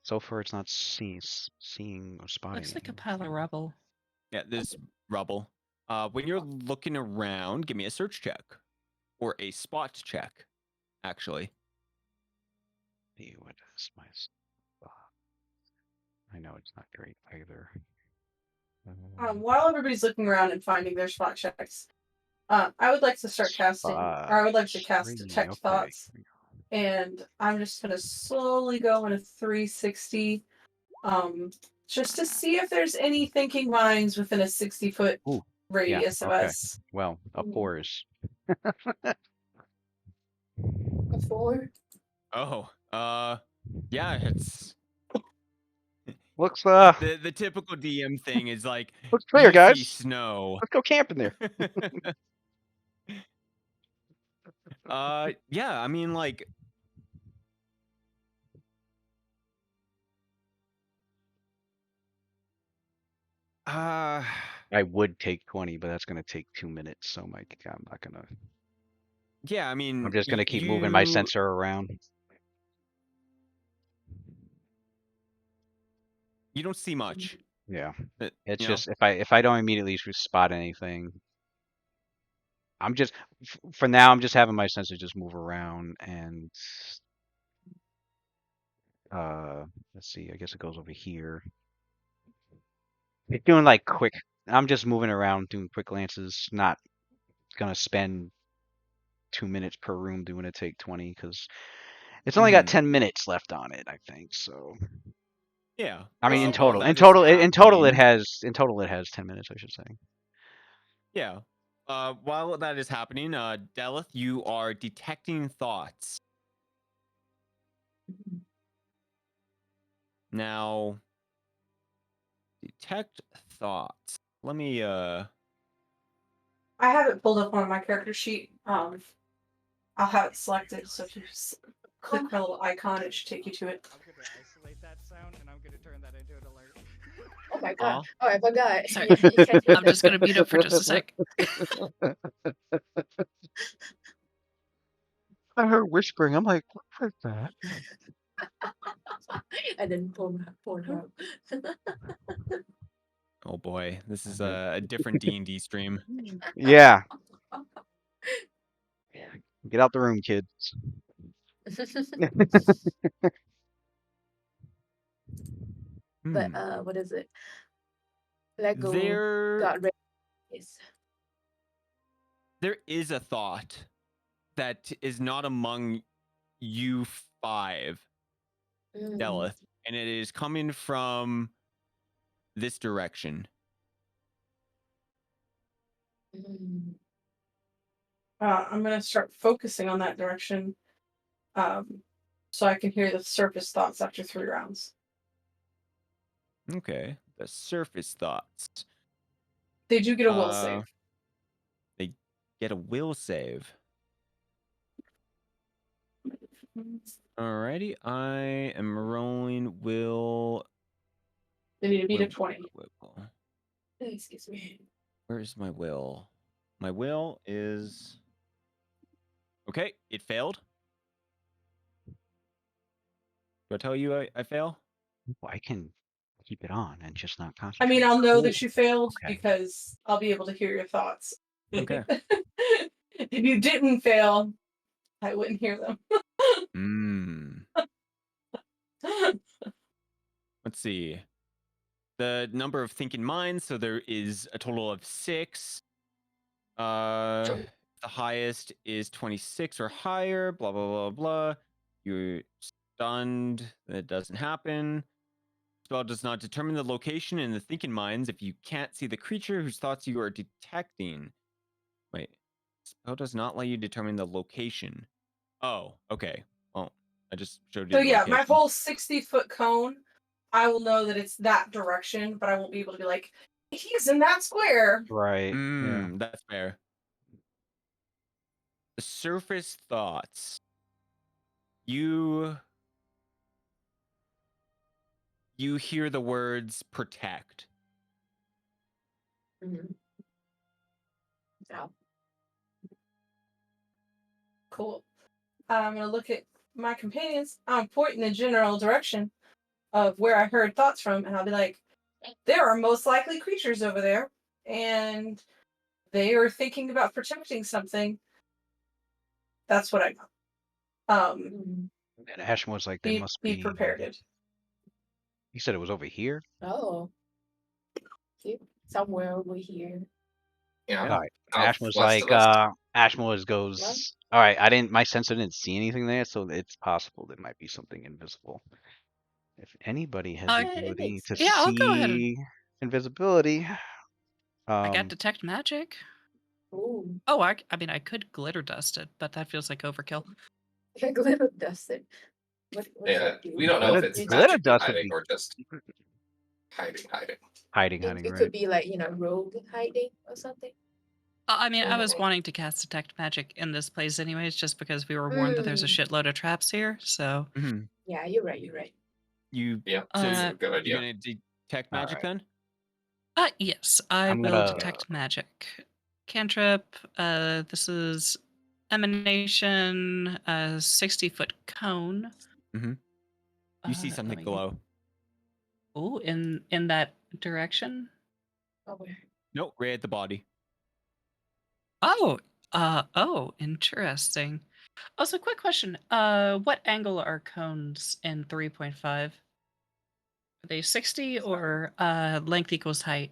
Speaker 4: So far, it's not seeing or spotting.
Speaker 6: Looks like a
Speaker 4: anything.
Speaker 6: pile of rubble.
Speaker 5: yeah, there's rubble. When you're looking around, give me a search check or a spot check, actually.
Speaker 4: See what is my spot? I know it's not great either.
Speaker 1: while everybody's looking around and finding their spot checks, I would like to start casting, or I would like to cast Detect
Speaker 4: okay.
Speaker 1: Thoughts. And I'm just gonna slowly go in a 360, just to see if there's any thinking minds within a 60-foot
Speaker 4: Ooh,
Speaker 1: radius of
Speaker 4: okay.
Speaker 1: us.
Speaker 4: Well, a pores.
Speaker 2: A 4?
Speaker 5: Oh, yeah, it's
Speaker 4: Looks
Speaker 5: the typical DM thing is like
Speaker 4: looks clear,
Speaker 5: you
Speaker 4: guys.
Speaker 5: see snow.
Speaker 4: Let's go camping there.
Speaker 5: Yeah, I mean like
Speaker 4: I would take 20, but that's gonna take 2 minutes. So I'm not gonna.
Speaker 5: yeah, I mean
Speaker 4: I'm just gonna keep moving my sensor around.
Speaker 5: You don't see much.
Speaker 4: Yeah,
Speaker 5: But,
Speaker 4: it's
Speaker 5: you know,
Speaker 4: just if I don't immediately spot anything, I'm just for now I'm just having my sensor just move around and let's see. I guess it goes over here. It's doing like quick. I'm just moving around doing quick glances. Not gonna spend 2 minutes per room doing it. Take 20 because it's only got 10 minutes left on it. I think so.
Speaker 5: yeah.
Speaker 4: I mean, in
Speaker 5: while
Speaker 4: total,
Speaker 5: that
Speaker 4: in
Speaker 5: is
Speaker 4: total,
Speaker 5: happening-
Speaker 4: it has 10 minutes. I should say.
Speaker 5: Yeah. While that is happening, Delith, you are detecting thoughts. Now, detect thoughts. Let me
Speaker 1: I have it pulled up on my character sheet. I'll have it selected, so if you click my little icon, it should take you to it.
Speaker 7: I'm going to isolate that sound and I'm going to turn that into an alert.
Speaker 2: Oh my god.
Speaker 5: Aw.
Speaker 2: Oh, I forgot.
Speaker 6: Sorry.
Speaker 2: You can't hear
Speaker 6: I'm just gonna mute up for just a sec.
Speaker 4: I heard whispering. I'm like, what was that?
Speaker 2: and then pull her up.
Speaker 5: Oh boy, this is a different D&D stream.
Speaker 4: Yeah. Get out the room, kids.
Speaker 2: But
Speaker 5: Hmm.
Speaker 2: what is it? Lego
Speaker 5: There,
Speaker 2: got ready.
Speaker 5: there is a thought that is not among you five,
Speaker 2: Mm,
Speaker 5: Delith, and it is coming from this direction.
Speaker 2: mm.
Speaker 1: I'm gonna start focusing on that direction, so I can hear the surface thoughts after 3 rounds.
Speaker 5: Okay, the surface thoughts.
Speaker 1: They do get a will save.
Speaker 5: They get a will save. Alrighty, I am rolling will.
Speaker 1: They need to beat a
Speaker 5: will-
Speaker 1: 20.
Speaker 5: will.
Speaker 2: Excuse me.
Speaker 5: Where's my will? My will is. Okay, it failed. Do I tell you I fail?
Speaker 4: Well, I can keep it on and just not
Speaker 1: I
Speaker 4: concentrate.
Speaker 1: mean, I'll know
Speaker 4: Cool.
Speaker 1: that you failed
Speaker 4: Okay.
Speaker 1: because I'll be able to hear your thoughts.
Speaker 5: Okay.
Speaker 1: If you didn't fail, I wouldn't hear them.
Speaker 5: Let's see. The number of thinking minds, so there is a total of 6. The highest is 26 or higher, blah, blah, blah, blah. You're stunned. That doesn't happen. Spell does not determine the location in the thinking minds if you can't see the creature whose thoughts you are detecting. Wait. Spell does not let you determine the location. Oh, okay. Well, I just showed you
Speaker 1: So
Speaker 5: the
Speaker 1: yeah,
Speaker 5: location.
Speaker 1: my whole 60-foot cone, I will know that it's that direction, but I won't be able to be like, he's in that square.
Speaker 4: Right. Yeah.
Speaker 5: That's fair. The surface thoughts. You hear the words protect.
Speaker 2: Mhm. Oh.
Speaker 1: Cool. I'm gonna look at my companions. I'm pointing the general direction of where I heard thoughts from, and I'll be like, there are most likely creatures over there, and they are thinking about protecting something. That's what I know.
Speaker 2: Mm.
Speaker 4: And Ashman was like, they must
Speaker 1: Be prepared.
Speaker 4: He said it was over here.
Speaker 2: Oh. See? Somewhere over here.
Speaker 3: Yeah.
Speaker 4: All right.
Speaker 3: Southwest
Speaker 4: Ashman was
Speaker 3: of
Speaker 4: like,
Speaker 3: us.
Speaker 4: Ashman was goes. All right. My sensor didn't see anything there, so it's possible there might be something invisible. If anybody has the
Speaker 6: it
Speaker 4: ability
Speaker 2: makes
Speaker 4: to
Speaker 2: sense.
Speaker 6: Yeah, I'll go ahead and-
Speaker 4: see invisibility,
Speaker 6: I got detect magic.
Speaker 2: Ooh.
Speaker 6: Oh, I mean, I could glitter dust it, but that feels like overkill.
Speaker 2: Glitter dusted. What does
Speaker 3: Yeah,
Speaker 2: that do?
Speaker 3: we don't know if
Speaker 4: Glitter-
Speaker 3: it's
Speaker 4: glitter
Speaker 3: magically
Speaker 4: dust would
Speaker 3: hiding
Speaker 4: be-
Speaker 3: or just hiding.
Speaker 4: hiding,
Speaker 2: It
Speaker 4: right?
Speaker 2: could be like, rogue hiding or something.
Speaker 6: I mean, I was
Speaker 3: Mhm.
Speaker 6: wanting to cast detect magic in this place anyways, just because we were warned that there's a shitload of traps here. So,
Speaker 5: Mhm.
Speaker 2: Yeah, you're right.
Speaker 5: You
Speaker 3: Yeah,
Speaker 5: so
Speaker 3: that's
Speaker 6: Uh,
Speaker 3: a good idea.
Speaker 5: you're gonna detect
Speaker 4: All
Speaker 5: magic
Speaker 4: right.
Speaker 5: then?
Speaker 6: yes, I
Speaker 4: I'm
Speaker 6: will
Speaker 4: gonna-
Speaker 6: detect magic. Cantrip. This is emanation. 60-foot cone.
Speaker 5: Mhm. You see something glow.
Speaker 6: Oh, in that direction.
Speaker 2: Oh, where?
Speaker 5: Nope, right at the body.
Speaker 6: Oh, interesting. Also, quick question. What angle are cones in 3.5? Are they 60 or length equals height?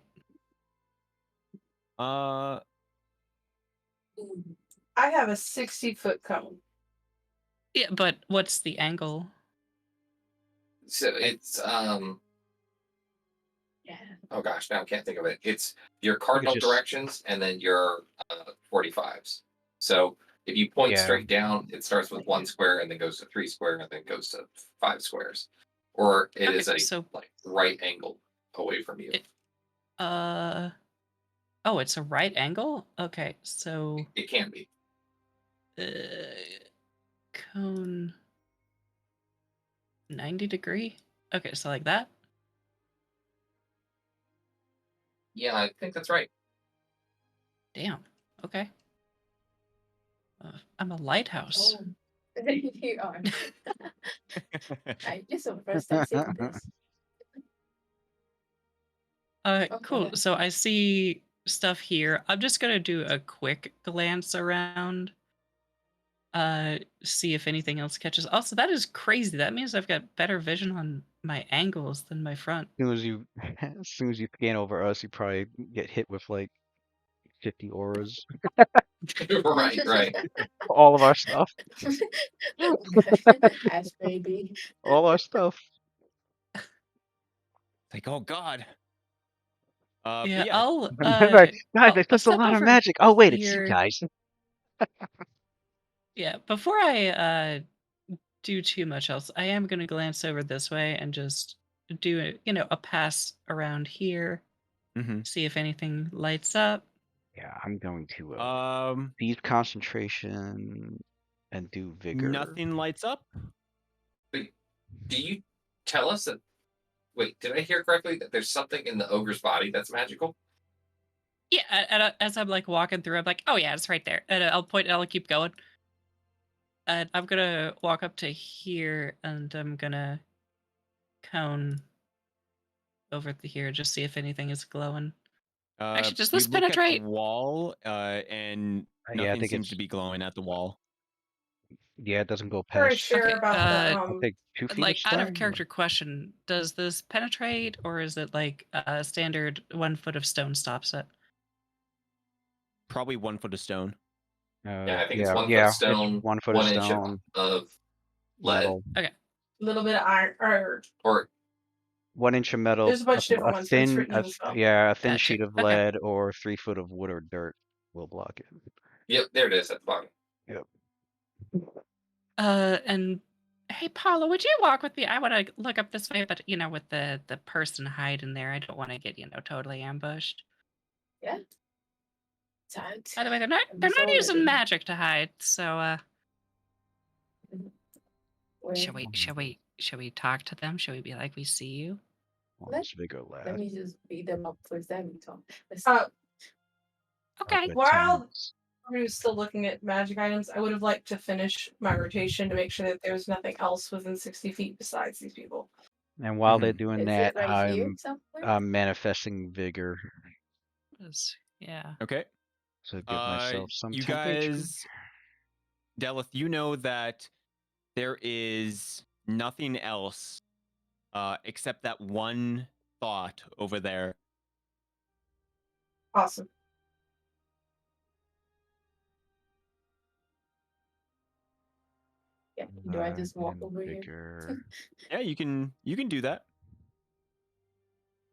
Speaker 5: Uh,
Speaker 2: Ooh.
Speaker 1: I have a 60-foot cone.
Speaker 6: Yeah, but what's the angle?
Speaker 3: So it's
Speaker 2: Yeah.
Speaker 3: oh gosh, now I can't think of it. It's your cardinal
Speaker 4: just-
Speaker 3: directions and then your 45s. So if you point
Speaker 4: Yeah.
Speaker 3: straight down, it starts with 1 square and then goes to 3 square and then goes to 5 squares. or it
Speaker 6: Okay,
Speaker 3: is a
Speaker 6: so-
Speaker 3: like right angle away from you.
Speaker 6: Oh, it's a right angle? Okay, so
Speaker 3: It can be.
Speaker 6: cone 90-degree. Okay, so like that.
Speaker 3: Yeah, I think that's right.
Speaker 6: Damn. Okay. I'm a lighthouse.
Speaker 2: Oh, there you are. I just the first time seeing this.
Speaker 6: Cool.
Speaker 2: Okay.
Speaker 6: So I see stuff here. I'm just gonna do a quick glance around. See if anything else catches. Also, that is crazy. That means I've got better vision on my angles than my front.
Speaker 4: As soon as you scan over us, you probably get hit with like 50 auras.
Speaker 3: right.
Speaker 4: All of our stuff.
Speaker 2: Ash baby.
Speaker 4: All our stuff.
Speaker 5: Like, oh god. But
Speaker 6: Yeah,
Speaker 5: yeah.
Speaker 6: I'll
Speaker 4: Right. Guys,
Speaker 6: I'll
Speaker 4: they took a
Speaker 6: step
Speaker 4: lot of
Speaker 6: over
Speaker 4: magic. Oh wait, it's you
Speaker 6: here.
Speaker 4: guys.
Speaker 6: Yeah, before I do too much else, I am gonna glance over this way and just do a pass around here,
Speaker 5: Mm-hmm.
Speaker 6: see if anything lights up.
Speaker 4: Yeah, I'm going to
Speaker 5: Um,
Speaker 4: deep concentration and do vigor.
Speaker 5: nothing lights up.
Speaker 3: Do you tell us that? Wait, did I hear correctly that there's something in the ogre's body that's magical?
Speaker 6: Yeah, as I'm like walking through, I'm like, oh yeah, it's right there, and I'll point. I'll keep going. And I'm gonna walk up to here, and I'm gonna cone over to here, just see if anything is glowing. Actually, does this
Speaker 5: you look at
Speaker 6: penetrate?
Speaker 5: the wall, and
Speaker 4: Yeah, I
Speaker 5: nothing
Speaker 4: think
Speaker 5: seems to
Speaker 4: it's
Speaker 5: be glowing at the wall.
Speaker 4: yeah, it doesn't go
Speaker 1: Very
Speaker 4: past.
Speaker 1: sure
Speaker 6: Okay,
Speaker 1: about the
Speaker 4: I'll take 2 feet
Speaker 6: like
Speaker 4: each
Speaker 6: out
Speaker 4: time.
Speaker 6: of character question, does this penetrate, or is it like a standard 1 foot of stone stops it?
Speaker 5: Probably 1 foot of stone.
Speaker 3: Yeah, I think it's 1 foot
Speaker 4: yeah,
Speaker 3: of stone,
Speaker 4: it's 1 foot of
Speaker 3: 1 inch
Speaker 4: stone,
Speaker 3: of lead,
Speaker 4: metal.
Speaker 1: a little bit of iron, or
Speaker 3: or
Speaker 4: 1 inch of metal.
Speaker 1: there's a bunch of different
Speaker 4: a
Speaker 1: ones, but it's
Speaker 4: thin,
Speaker 1: written in the spell.
Speaker 4: a thin
Speaker 6: Gotcha.
Speaker 4: sheet of
Speaker 6: Okay.
Speaker 4: lead or 3 foot of wood or dirt will block it.
Speaker 3: yep, there it is at the bottom.
Speaker 6: And hey, Paula, would you walk with me? I want to look up this way, but with the person hiding there, I don't want to get totally ambushed.
Speaker 2: Yeah. It's out.
Speaker 6: By the way, they're not
Speaker 2: Absorbing.
Speaker 6: using magic to hide, so
Speaker 2: Where-
Speaker 6: Shall we talk to them? Shall we be like, we see you?
Speaker 4: Let's vigor
Speaker 2: Let
Speaker 4: lad.
Speaker 2: me just beat them up first, then we talk. Let's
Speaker 6: Okay.
Speaker 1: While I was still looking at magic items, I would have liked to finish my rotation to make sure that there's nothing else within 60 feet besides these people.
Speaker 4: And while they're
Speaker 5: Mhm.
Speaker 4: doing
Speaker 2: is
Speaker 4: that,
Speaker 2: it right here
Speaker 4: I'm
Speaker 2: somewhere?
Speaker 4: manifesting vigor
Speaker 6: Yeah.
Speaker 5: Okay.
Speaker 4: to give myself some
Speaker 5: You
Speaker 4: temp HP.
Speaker 5: guys, Delith, you know that there is nothing else except that one thought over there.
Speaker 1: Awesome.
Speaker 2: Yeah. Do I just walk
Speaker 4: and
Speaker 2: over here?
Speaker 4: vigor.
Speaker 5: Yeah, you can do that.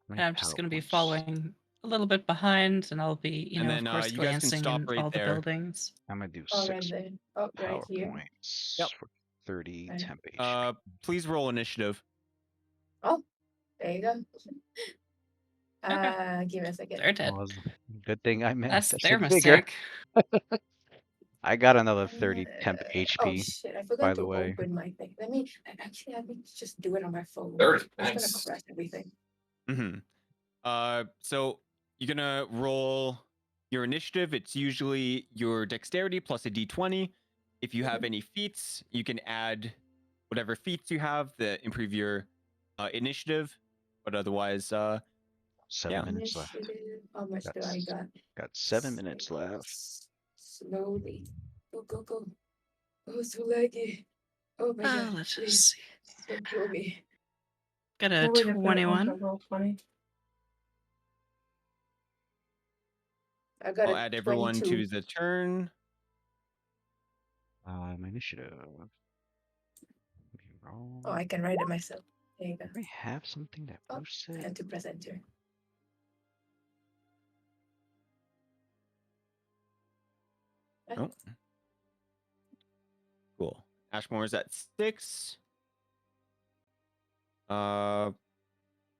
Speaker 4: How
Speaker 6: And
Speaker 4: many
Speaker 6: I'm just
Speaker 4: power
Speaker 6: going to be
Speaker 4: points?
Speaker 6: following a little bit behind, and I'll be,
Speaker 5: And
Speaker 6: of
Speaker 5: then,
Speaker 6: course,
Speaker 5: you guys can
Speaker 6: glancing
Speaker 5: stop
Speaker 6: in
Speaker 5: right
Speaker 6: all
Speaker 5: there.
Speaker 6: the buildings.
Speaker 4: I'm gonna do
Speaker 2: Oh,
Speaker 4: 6
Speaker 2: right there. Oh, right
Speaker 4: power
Speaker 2: here.
Speaker 4: points
Speaker 5: Yep.
Speaker 4: for 30
Speaker 2: Right.
Speaker 4: temp HP.
Speaker 5: Please roll initiative.
Speaker 2: Oh, there you go. Give me a second.
Speaker 6: They're dead.
Speaker 4: Well, good thing I
Speaker 6: That's
Speaker 4: manifested
Speaker 6: their
Speaker 4: vigor.
Speaker 6: mistake.
Speaker 4: I got another 30 temp
Speaker 2: Oh
Speaker 4: HP.
Speaker 2: shit! I forgot
Speaker 4: by
Speaker 2: to
Speaker 4: the way.
Speaker 2: open my thing. Let me just do it on my phone.
Speaker 3: Third,
Speaker 2: It's gonna
Speaker 3: nice.
Speaker 2: crash everything.
Speaker 5: Mm-hmm. So you're gonna roll your initiative. It's usually your dexterity plus a d20. If you have any feats, you can add whatever feats you have that improve your initiative. But otherwise,
Speaker 4: 7
Speaker 5: yeah.
Speaker 4: minutes left.
Speaker 2: Initiative. How much do I
Speaker 4: That's-
Speaker 2: got?
Speaker 4: Got 7 minutes left.
Speaker 2: Slowly. Go. Oh, so laggy. Oh my god.
Speaker 6: Let's
Speaker 2: Please,
Speaker 6: just see.
Speaker 2: don't kill me.
Speaker 6: Got a
Speaker 1: What would it be once I
Speaker 6: 21.
Speaker 1: roll 20?
Speaker 2: I got
Speaker 5: I'll
Speaker 2: a
Speaker 5: add everyone
Speaker 2: 22.
Speaker 5: to the turn.
Speaker 4: My initiative. Let me roll.
Speaker 2: Oh, I can write it myself. There you go.
Speaker 4: Do I have something that
Speaker 2: Oh,
Speaker 4: boosts
Speaker 2: I
Speaker 4: it?
Speaker 2: had to press enter.
Speaker 5: Oh. Cool. Ashmore is at 6.
Speaker 2: go.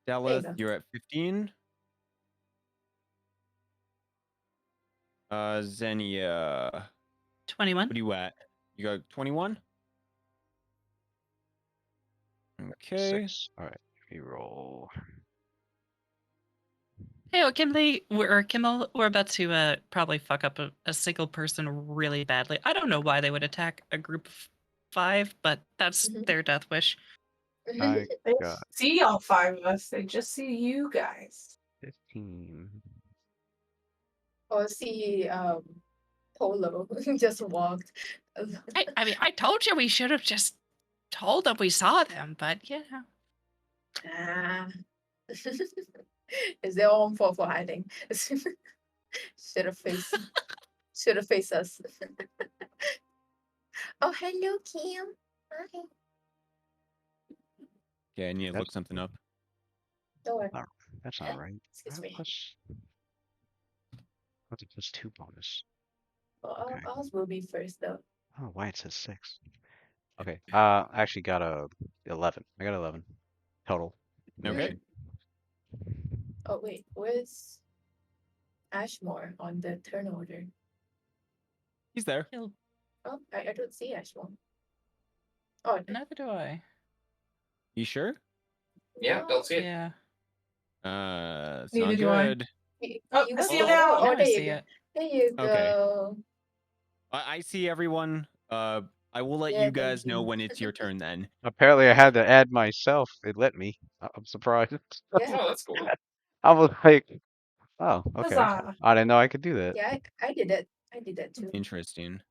Speaker 5: Daleth, you're at 15. Xenia,
Speaker 6: 21.
Speaker 5: what are you at? You got 21? Okay.
Speaker 4: 6. All right. Reroll.
Speaker 6: Hey, Kimmel, we're about to probably fuck up a single person really badly. I don't know why they would attack a group of 5, but that's
Speaker 2: Mhm.
Speaker 6: their death wish.
Speaker 4: I
Speaker 1: They
Speaker 4: got
Speaker 1: see all 5 of us. They just see you guys.
Speaker 4: 15.
Speaker 2: Or see Polo just walked.
Speaker 6: I mean, I told you we should have just told them we saw them, but you know.
Speaker 2: Ah. It's their own fault for hiding. Should have faced us. Oh, hello, Kim. Hi.
Speaker 5: Okay, I need to look
Speaker 4: That's-
Speaker 5: something up.
Speaker 2: Don't worry.
Speaker 4: That's not right.
Speaker 2: Excuse me.
Speaker 4: What's a +2 bonus?
Speaker 2: Well,
Speaker 4: Okay.
Speaker 2: ours will be first, though.
Speaker 4: Oh, why it says 6? Okay. I actually got a 11. I got 11 total.
Speaker 5: Okay.
Speaker 2: Oh, wait. Where's Ashmore on the turn order?
Speaker 5: He's there.
Speaker 6: He'll-
Speaker 2: Oh, I don't see Ashmore. Oh,
Speaker 6: Neither do I.
Speaker 5: You sure?
Speaker 3: Yeah, don't see it.
Speaker 6: Yeah.
Speaker 5: It's
Speaker 1: Neither
Speaker 5: not
Speaker 1: do I.
Speaker 5: good.
Speaker 1: Oh, I see it now.
Speaker 2: Oh,
Speaker 6: Now I
Speaker 2: there you
Speaker 6: see
Speaker 2: go.
Speaker 6: it.
Speaker 2: There you
Speaker 5: Okay.
Speaker 2: go.
Speaker 5: I see everyone. I will let
Speaker 2: Yeah,
Speaker 5: you guys
Speaker 2: thank
Speaker 5: know
Speaker 2: you.
Speaker 5: when it's your turn then.
Speaker 4: Apparently, I had to add myself. It let me. I'm surprised.
Speaker 2: Yeah,
Speaker 3: Oh, that's cool.
Speaker 4: I was like, oh, okay.
Speaker 1: Huzzah.
Speaker 4: I didn't know I could do that.
Speaker 2: yeah, I did it. I did that too.
Speaker 5: Interesting.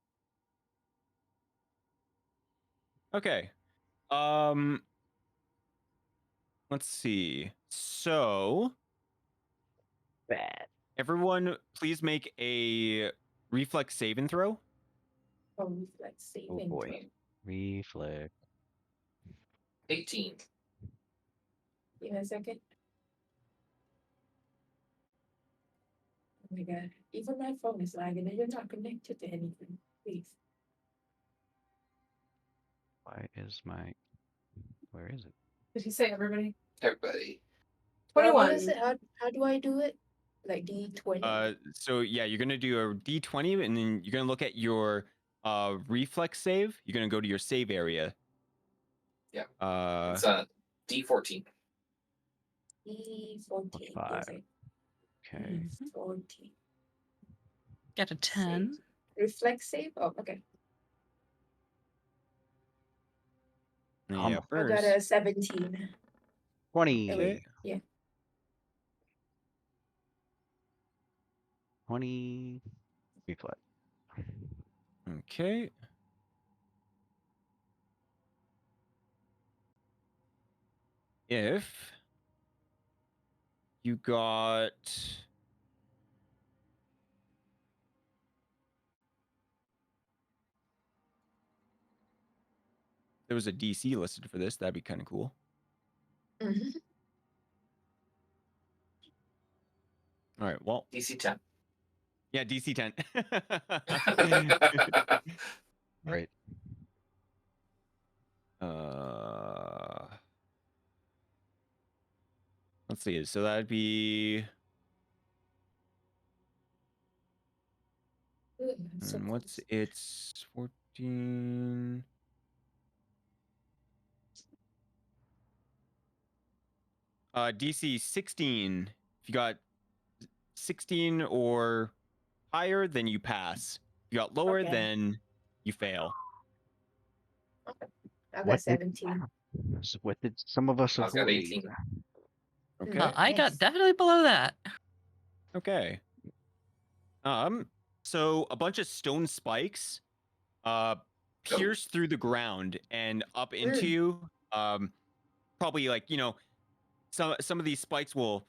Speaker 5: Okay. Let's see. So,
Speaker 4: Bad.
Speaker 5: everyone, please make a reflex saving throw.
Speaker 2: Oh, let's see.
Speaker 4: Oh boy. Reflex.
Speaker 3: 18.
Speaker 2: Give me a second. Oh my god. Even my phone is lagging and you're not connected to anything. Please.
Speaker 4: Why is my? Where is it?
Speaker 1: Did he say everybody?
Speaker 3: Everybody.
Speaker 2: What
Speaker 1: 21.
Speaker 2: is it? How do I do it? Like D20.
Speaker 5: So yeah, you're gonna do a D20, and then you're gonna look at your reflex save. You're gonna go to your save area.
Speaker 3: Yeah.
Speaker 5: It's
Speaker 3: It's D14.
Speaker 2: D14.
Speaker 4: 25.
Speaker 2: Okay.
Speaker 4: Okay.
Speaker 2: D14.
Speaker 6: Got a 10.
Speaker 2: Reflex save? Oh, okay.
Speaker 5: yeah,
Speaker 2: I got
Speaker 5: first.
Speaker 2: a 17.
Speaker 4: 20.
Speaker 2: Oh, wait. Yeah.
Speaker 4: 20. Reflex.
Speaker 5: Okay. If you got there was a DC listed for this, that'd be kind of cool.
Speaker 2: Mhm.
Speaker 5: All right, well,
Speaker 3: DC 10.
Speaker 5: yeah, DC 10.
Speaker 4: Right.
Speaker 5: Let's see. So that'd be
Speaker 2: Ooh, so
Speaker 5: what's
Speaker 2: close.
Speaker 5: it's 14. DC 16. If you got 16 or higher, then you pass. If you got lower,
Speaker 2: Okay.
Speaker 5: then you fail.
Speaker 2: I got
Speaker 4: What did-
Speaker 2: 17.
Speaker 4: So what did some of us
Speaker 3: I was got
Speaker 4: avoid?
Speaker 3: 18.
Speaker 5: Okay.
Speaker 6: I got
Speaker 2: Nice.
Speaker 6: definitely below that.
Speaker 5: Okay. So a bunch of stone spikes pierce through the ground and up into you. Probably like, some of these spikes will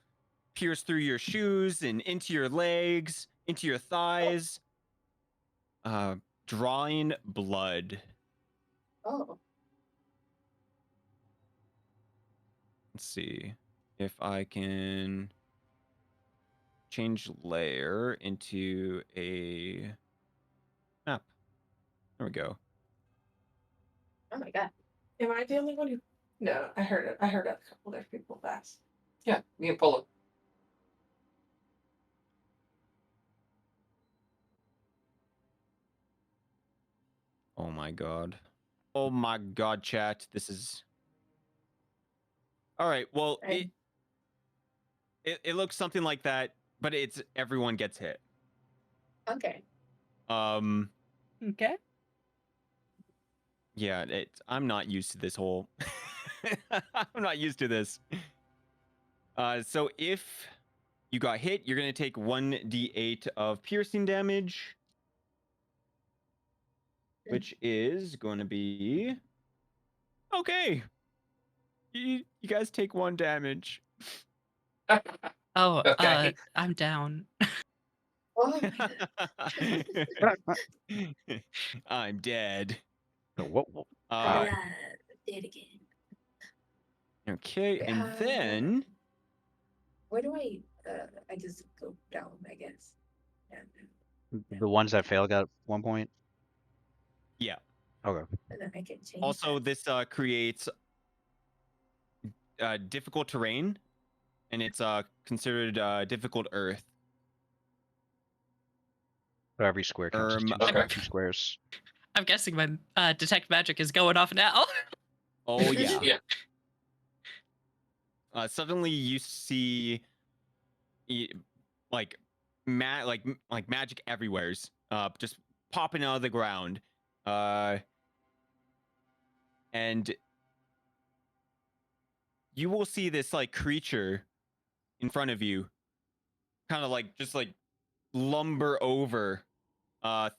Speaker 5: pierce through your shoes and into your legs, into your thighs. Drawing blood.
Speaker 2: Oh.
Speaker 5: Let's see if I can change layer into a map. There we go.
Speaker 2: Oh my god.
Speaker 1: Am I the only one who No, I heard it. I heard a couple other people fast.
Speaker 3: Yeah, me and Polo.
Speaker 5: Oh my god. Oh my god, chat. This is. All right. Well,
Speaker 2: Right.
Speaker 5: it looks something like that, but it's everyone gets hit.
Speaker 2: Okay.
Speaker 6: Okay.
Speaker 5: Yeah, I'm not used to this whole. I'm not used to this. So if you got hit, you're gonna take 1d8 of piercing damage, which is going to be okay. You guys take 1 damage.
Speaker 6: Oh,
Speaker 3: Okay.
Speaker 6: I'm down.
Speaker 2: Oh,
Speaker 5: I'm dead.
Speaker 4: What?
Speaker 5: Uh,
Speaker 2: did again.
Speaker 5: okay, and then
Speaker 2: Where do I just go down, I guess. Yeah.
Speaker 4: The ones that failed got 1 point.
Speaker 5: yeah.
Speaker 4: Okay.
Speaker 2: And then I can change.
Speaker 5: Also,
Speaker 2: that.
Speaker 5: this creates difficult terrain, and it's considered difficult earth.
Speaker 4: So every square counts as
Speaker 3: Okay.
Speaker 4: 2 squares.
Speaker 6: I'm guessing my detect magic is going off now.
Speaker 5: Oh yeah.
Speaker 3: Yeah.
Speaker 5: Suddenly you see, like magic everywheres, just popping out of the ground, and you will see this like creature in front of you, kind of like just like lumber over, out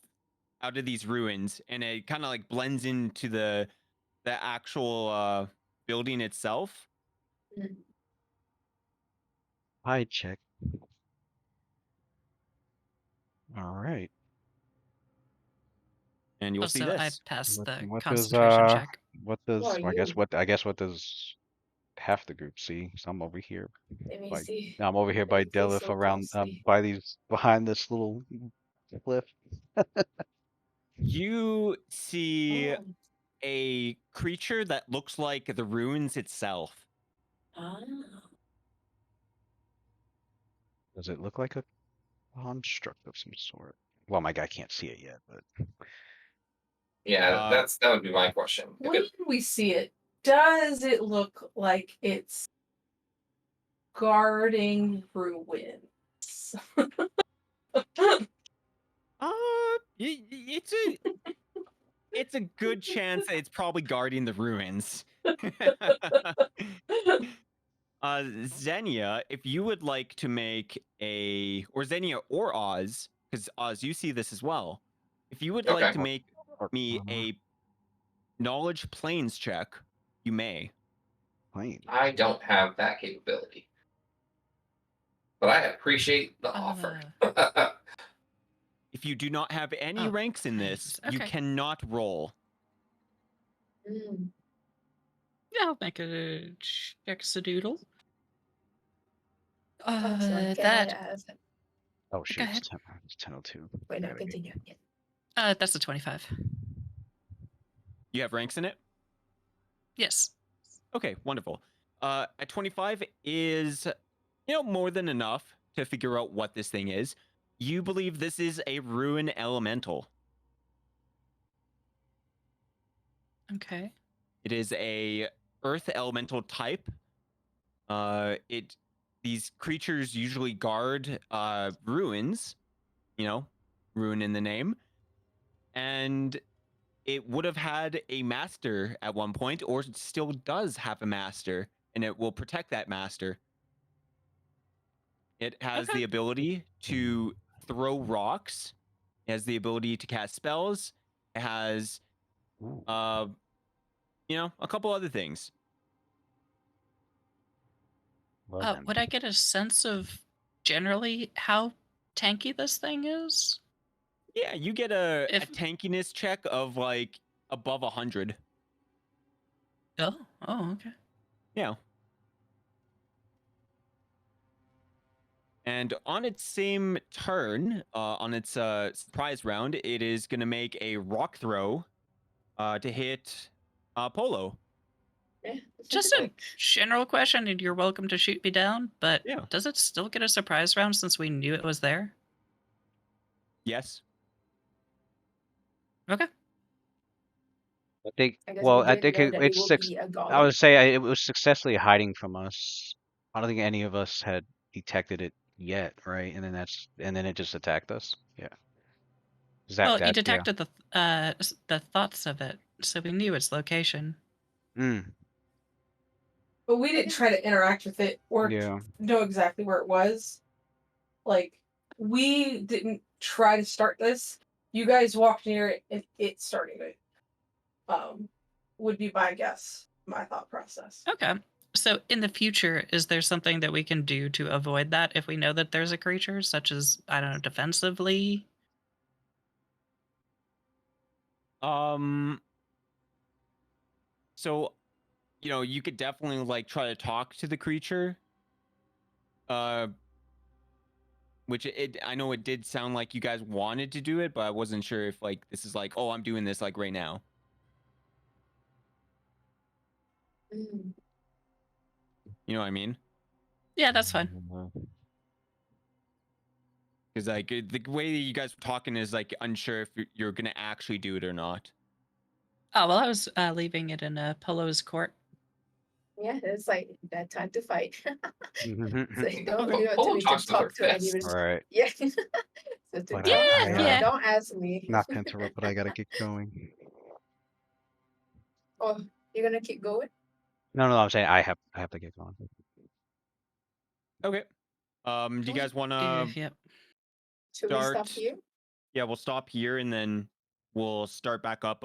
Speaker 5: of these ruins, and it kind of like blends into the actual building itself.
Speaker 2: Mm.
Speaker 4: Hide check. All right.
Speaker 5: And you'll see
Speaker 6: Also, I
Speaker 5: this.
Speaker 6: passed
Speaker 4: What-
Speaker 6: the
Speaker 4: what does,
Speaker 6: concentration check.
Speaker 4: What does?
Speaker 2: Who are
Speaker 4: I guess
Speaker 2: you?
Speaker 4: what? I guess what does half the group see? So I'm over here.
Speaker 2: Let me
Speaker 4: Like,
Speaker 2: see.
Speaker 4: I'm over here by
Speaker 2: It's so
Speaker 4: Delith around
Speaker 2: ghostly.
Speaker 4: by these behind this little cliff.
Speaker 5: You see
Speaker 2: Oh.
Speaker 5: a creature that looks like the ruins itself.
Speaker 2: Ah.
Speaker 4: Does it look like a construct of some sort? Well, my guy can't see it yet, but
Speaker 3: Yeah, that would be my question. If
Speaker 1: When
Speaker 3: it-
Speaker 1: we see it, does it look like it's guarding ruins?
Speaker 5: It's a good chance that it's probably guarding the ruins. Xenia, if you would like to make or Xenia or Oz, because Oz, you see this as well. If you would like
Speaker 3: Okay.
Speaker 5: to make me a knowledge planes check, you may.
Speaker 4: plane.
Speaker 3: I don't have that capability, but I appreciate the offer.
Speaker 5: If you do not have any
Speaker 6: Oh,
Speaker 5: ranks in this, you
Speaker 6: okay.
Speaker 5: cannot roll.
Speaker 2: Mm.
Speaker 6: Yeah, I'll make a check-a-doodle.
Speaker 2: Oh, sorry. Can
Speaker 6: That
Speaker 2: I ask?
Speaker 4: Oh shoot,
Speaker 6: ahead.
Speaker 4: it's 10:02.
Speaker 2: Wait, no,
Speaker 4: Gotta get-
Speaker 2: continue. Yeah.
Speaker 6: that's a 25.
Speaker 5: You have ranks in it?
Speaker 6: Yes.
Speaker 5: Okay, wonderful. At 25 is, more than enough to figure out what this thing is. You believe this is a ruin elemental.
Speaker 6: Okay.
Speaker 5: It is a earth elemental type. These creatures usually guard ruins, ruin in the name. And it would have had a master at one point, or it still does have a master, and it will protect that master. It has
Speaker 6: Okay.
Speaker 5: the ability to throw rocks. It has the ability to cast spells. It has,
Speaker 4: Ooh,
Speaker 5: a couple other things.
Speaker 4: well then.
Speaker 6: Would I get a sense of generally how tanky this thing is?
Speaker 5: Yeah, you get a
Speaker 6: If-
Speaker 5: tankiness check of like above 100.
Speaker 6: Oh, okay.
Speaker 5: Yeah. And on its same turn, on its surprise round, it is going to make a rock throw to hit Polo.
Speaker 2: Yeah,
Speaker 6: Just a general question, and you're welcome to shoot me down, but
Speaker 5: Yeah.
Speaker 6: does it still get a surprise round since we knew it was there?
Speaker 5: Yes.
Speaker 6: Okay.
Speaker 4: I think.
Speaker 2: I guess we
Speaker 4: Well, I
Speaker 2: didn't
Speaker 4: think
Speaker 2: know that it
Speaker 4: it's
Speaker 2: will
Speaker 4: six.
Speaker 2: be a
Speaker 4: I
Speaker 2: golem.
Speaker 4: would say it was successfully hiding from us. I don't think any of us had detected it yet, right? And then it just attacked us. Yeah.
Speaker 6: Well, you
Speaker 4: Yeah.
Speaker 6: detected the thoughts of it, so we knew its location.
Speaker 4: Mm,
Speaker 1: But we didn't try to interact with it or
Speaker 4: yeah.
Speaker 1: know exactly where it was. Like, we didn't try to start this. You guys walked near it and it started it. Would be my guess, my thought process.
Speaker 6: Okay. So in the future, is there something that we can do to avoid that if we know that there's a creature, such as, I don't know, defensively?
Speaker 5: So, you could definitely like try to talk to the creature. Which I know it did sound like you guys wanted to do it, but I wasn't sure if like this is like, oh, I'm doing this like right now.
Speaker 2: Mm.
Speaker 5: You know what I mean?
Speaker 6: Yeah, that's fine.
Speaker 5: Because like the way that you guys were talking is like unsure if you're gonna actually do it or not.
Speaker 6: Oh, well, I was leaving it in Polo's court.
Speaker 2: Yeah, it's like that time to fight. So you don't
Speaker 3: Polo-
Speaker 2: really want
Speaker 3: Polo
Speaker 2: me to
Speaker 3: talks with her
Speaker 2: talk to any
Speaker 3: fists.
Speaker 2: of
Speaker 4: Right.
Speaker 2: Yeah. So to
Speaker 4: But
Speaker 2: talk,
Speaker 6: Yeah.
Speaker 2: don't ask me.
Speaker 4: Not to interrupt, but I gotta get going.
Speaker 2: Oh, you're gonna keep going?
Speaker 4: No, I'm saying I have to get going.
Speaker 5: Okay. Do you guys want to
Speaker 6: Yep.
Speaker 2: Should we stop
Speaker 5: start?
Speaker 2: here?
Speaker 5: Yeah, we'll stop here and then we'll start back up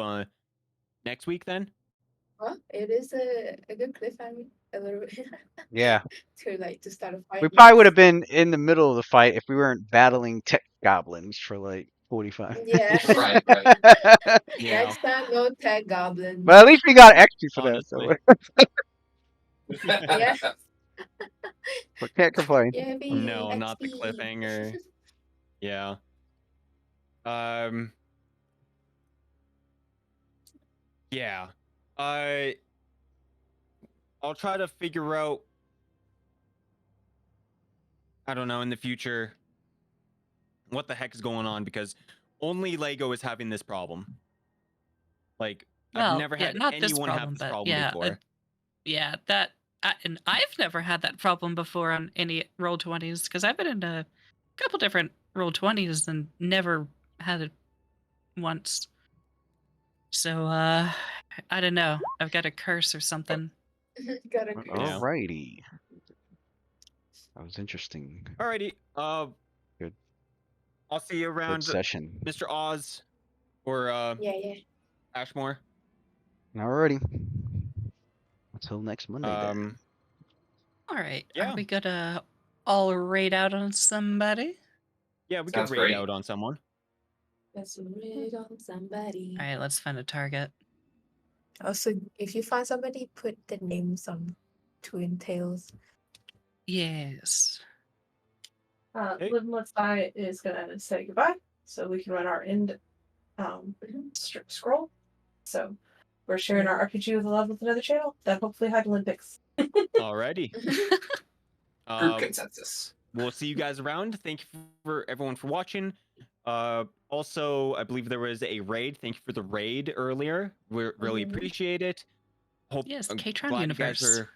Speaker 5: next week then.
Speaker 2: Well, it is a good cliffhanger, a little bit.
Speaker 4: Yeah.
Speaker 2: to start a fight.
Speaker 4: We probably would have been in the middle of the fight if we weren't battling tech goblins for like 45
Speaker 2: Yeah.
Speaker 3: Right.
Speaker 5: Yeah.
Speaker 2: Next time, no tag goblin.
Speaker 4: But at least we got XP for
Speaker 5: Honestly.
Speaker 4: that, so
Speaker 2: Yeah.
Speaker 4: we can't complain.
Speaker 2: Yeah,
Speaker 5: No, not the
Speaker 2: XP.
Speaker 5: cliffhanger. Yeah. Yeah. I'll try to figure out, I don't know, in the future what the heck is going on, because only Lego is having this problem. Like, I've
Speaker 6: Well,
Speaker 5: never
Speaker 6: yeah,
Speaker 5: had
Speaker 6: not this
Speaker 5: anyone have
Speaker 6: problem,
Speaker 5: this
Speaker 6: but
Speaker 5: problem
Speaker 6: yeah,
Speaker 5: before.
Speaker 6: yeah, that, and I've never had that problem before on any Roll20s because I've been in a couple different Roll20s and never had it once. So, I don't know. I've got a curse or something.
Speaker 2: Got a curse.
Speaker 5: Yeah.
Speaker 4: Alrighty. That was interesting.
Speaker 5: Alrighty.
Speaker 4: Good.
Speaker 5: I'll see you
Speaker 4: Good
Speaker 5: around,
Speaker 4: session.
Speaker 5: Mr. Oz or
Speaker 2: Yeah.
Speaker 5: Ashmore.
Speaker 4: Alrighty. Until next Monday then.
Speaker 6: All right.
Speaker 5: Yeah.
Speaker 6: Are we gonna all raid out on somebody?
Speaker 5: Yeah, we
Speaker 3: Sounds
Speaker 5: could raid
Speaker 3: great.
Speaker 5: out on someone.
Speaker 2: Let's raid on somebody.
Speaker 6: All right, let's find a target.
Speaker 2: Also, if you find somebody, put the names on Twin Tails.
Speaker 6: Yes.
Speaker 5: Hey.
Speaker 1: Living I is gonna say goodbye, so we can run our end scroll. So we're sharing our RPG with the love with another channel that hopefully had Olympics.
Speaker 5: Alrighty.
Speaker 3: Group consensus.
Speaker 5: We'll see you guys around. Thank you for everyone for watching. Also, I believe there was a raid. Thank you for the raid earlier. We really appreciate it. Hope
Speaker 6: Yes,
Speaker 5: I'm
Speaker 6: Katron
Speaker 5: glad
Speaker 6: Universe.
Speaker 5: you guys are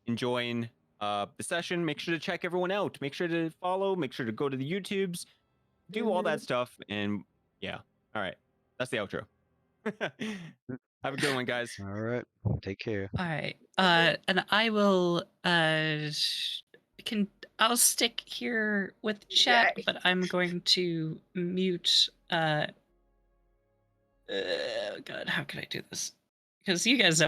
Speaker 5: enjoying the session. Make sure to check everyone out. Make sure to follow. Make sure to go to the YouTubes. Do all that stuff. And yeah. All right. That's the outro. Have a good one, guys.
Speaker 4: Alright. Take care.
Speaker 6: All right. And I will I'll stick here with chat,
Speaker 2: Yeah.
Speaker 6: but I'm going to mute God, how can I do this? Because you guys know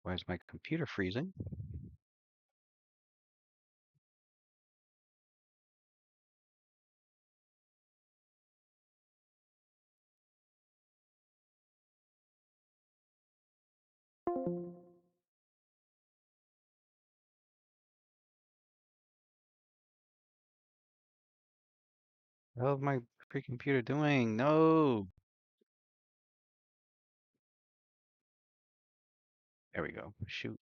Speaker 4: Why is my computer freezing? How's my freaking computer doing? No. There we go. Shoot.